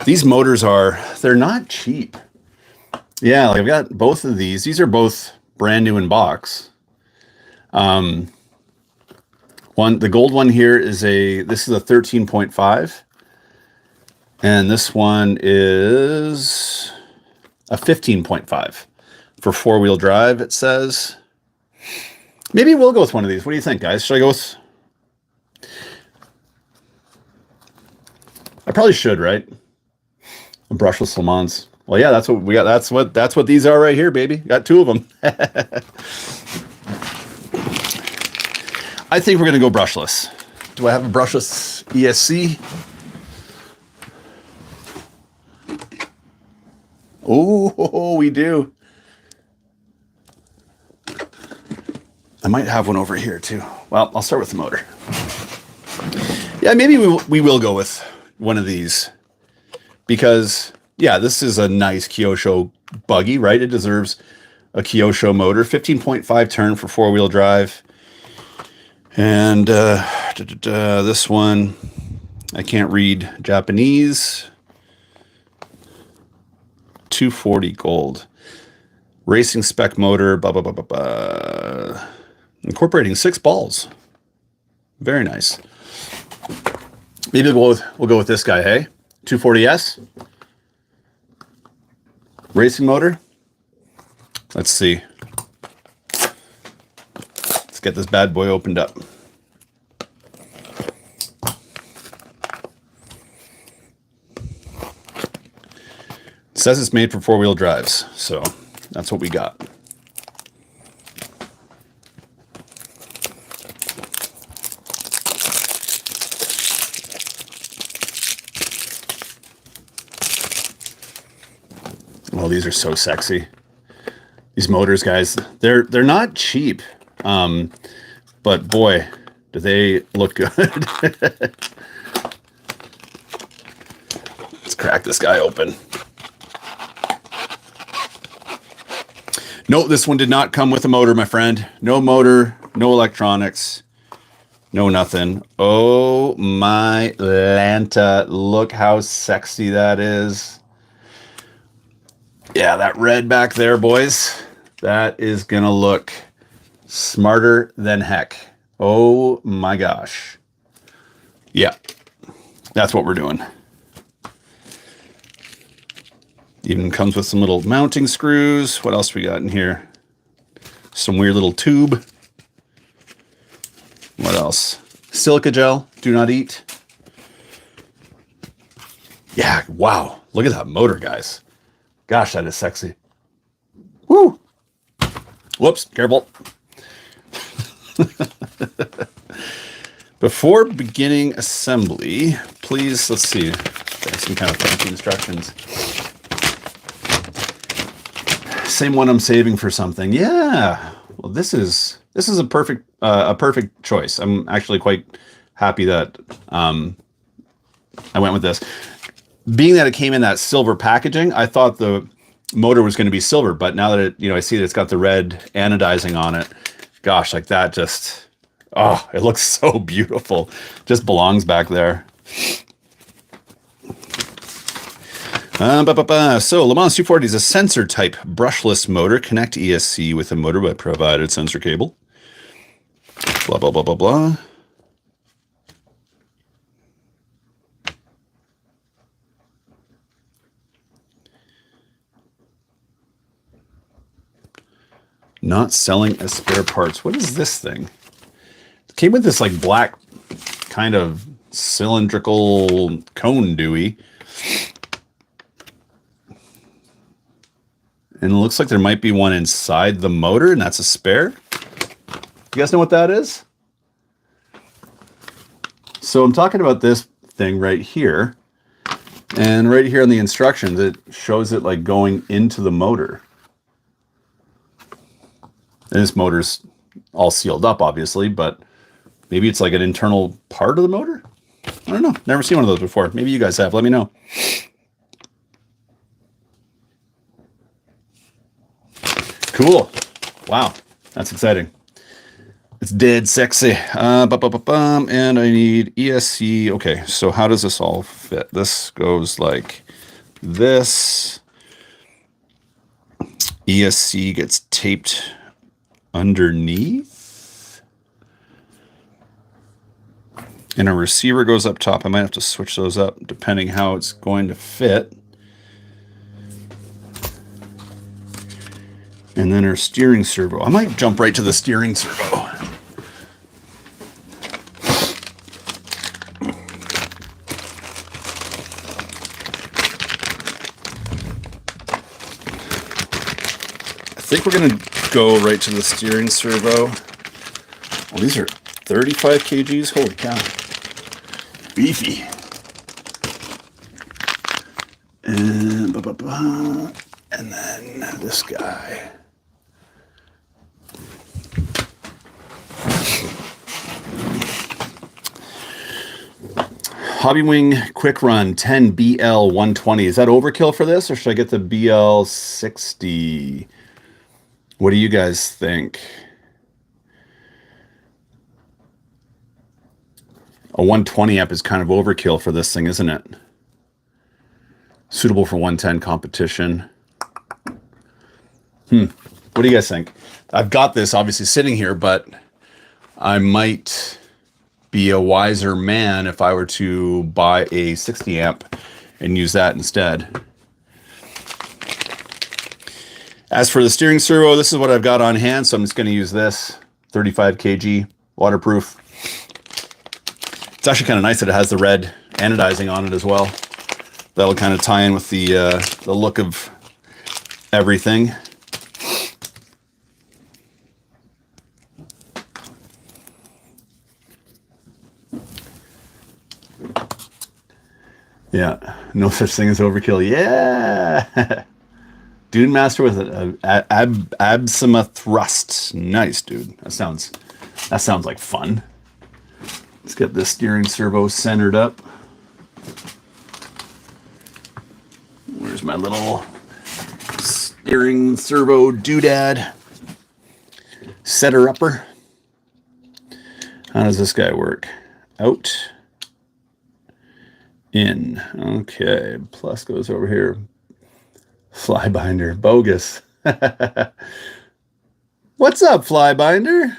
These motors they're not cheap. Yeah, like I've got both of these. These are both brand new in box. The gold one here this is a 13.5. And this one is a 15.5 for 4-wheel drive, it says. Maybe we'll go with one of these. What do you think, guys? Should I go with... I probably should, right? A brushless Le Mans. Well, yeah, that's what we got. That's what these are right here, baby. Got 2 of them. I think we're going to go brushless. Do I have a brushless ESC? Oh, we do. I might have one over here too. Well, I'll start with the motor. Yeah, maybe we will go with one of these because, yeah, this is a nice Kyosho buggy, right? It deserves a Kyosho motor. 15.5 turn for 4-wheel drive. And this one, I can't read Japanese. 240 gold. Racing spec motor, blah, blah, blah, blah, blah. Incorporating 6 balls. Very nice. Maybe we'll go with this guy, hey? 240S. Racing motor. Let's see. Let's get this bad boy opened up. It says it's made for 4-wheel drives, so that's what we got. Oh, these are so sexy. These motors, guys, they're not cheap, but boy, do they look good. Let's crack this guy open. No, this one did not come with a motor, my friend. No motor, no electronics, no nothing. Oh my Lanta, look how sexy that is. Yeah, that red back there, boys, that is gonna look smarter than heck. Oh my gosh. Yeah, that's what we're doing. Even comes with some little mounting screws. What else we got in here? Some weird little tube. What else? Silica gel, do not eat. Yeah, wow, look at that motor, guys. Gosh, that is sexy. Woo! Whoops, careful. Before beginning assembly, please, let's see, some kind of fancy instructions. Same one I'm saving for something. Yeah. Well, this is a perfect choice. I'm actually quite happy that I went with this. Being that it came in that silver packaging, I thought the motor was going to be silver, but now that I see that it's got the red anodizing on it, gosh, like that just, oh, it looks so beautiful. Just belongs back there. So Le Mans 240 is a sensor type brushless motor. Connect ESC with a motor by provided sensor cable. Blah, blah, blah, blah, blah. Not selling as spare parts. What is this thing? It came with this like black kind of cylindrical cone dewey. And it looks like there might be one inside the motor, and that's a spare. You guys know what that is? So I'm talking about this thing right here. And right here on the instructions, it shows it like going into the motor. And this motor's all sealed up, obviously, but maybe it's like an internal part of the motor? I don't know. Never seen one of those before. Maybe you guys have. Let me know. Cool. Wow. That's exciting. It's dead sexy. And I need ESC. Okay, so how does this all fit. This goes like this. ESC gets taped underneath. And a receiver goes up top. I might have to switch those up depending how it's going to fit. And then our steering servo. I might jump right to the steering servo. I think we're going to go right to the steering servo. Well, these are 35 kgs. Holy cow. Beefy. And then this guy. Hobbywing Quick Run 10 BL 120. Is that overkill for this, or should I get the BL 60? What do you guys think? A 120 amp is kind of overkill for this thing, isn't it? Suitable for 110 competition. What do you guys think? I've got this obviously sitting here, but I might be a wiser man if I were to buy a 60 amp and use that instead. As for the steering servo, this is what I've got on hand, so I'm just going to use this 35 kg waterproof. It's actually kind of nice that it has the red anodizing on it as well. That'll kind of tie in with the look of everything. Yeah, no such thing as overkill. Yeah, Dune Master with an Absima thrust. Nice, dude. That sounds like fun. Let's get this steering servo centered up. Where's my little steering servo doodad? Setter upper. How does this guy work? Out. In. Okay. Plus goes over here. Flybinder. Bogus. What's up, Flybinder?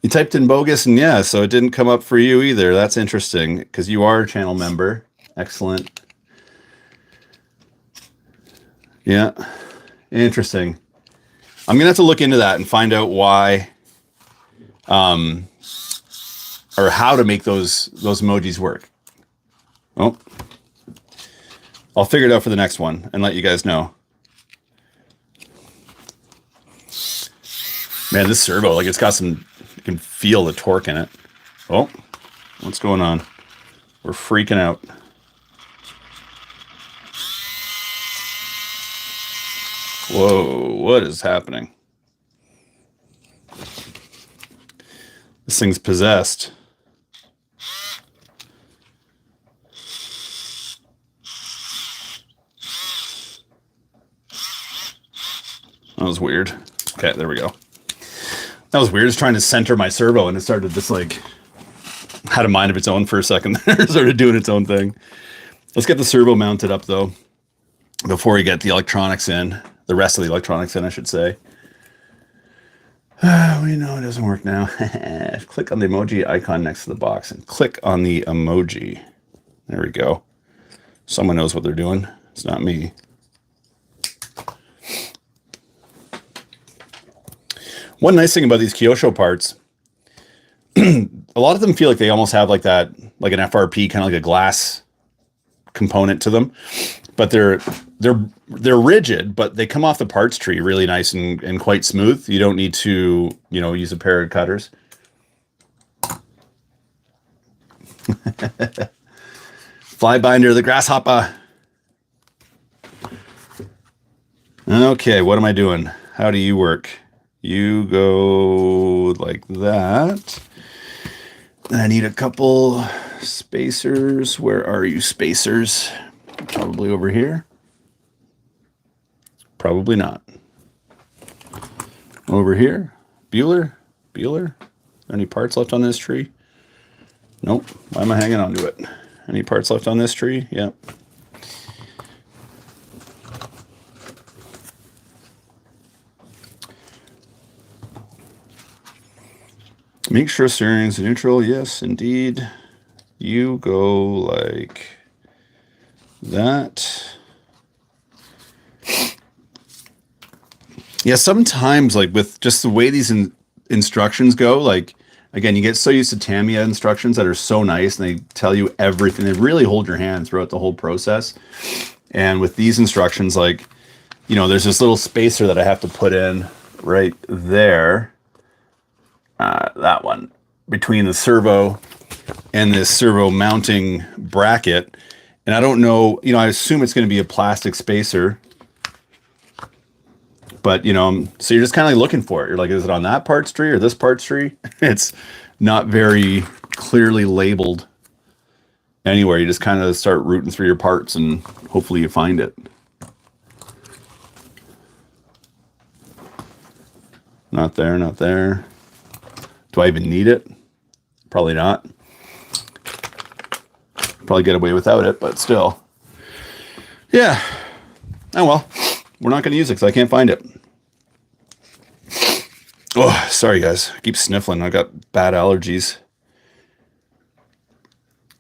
You typed in bogus, and yeah, so it didn't come up for you either. That's interesting, because you are a channel member. Excellent. Yeah. Interesting. I'm going to have to look into that and find out why, or how to make those emojis work. Oh. I'll figure it out for the next one and let you guys know. Man, this servo, like, it's got some, you can feel the torque in it. Oh, what's going on? We're freaking out. Whoa, what is happening? This thing's possessed. That was weird. Okay, there we go. That was weird. Just trying to center my servo, and it started just like had a mind of its own for a second. Started doing its own thing. Let's get the servo mounted up though, before we get the electronics in. The rest of the electronics in, I should say. We know it doesn't work now. Click on the emoji icon next to the box and click on the emoji. There we go. Someone knows what they're doing. It's not me. One nice thing about these Kyosho parts, a lot of them feel like they almost have like that, like an FRP, kind of like a glass component to them, but they're rigid, but they come off the parts tree really nice and quite smooth. You don't need to, use a pair of cutters. Flybinder, the grasshopper. Okay, what am I doing? How do you work? You go like that. And I need a couple spacers. Where are you, spacers? Probably over here. Probably not. Over here. Bueller? Bueller? Are there any parts left on this tree? Nope. Why am I hanging on to it? Any parts left on this tree? Yep. Make sure steering is neutral. Yes, indeed. You go like that. Yeah, sometimes like with just the way these instructions go, like again, you get so used to Tamiya instructions that are so nice and they tell you everything. They really hold your hand throughout the whole process. And with these instructions, like, you know, there's this little spacer that I have to put in right there. That one between the servo and this servo mounting bracket. And I don't know, you know, I assume it's going to be a plastic spacer. But, you know, so you're just kind of like looking for it. You're like, is it on that parts tree or this parts tree? It's not very clearly labeled anywhere. You just kind of start rooting through your parts and hopefully you find it. Not there, not there. Do I even need it? Probably not. Probably get away without it, but still. Yeah. Oh, well. We're not going to use it because I can't find it. Oh, sorry, guys. I keep sniffling. I got bad allergies.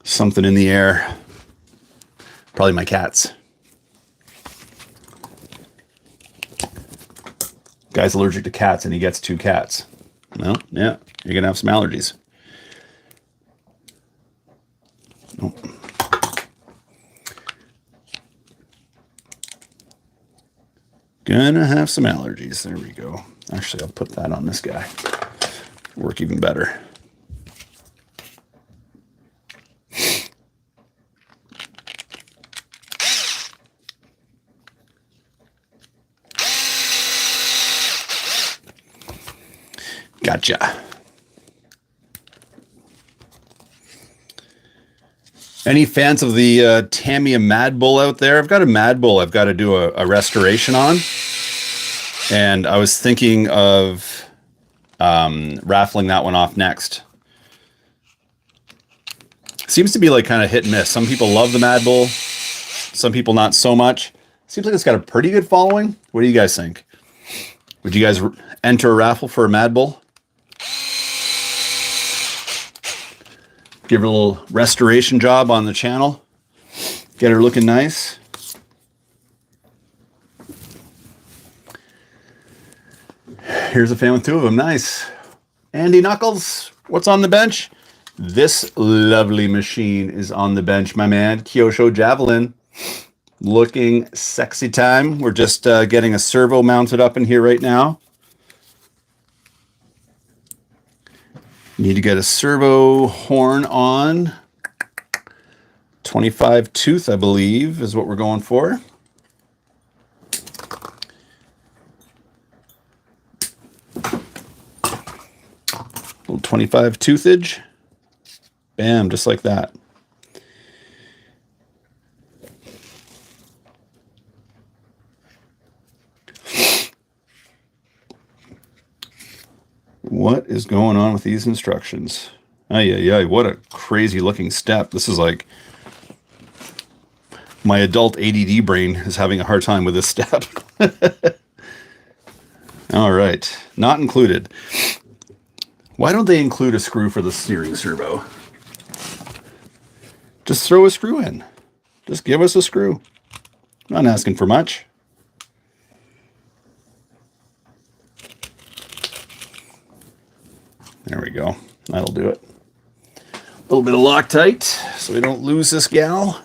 Something in the air. Probably my cats. Guy's allergic to cats and he gets 2 cats. Well, yeah, you're going to have some allergies. Nope. Gonna have some allergies. There we go. Actually, I'll put that on this guy. Work even better. Gotcha. Any fans of the Tamiya Mad Bull out there? I've got a Mad Bull I've got to do a restoration on. And I was thinking of raffling that one off next. Seems to be like kind of hit and miss. Some people love the Mad Bull. Some people not so much. Seems like it's got a pretty good following. What do you guys think? Would you guys enter a raffle for a Mad Bull? Give her a little restoration job on the channel. Get her looking nice. Here's a fan with 2 of them. Nice. Andy Knuckles, what's on the bench? This lovely machine is on the bench, my man. Kyosho Javelin. Looking sexy time. We're just getting a servo mounted up in here right now. Need to get a servo horn on. 25 tooth, I believe, is what we're going for. Little 25 toothage. Bam, just like that. What is going on with these instructions? Ay, what a crazy looking step. This is like my adult ADD brain is having a hard time with this step. All right, not included. Why don't they include a screw for the steering servo? Just throw a screw in. Just give us a screw. I'm not asking for much. There we go. That'll do it. A little bit of Loctite so we don't lose this gal.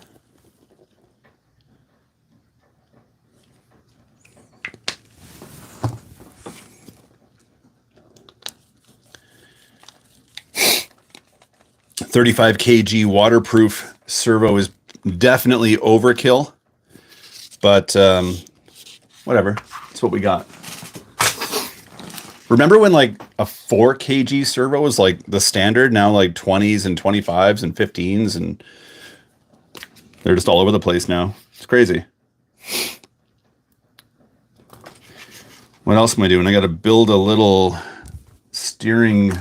.35 kg waterproof servo is definitely overkill, but whatever. That's what we got. Remember when like a 4 kg servo was like the standard? Now like 20s and 25s and 15s, and they're just all over the place now. It's crazy. What else am I doing? I got to build a little steering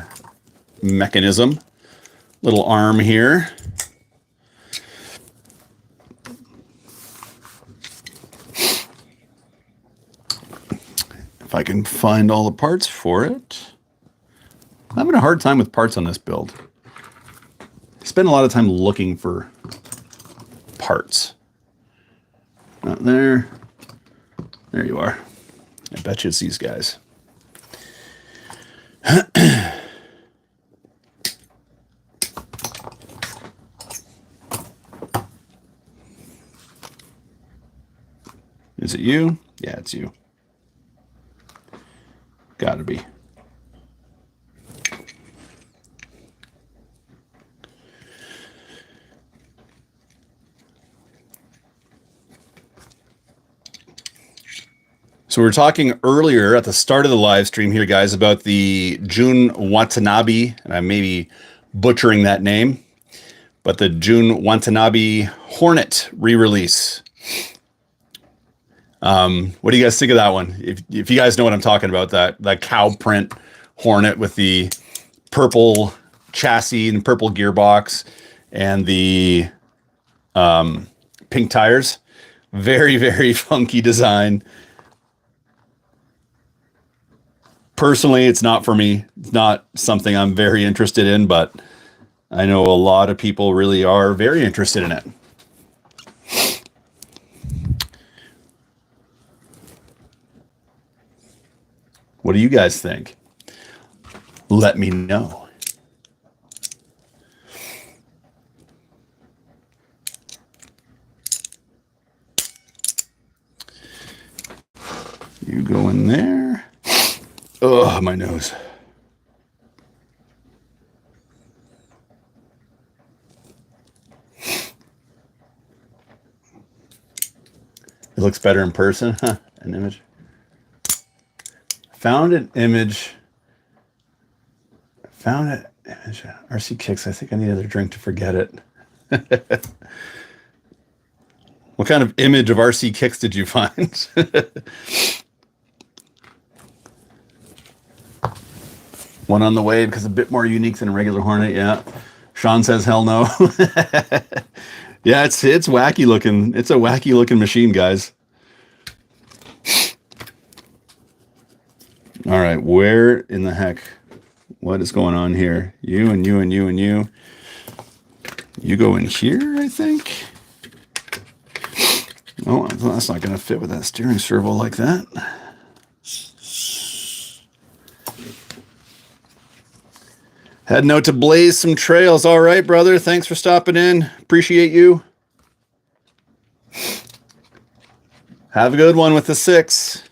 mechanism. Little arm here. If I can find all the parts for it. I'm having a hard time with parts on this build. I spend a lot of time looking for parts. Not there. There you are. I bet you it's these guys. Is it you? Yeah, it's you. Gotta be. So we were talking earlier at the start of the live stream here, guys, about the Jun Watanabe, and I may be butchering that name, but the Jun Watanabe Hornet re-release. What do you guys think of that one? If you guys know what I'm talking about, that cow print Hornet with the purple chassis and purple gearbox and the pink tires. Very, very funky design. Personally, it's not for me. It's not something I'm very interested in, but I know a lot of people really are very interested in it. What do you guys think? Let me know. You go in there. Oh, my nose. It looks better in person, huh? An image. Found an image. Found an image. RC Kicks. I think I need another drink to forget it. What kind of image of RC Kicks did you find? One on the way because a bit more unique than a regular Hornet. Yeah. Sean says hell no. Yeah, it's wacky looking. It's a wacky looking machine, guys. All right, where in the heck? What is going on here? You and you and you and you. You go in here, I think. Oh, that's not going to fit with that steering servo like that. Heading out to blaze some trails. All right, brother. Thanks for stopping in. Appreciate you. Have a good one with the 6.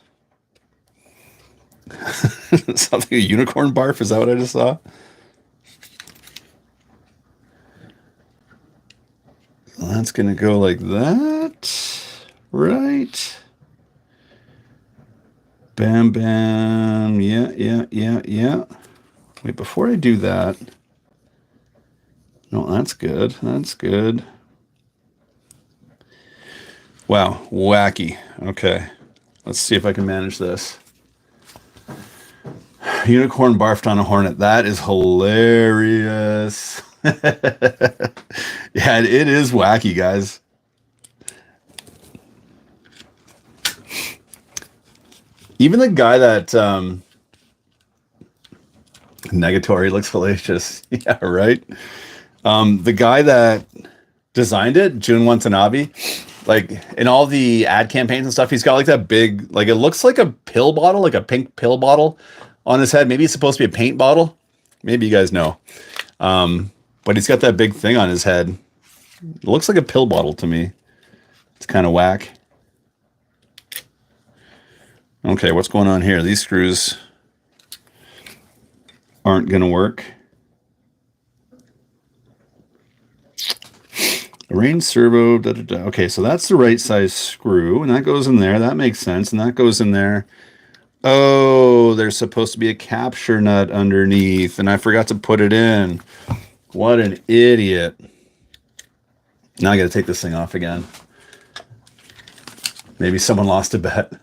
Something, a unicorn barf? Is that what I just saw? Well, that's going to go like that. Right. Bam, bam. Yeah, yeah, yeah, yeah. Wait, before I do that. No, that's good. That's good. Wow, wacky. Okay. Let's see if I can manage this. Unicorn barfed on a Hornet. That is hilarious. Yeah, it is wacky, guys. Even the guy that Negatory looks hellacious. Yeah, right. The guy that designed it, Jun Watanabe, like in all the ad campaigns and stuff, he's got like that big, like it looks like a pill bottle, like a pink pill bottle on his head. Maybe it's supposed to be a paint bottle. Maybe you guys know. But he's got that big thing on his head. It looks like a pill bottle to me. It's kind of whack. Okay, what's going on here? These screws aren't going to work. Arrange servo. Da, da, da. Okay, so that's the right size screw, and that goes in there. That makes sense, and that goes in there. Oh, there's supposed to be a capture nut underneath, and I forgot to put it in. What an idiot. Now I got to take this thing off again. Maybe someone lost a bet.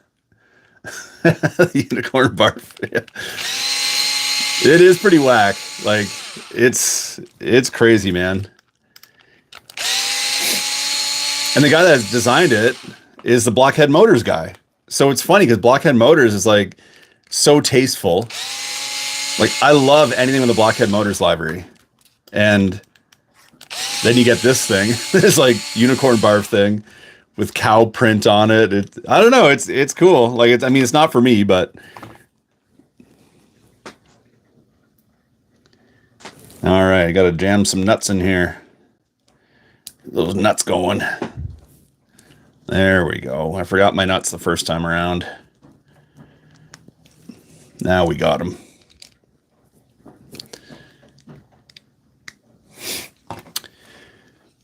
Unicorn barf. Yeah. It is pretty whack. Like, it's crazy, man. And the guy that designed it is the Blockhead Motors guy. So it's funny because Blockhead Motors is like so tasteful. Like, I love anything with the Blockhead Motors library. And then you get this thing, this like unicorn barf thing with cow print on it. I don't know. It's cool. Like, I mean, it's not for me, but all right, I got to jam some nuts in here. Those nuts going. There we go. I forgot my nuts the first time around. Now we got them.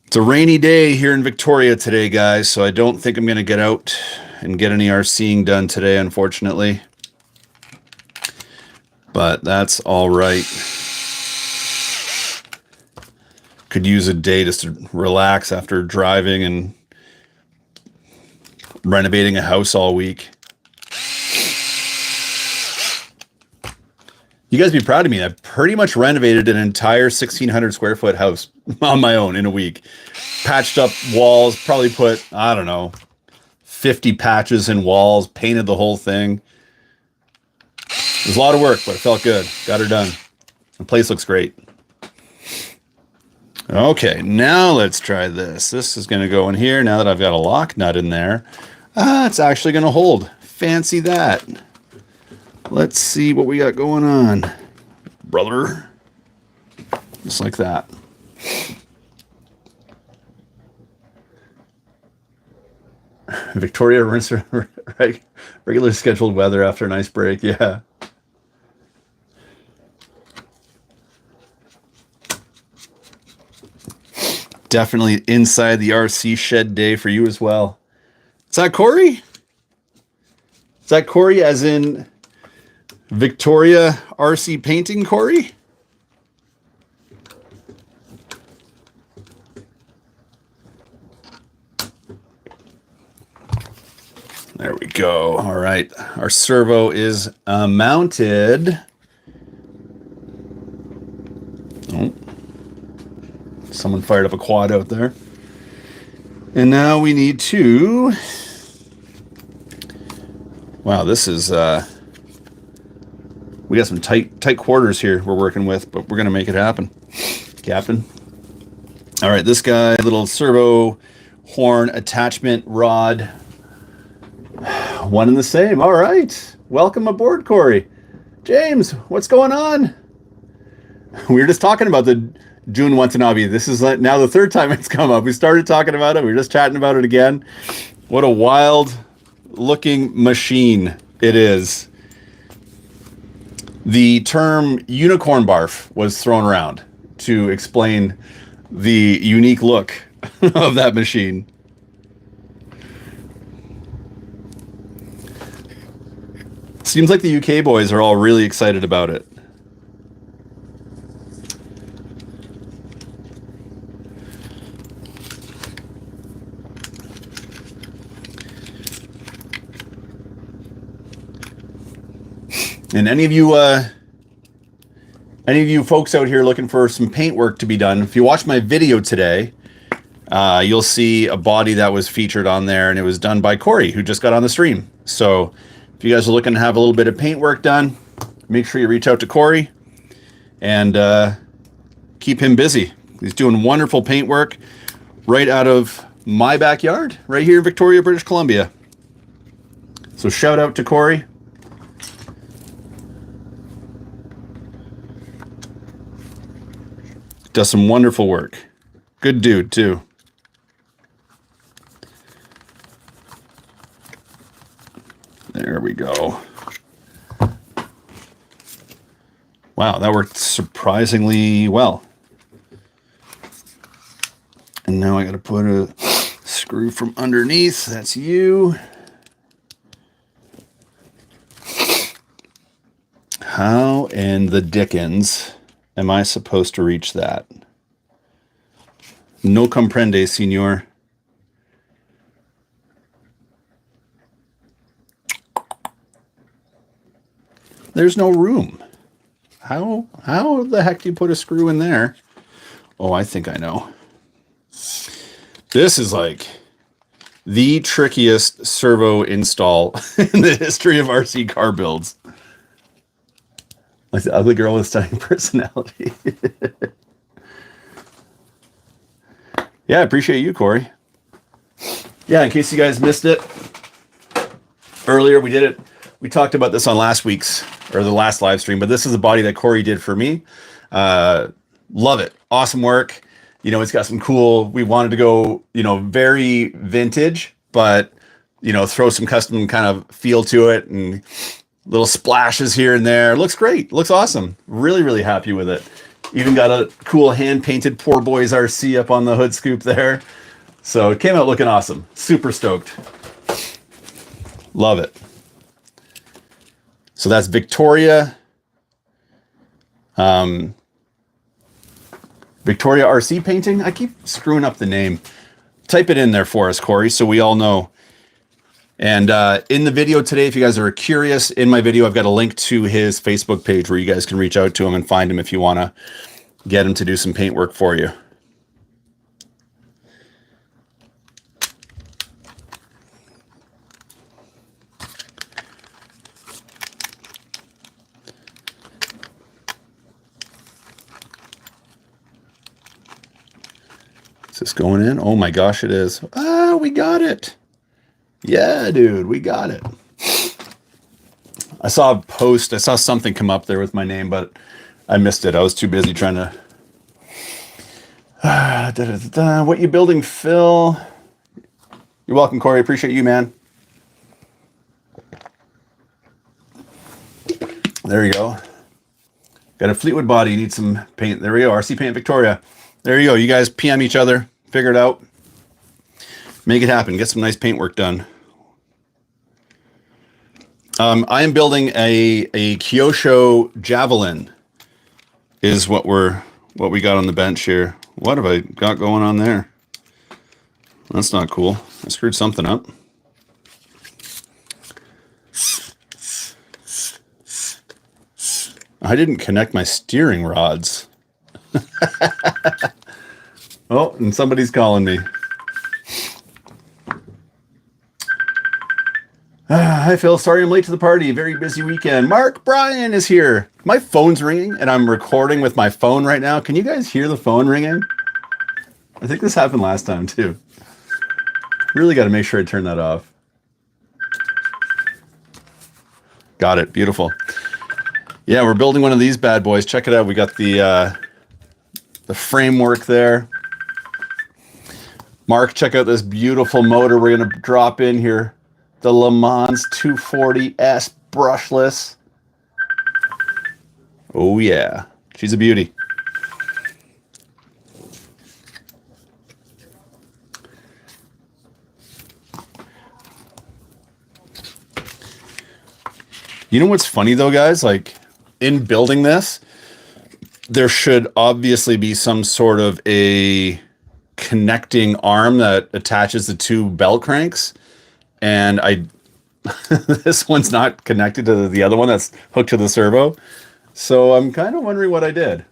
It's a rainy day here in Victoria today, guys, so I don't think I'm going to get out and get any RCing done today, unfortunately. But that's all right. Could use a day just to relax after driving and renovating a house all week. You guys be proud of me. I pretty much renovated an entire 1,600 square foot house on my own in a week. Patched up walls, probably put, I don't know, 50 patches in walls, painted the whole thing. It was a lot of work, but it felt good. Got her done. The place looks great. Okay, now let's try this. This is going to go in here now that I've got a lock nut in there. It's actually going to hold. Fancy that. Let's see what we got going on, brother. Just like that. Victoria rinse regular scheduled weather after a nice break. Yeah. Definitely inside the RC shed day for you as well. Is that Corey? Is that Corey as in Victoria RC painting, Corey? There we go. All right. Our servo is mounted. Oh. Someone fired up a quad out there. And now we need to... Wow, this is... We got some tight quarters here we're working with, but we're going to make it happen. Captain. All right, this guy, little servo horn attachment rod. One and the same. All right. Welcome aboard, Corey. James, what's going on? We were just talking about the June Watanabe. This is now the third time it's come up. We started talking about it. We were just chatting about it again. What a wild looking machine it is. The term unicorn barf was thrown around to explain the unique look of that machine. Seems like the UK boys are all really excited about it. And any of you folks out here looking for some paint work to be done, if you watch my video today, you'll see a body that was featured on there, and it was done by Corey, who just got on the stream. So if you guys are looking to have a little bit of paint work done, make sure you reach out to Corey and keep him busy. He's doing wonderful paint work right out of my backyard, right here in Victoria, British Columbia. So shout out to Corey. Does some wonderful work. Good dude, too. There we go. Wow, that worked surprisingly well. And now I got to put a screw from underneath. That's you. How in the dickens am I supposed to reach that? No comprende, senor. There's no room. How the heck do you put a screw in there? Oh, I think I know. This is like the trickiest servo install in the history of RC car builds. Like the ugly girl with stunning personality. Yeah, I appreciate you, Corey. Yeah, in case you guys missed it, earlier we did it. We talked about this on last week's, or the last live stream, but this is a body that Corey did for me. Love it. Awesome work. You know, it's got some cool, we wanted to go, you know, very vintage, but, you know, throw some custom kind of feel to it and little splashes here and there. Looks great. Looks awesome. Really, really happy with it. Even got a cool hand-painted Poor Boys RC up on the hood scoop there. So it came out looking awesome. Super stoked. Love it. So that's Victoria. Victoria RC painting. I keep screwing up the name. Type it in there for us, Corey, so we all know. And in the video today, if you guys are curious, in my video, I've got a link to his Facebook page where you guys can reach out to him and find him if you want to get him to do some paint work for you. Is this going in? Oh my gosh, it is. Ah, we got it. Yeah, dude, we got it. I saw a post. I saw something come up there with my name, but I missed it. I was too busy trying to... What you building, Phil? You're welcome, Corey. Appreciate you, man. There you go. Got a Fleetwood body. Need some paint. There we go. RC Paint Victoria. There you go. You guys PM each other. Figure it out. Make it happen. Get some nice paint work done. I am building a Kyosho Javelin. Is what we got on the bench here. What have I got going on there? That's not cool. I screwed something up. I didn't connect my steering rods. Oh, and somebody's calling me. Hi, Phil. Sorry I'm late to the party. Very busy weekend. Mark Bryan is here. My phone's ringing, and I'm recording with my phone right now. Can you guys hear the phone ringing? I think this happened last time, too. Really got to make sure I turn that off. Got it. Beautiful. Yeah, we're building one of these bad boys. Check it out. We got the framework there. Mark, check out this beautiful motor we're going to drop in here. The Le Mans 240S brushless. Oh, yeah. She's a beauty. You know what's funny, though, guys? Like, in building this, there should obviously be some sort of a connecting arm that attaches the two bell cranks. And this one's not connected to the other one that's hooked to the servo. So I'm kind of wondering what I did.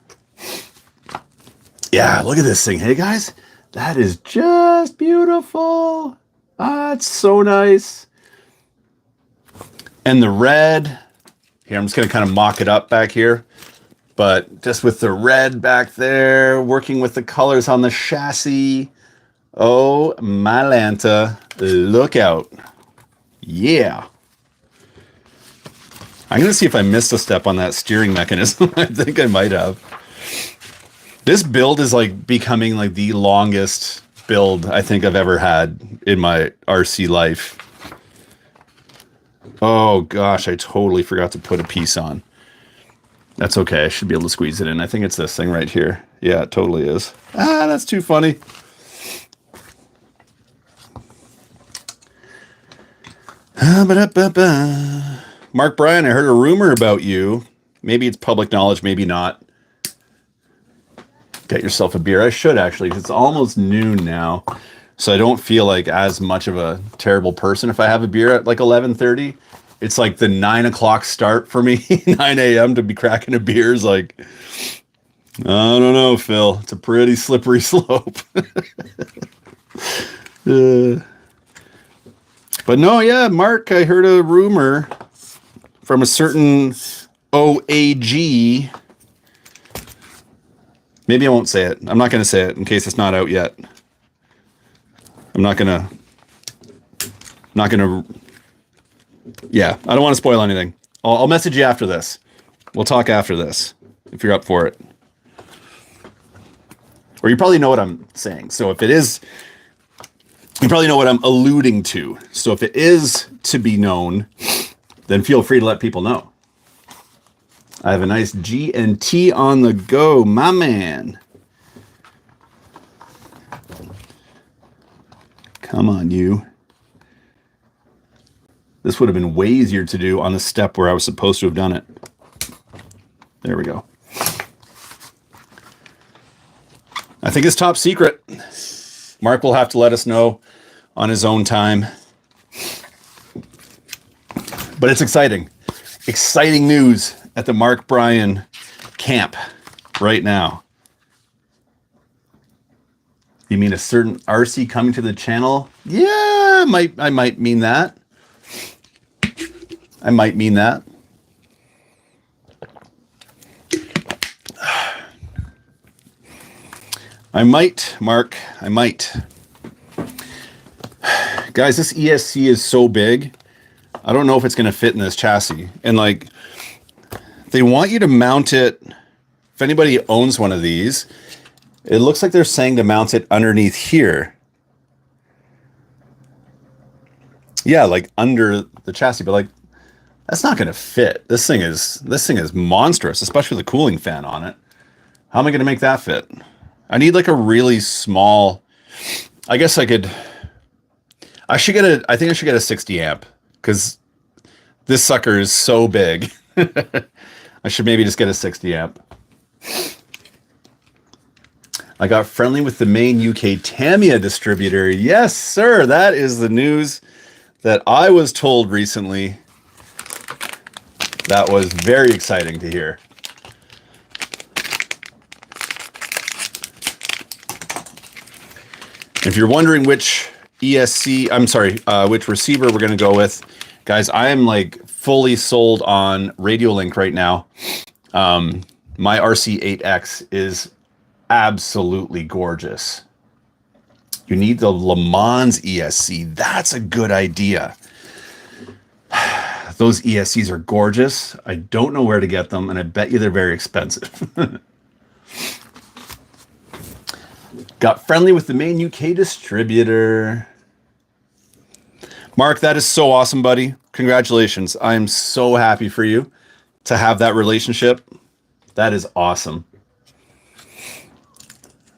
Yeah, look at this thing. Hey, guys, that is just beautiful. Ah, it's so nice. And the red, here, I'm just going to kind of mock it up back here. But just with the red back there, working with the colors on the chassis. Oh, my Lanta, look out. Yeah. I'm going to see if I missed a step on that steering mechanism. I think I might have. This build is like becoming like the longest build I think I've ever had in my RC life. Oh gosh, I totally forgot to put a piece on. That's okay. I should be able to squeeze it in. I think it's this thing right here. Yeah, it totally is. Ah, that's too funny. Mark Bryan, I heard a rumor about you. Maybe it's public knowledge, maybe not. Get yourself a beer. I should actually, 'cause it's almost noon now. So I don't feel like as much of a terrible person if I have a beer at like 11:30. it's like the 9 o'clock start for me, 9 a.m. to be cracking a beer is like, I don't know, Phil. It's a pretty slippery slope. But no, yeah, Mark, I heard a rumor from a certain OAG. Maybe I won't say it. I'm not going to say it in case it's not out yet. I'm not going to. Yeah, I don't want to spoil anything. I'll message you after this. We'll talk after this if you're up for it. Or you probably know what I'm saying. So if it is, you probably know what I'm alluding to. So if it is to be known, then feel free to let people know. I have a nice G&T on the go, my man. Come on, you. This would have been way easier to do on the step where I was supposed to have done it. There we go. I think it's top secret. Mark will have to let us know on his own time. But it's exciting. Exciting news at the Mark Bryan camp right now. You mean a certain RC coming to the channel? Yeah, I might mean that. I might mean that. I might, Mark. I might. Guys, this ESC is so big. I don't know if it's going to fit in this chassis. And like, they want you to mount it. If anybody owns one of these, it looks like they're saying to mount it underneath here. Yeah, like under the chassis, but like, that's not going to fit. This thing is monstrous, especially with a cooling fan on it. How am I going to make that fit? I need like a really small. I guess I could. I think I should get a 60 amp because this sucker is so big. I should maybe just get a 60 amp. I got friendly with the main UK Tamiya distributor. Yes, sir. That is the news that I was told recently. That was very exciting to hear. If you're wondering which which receiver we're going to go with, guys, I am like fully sold on Radiolink right now. My RC8X is absolutely gorgeous. You need the Le Mans ESC. That's a good idea. Those ESCs are gorgeous. I don't know where to get them, and I bet you they're very expensive. Got friendly with the main UK distributor. Mark, that is so awesome, buddy. Congratulations. I am so happy for you to have that relationship. That is awesome.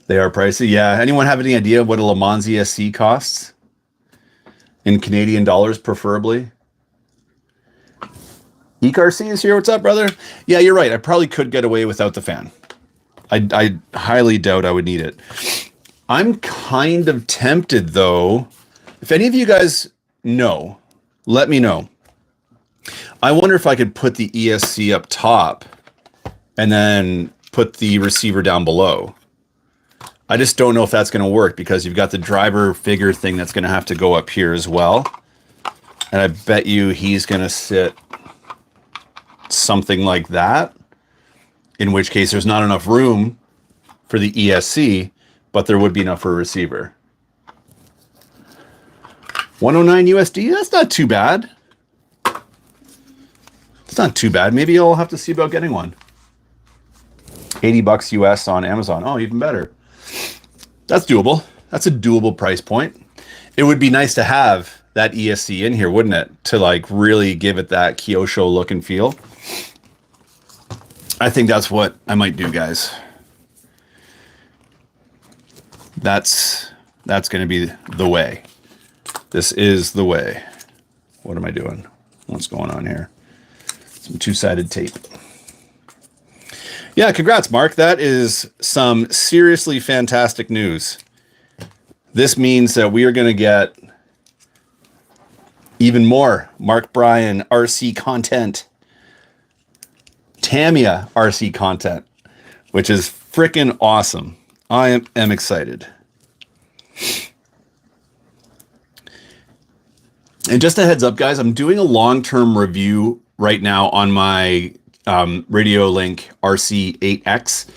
They are pricey. Yeah. Anyone have any idea what a Le Mans ESC costs? In Canadian dollars, preferably. ECRC is here. What's up, brother? Yeah, you're right. I probably could get away without the fan. I highly doubt I would need it. I'm kind of tempted, though. If any of you guys know, let me know. I wonder if I could put the ESC up top and then put the receiver down below. I just don't know if that's going to work because you've got the driver figure thing that's going to have to go up here as well. And I bet you he's going to sit something like that, in which case there's not enough room for the ESC, but there would be enough for a receiver. 109 USD, that's not too bad. It's not too bad. Maybe I'll have to see about getting one. 80 bucks US on Amazon. Oh, even better. That's doable. That's a doable price point. It would be nice to have that ESC in here, wouldn't it? To like really give it that Kyosho look and feel. I think that's what I might do, guys. That's going to be the way. This is the way. What am I doing? What's going on here? Some two-sided tape. Yeah, congrats, Mark. That is some seriously fantastic news. This means that we are going to get Even more Mark Bryan RC content. Tamiya RC content, which is freaking awesome. I am excited. And just a heads up, guys, I'm doing a long-term review right now on my Radio Link RC8X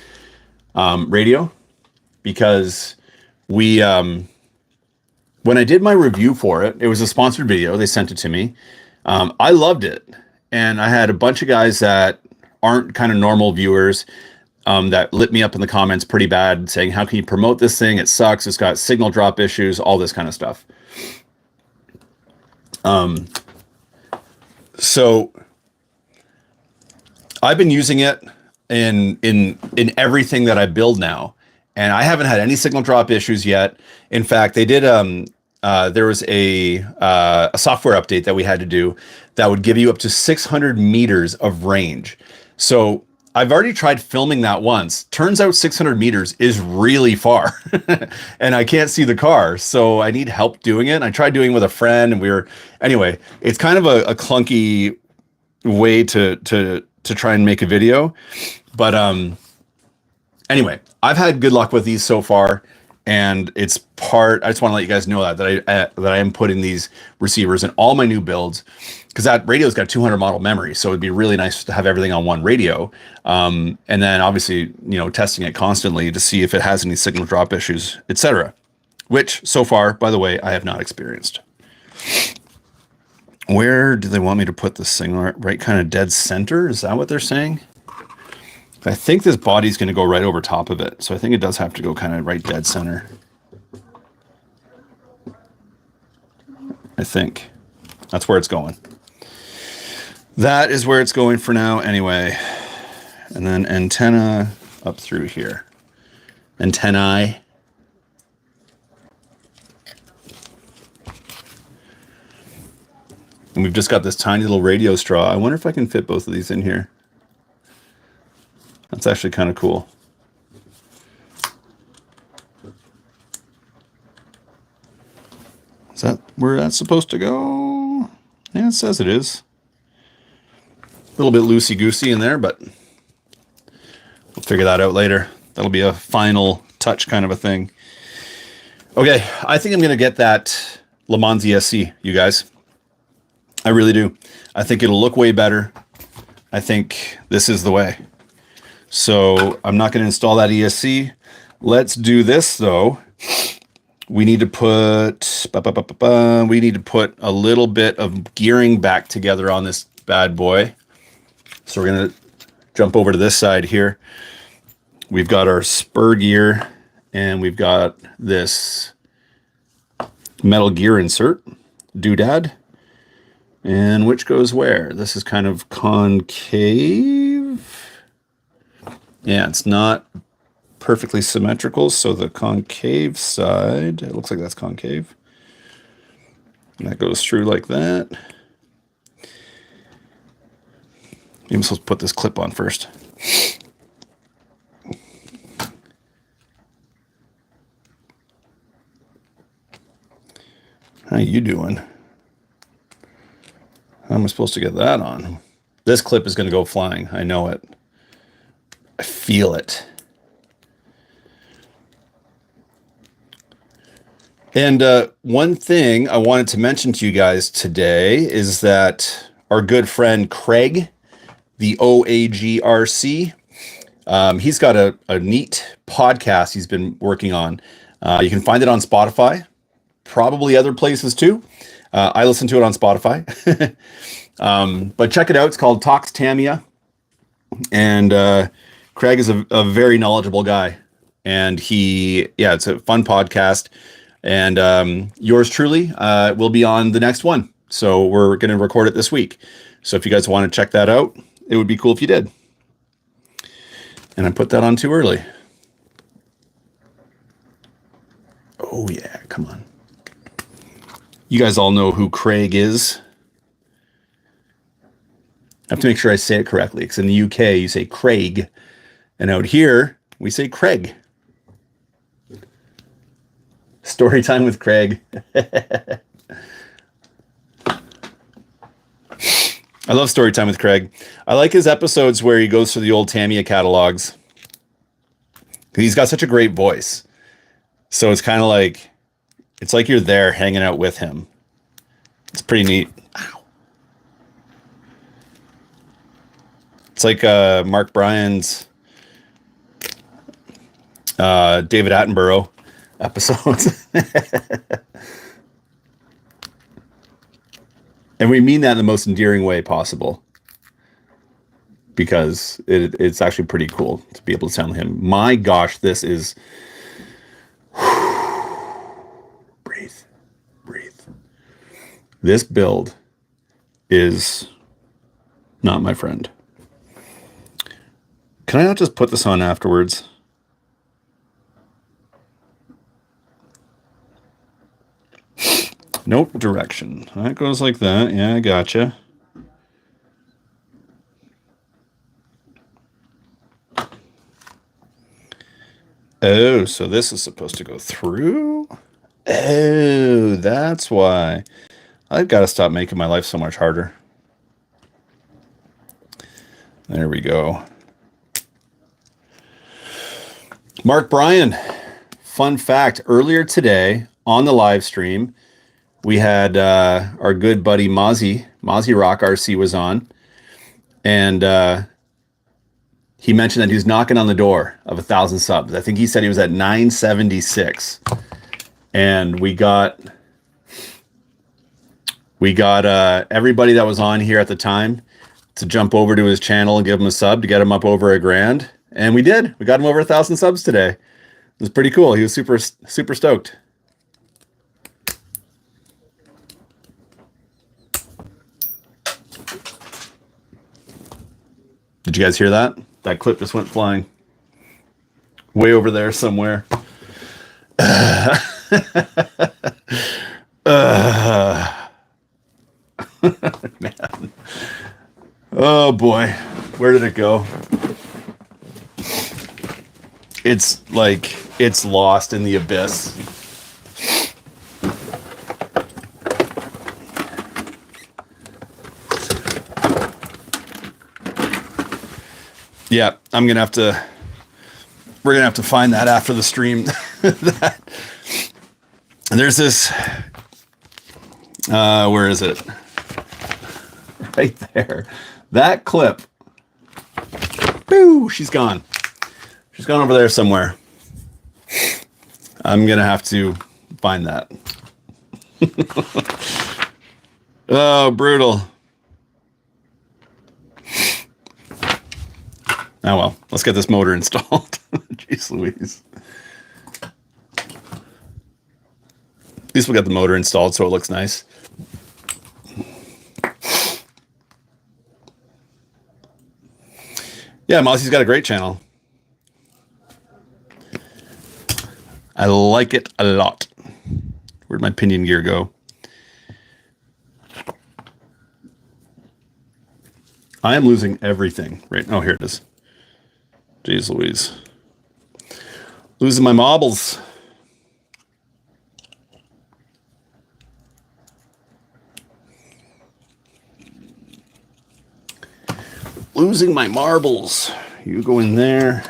radio, because we when I did my review for it, it was a sponsored video. They sent it to me. I loved it. And I had a bunch of guys that aren't kind of normal viewers that lit me up in the comments pretty bad, saying, how can you promote this thing? It sucks. It's got signal drop issues, all this kind of stuff. So I've been using it in everything that I build now, and I haven't had any signal drop issues yet. In fact, they did there was a software update that we had to do that would give you up to 600 meters of range. So I've already tried filming that once. Turns out 600 meters is really far and I can't see the car. So I need help doing it. And I tried doing it with a friend, and anyway, it's kind of a clunky way to try and make a video. But anyway, I've had good luck with these so far. And I just want to let you guys know that I am putting these receivers in all my new builds, because that radio's got 200 model memory. So it'd be really nice to have everything on one radio. And then obviously, testing it constantly to see if it has any signal drop issues, etc. Which so far, by the way, I have not experienced. Where do they want me to put this thing? Right kind of dead center? Is that what they're saying? I think this body's going to go right over top of it. So I think it does have to go kind of right dead center. I think that's where it's going. That is where it's going for now anyway. And then antenna up through here. Antennae. And we've just got this tiny little radio straw. I wonder if I can fit both of these in here. That's actually kind of cool. Is that where that's supposed to go? Yeah, it says it is. A little bit loosey-goosey in there, but we'll figure that out later. That'll be a final touch kind of a thing. Okay, I think I'm going to get that Le Mans ESC, you guys. I really do. I think it'll look way better. I think this is the way. So I'm not going to install that ESC. Let's do this though. We need to put a little bit of gearing back together on this bad boy. So we're going to jump over to this side here. We've got our spur gear, and we've got this metal gear insert doodad. And which goes where? This is kind of concave. Yeah, it's not perfectly symmetrical, so the concave side, it looks like that's concave. And that goes through like that. Maybe I'm supposed to put this clip on first. How you doing? How am I supposed to get that on? This clip is going to go flying. I know it. I feel it. And one thing I wanted to mention to you guys today is that our good friend Craig, the OAGRC, he's got a neat podcast he's been working on. You can find it on Spotify, probably other places too. I listen to it on Spotify. But check it out. It's called Talks Tamiya. And Craig is a very knowledgeable guy. And it's a fun podcast. And yours truly will be on the next one. So we're going to record it this week. So if you guys want to check that out, it would be cool if you did. And I put that on too early. Oh, yeah. Come on. You guys all know who Craig is. I have to make sure I say it correctly, because in the UK, you say Craig. And out here, we say Craig. Story time with Craig. I love story time with Craig. I like his episodes where he goes through the old Tamiya catalogs. He's got such a great voice. So it's kind of like, it's like you're there hanging out with him. It's pretty neat. Ow. It's like Mark Bryan's David Attenborough episodes. And we mean that in the most endearing way possible. Because it's actually pretty cool to be able to tell him, my gosh, this is... breathe. Breathe. This build is not my friend. Can I not just put this on afterwards? Nope, direction. That goes like that. Yeah, I gotcha. Oh, so this is supposed to go through? Oh, that's why. I've got to stop making my life so much harder. There we go. Mark Bryan, fun fact, earlier today on the live stream, we had our good buddy Mozzie Rock RC was on, and he mentioned that he was knocking on the door of 1,000 subs. I think he said he was at 976, and we got everybody that was on here at the time to jump over to his channel and give him a sub to get him up over 1,000, and we did. We got him over 1,000 subs today. It was pretty cool. He was super stoked. Did you guys hear that? That clip just went flying way over there somewhere. Man. Oh boy, where did it go? It's like it's lost in the abyss. Yeah, we're gonna have to find that after the stream. There's this, where is it? Right there. That clip. Boo, she's gone. She's gone over there somewhere. I'm gonna have to find that. Oh, brutal. Oh well, let's get this motor installed. Jeez Louise. At least we got the motor installed so it looks nice. Yeah, Mossie's got a great channel. I like it a lot. Where'd my pinion gear go? I am losing everything right. Oh, here it is. Jeez Louise. Losing my marbles. Losing my marbles. You go in there.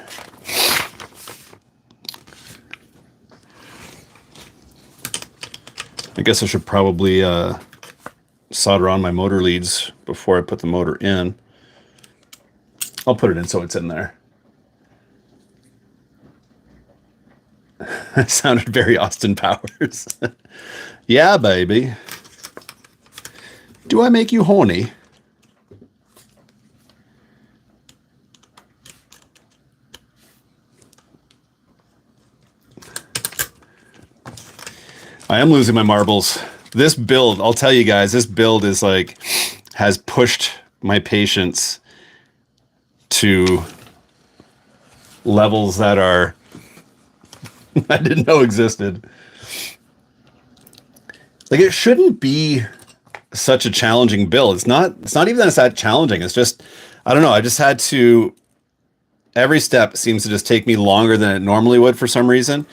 I guess I should probably solder on my motor leads before I put the motor in. I'll put it in so it's in there. That sounded very Austin Powers. Yeah, baby. Do I make you horny? I am losing my marbles. This build, I'll tell you guys, this build is like, has pushed my patience to levels that are I didn't know existed. Like, it shouldn't be such a challenging build. It's not even that it's that challenging. It's just, I don't know. I just had to, every step seems to just take me longer than it normally would for some reason.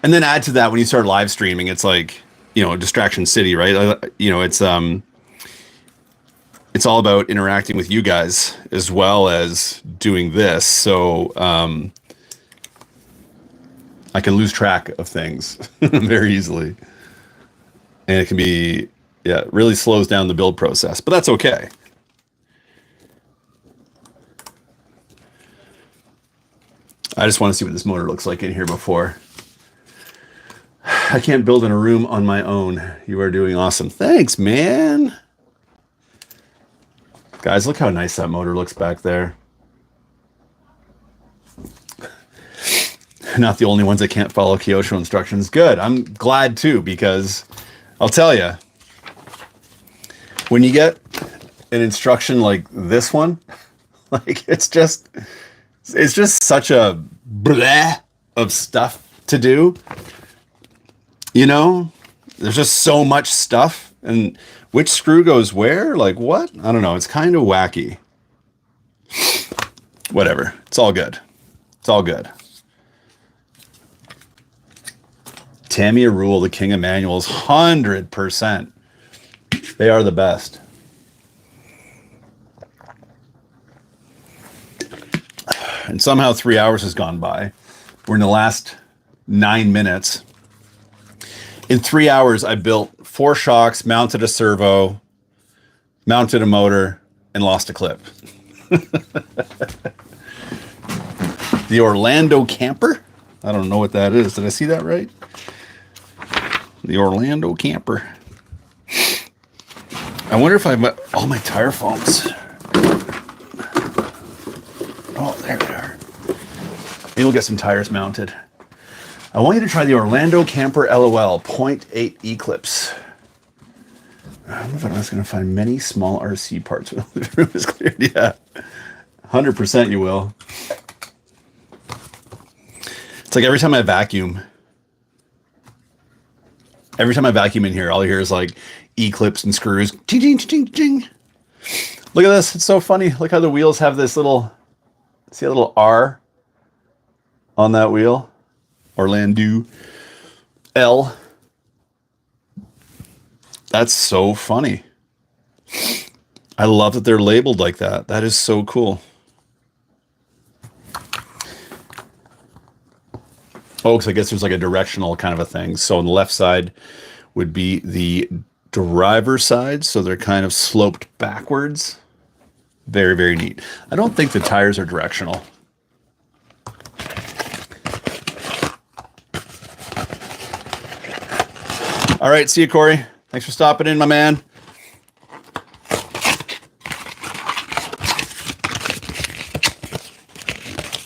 And then add to that, when you start live streaming, it's like, you know, distraction city, right? You know, it's, it's all about interacting with you guys as well as doing this. So I can lose track of things very easily. And it can be, yeah, it really slows down the build process, but that's okay. I just want to see what this motor looks like in here before. I can't build in a room on my own. You are doing awesome. Thanks, man. Guys, look how nice that motor looks back there. Not the only ones that can't follow Kyosho instructions. Good. I'm glad too, because I'll tell you, when you get an instruction like this one, like it's just such a bleh of stuff to do. You know, there's just so much stuff, and which screw goes where? Like what? I don't know. It's kind of wacky. Whatever. It's all good. It's all good. Tamiya Rule, the king of manuals, 100%. They are the best. And somehow 3 hours has gone by. We're in the last 9 minutes. In 3 hours, I built 4 shocks, mounted a servo, mounted a motor, and lost a clip. The Orlando Camper? I don't know what that is. Did I see that right? The Orlando Camper. I wonder if I've got all my tire foams. Oh, there they are. Maybe we'll get some tires mounted. I want you to try the Orlando Camper LOL 0.8 Eclipse. I don't know if I'm just going to find many small RC parts when the room is cleared. Yeah, 100% you will. It's like every time I vacuum in here, all I hear is like E-clips and screws. Ching, ching, ching, ching. Look at this. It's so funny. Look how the wheels have this little, see a little R on that wheel? Orlando L. That's so funny. I love that they're labeled like that. That is so cool. Oh, because I guess there's like a directional kind of a thing. So on the left side would be the driver's side. So they're kind of sloped backwards. Very, very neat. I don't think the tires are directional. All right, see you, Corey. Thanks for stopping in, my man.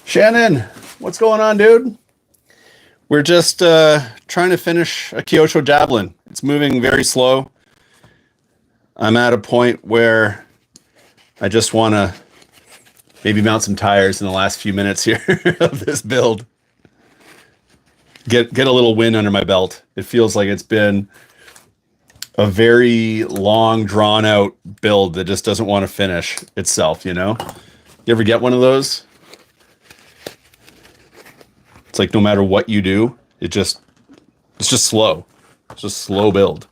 Shannon, what's going on, dude? We're just trying to finish a Kyosho Javelin. It's moving very slow. I'm at a point where I just want to maybe mount some tires in the last few minutes here of this build. Get a little wind under my belt. It feels like it's been a very long, drawn-out build that just doesn't want to finish itself, you know? You ever get one of those? It's like no matter what you do, it's just slow. It's just slow build.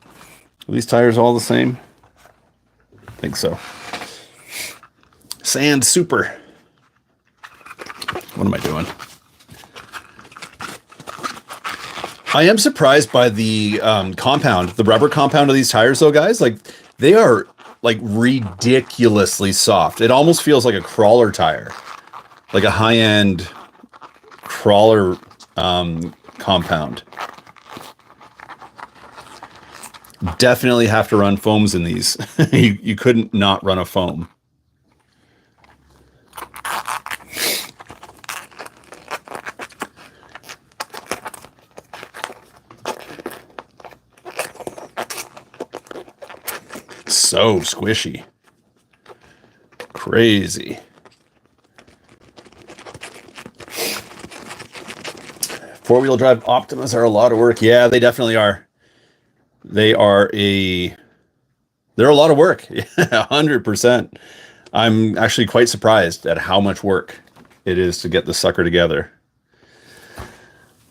Are these tires all the same? I think so. Sand super. What am I doing? I am surprised by the compound, the rubber compound of these tires, though, guys. Like, they are like ridiculously soft. It almost feels like a crawler tire, like a high-end crawler compound. Definitely have to run foams in these. You couldn't not run a foam. So squishy. Crazy. Four-wheel drive Optimas are a lot of work. Yeah, they definitely are. They're a lot of work. Yeah, 100%. I'm actually quite surprised at how much work it is to get the sucker together.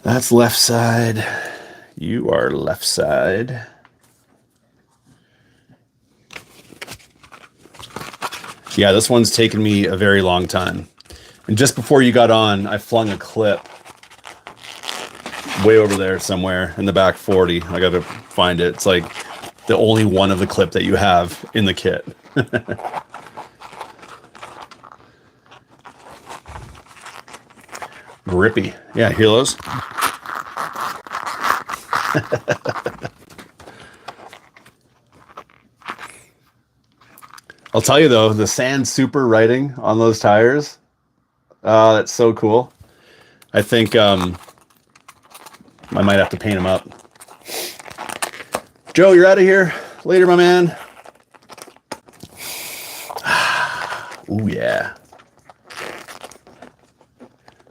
That's left side. You are left side. Yeah, this one's taken me a very long time. And just before you got on, I flung a clip way over there somewhere in the back 40. I got to find it. It's like the only one of the clip that you have in the kit. Grippy. Yeah, hear those? I'll tell you though, the Sand Super writing on those tires, that's so cool. I think I might have to paint them up. Joe, you're out of here. Later, my man. Ooh, yeah.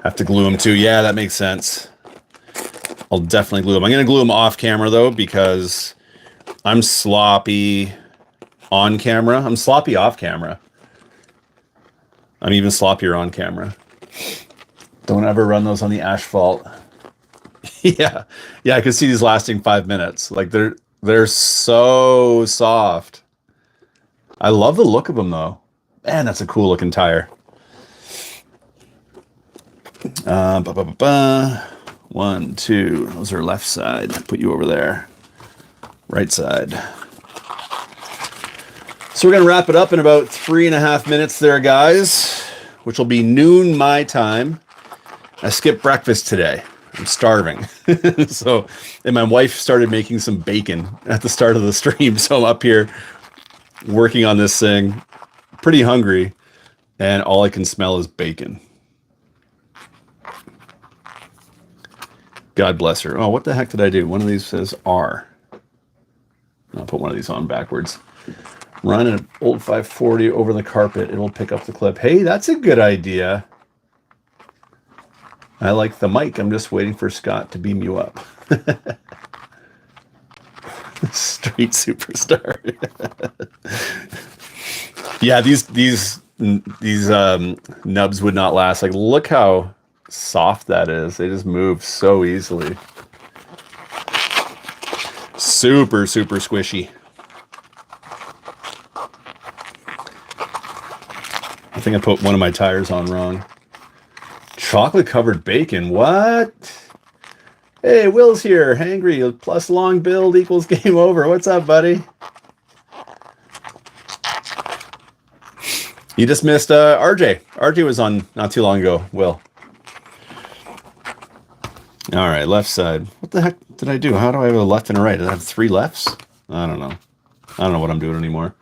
Have to glue them too. Yeah, that makes sense. I'll definitely glue them. I'm going to glue them off camera though, because I'm sloppy on camera. I'm sloppy off camera. I'm even sloppier on camera. Don't ever run those on the asphalt. Yeah. Yeah, I can see these lasting 5 minutes. Like they're so soft. I love the look of them though. Man, that's a cool looking tire. 1, 2. Those are left side. Put you over there. Right side. So we're going to wrap it up in about 3.5 minutes there, guys, which will be noon my time. I skipped breakfast today. I'm starving. So, and my wife started making some bacon at the start of the stream. So I'm up here working on this thing, pretty hungry, and all I can smell is bacon. God bless her. Oh, what the heck did I do? One of these says R. I'll put one of these on backwards. Run an old 540 over the carpet. It'll pick up the clip. Hey, that's a good idea. I like the mic. I'm just waiting for Scott to beam you up. Street superstar. Yeah, these nubs would not last. Like, look how soft that is. They just move so easily. Super, super squishy. I think I put one of my tires on wrong. Chocolate covered bacon. What? Hey, Will's here. Hangry plus long build equals game over. What's up, buddy? You just missed RJ. RJ was on not too long ago. Will. All right, left side. What the heck did I do? How do I have a left and a right? Did I have 3 lefts? I don't know. I don't know what I'm doing anymore.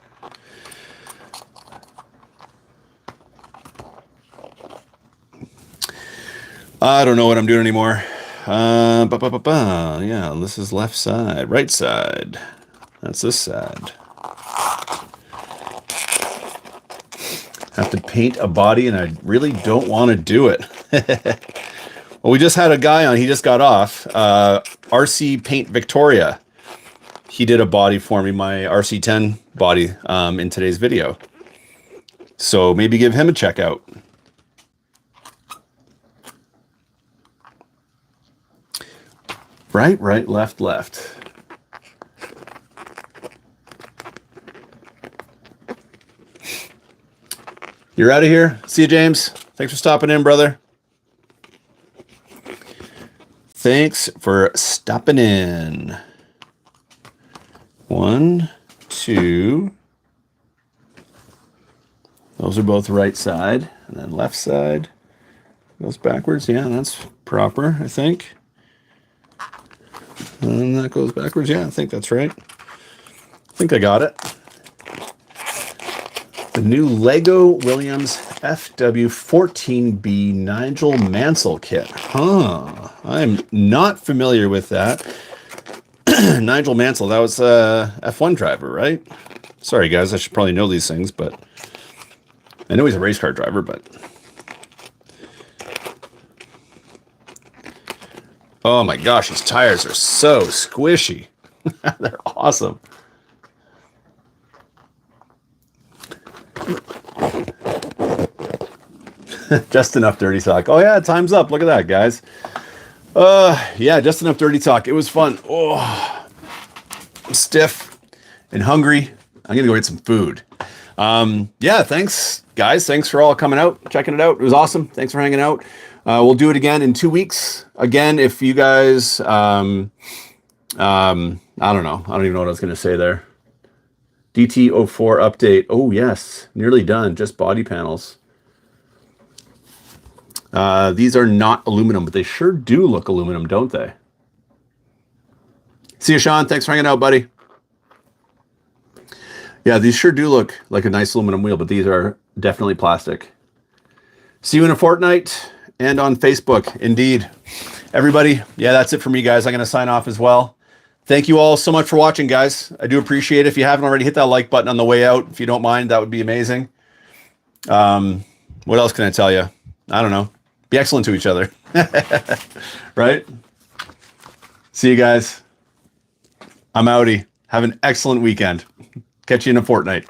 I don't know what I'm doing anymore. Yeah, this is left side. Right side. That's this side. Have to paint a body, and I really don't want to do it. Well, we just had a guy on. He just got off. RC Paint Victoria. He did a body for me, my RC10 body, in today's video. So maybe give him a check out. Right, right, left, left. You're out of here. See you, James. Thanks for stopping in, brother. Thanks for stopping in. 1, 2. Those are both right side. And then left side goes backwards. Yeah, that's proper, I think. And that goes backwards. Yeah, I think that's right. I think I got it. The new Lego Williams FW14B Nigel Mansell kit. Huh. I'm not familiar with that. Nigel Mansell, that was a F1 driver, right? Sorry, guys, I should probably know these things, but I know he's a race car driver, but... Oh my gosh, these tires are so squishy. They're awesome. Just enough dirty talk. Oh yeah, time's up. Look at that, guys. Yeah, just enough dirty talk. It was fun. Oh, I'm stiff and hungry. I'm gonna go get some food. Yeah, thanks, guys. Thanks for all coming out, checking it out. It was awesome. Thanks for hanging out. We'll do it again in 2 weeks. Again, if you guys, I don't know. I don't even know what I was going to say there. DT04 update. Oh, yes. Nearly done. Just body panels. These are not aluminum, but they sure do look aluminum, don't they? See you, Sean. Thanks for hanging out, buddy. Yeah, these sure do look like a nice aluminum wheel, but these are definitely plastic. See you in a fortnight and on Facebook. Indeed. Everybody, yeah, that's it for me, guys. I'm going to sign off as well. Thank you all so much for watching, guys. I do appreciate it. If you haven't already, hit that like button on the way out. If you don't mind, that would be amazing. What else can I tell you? I don't know. Be excellent to each other. Right? See you guys. I'm outie. Have an excellent weekend. Catch you in a fortnight.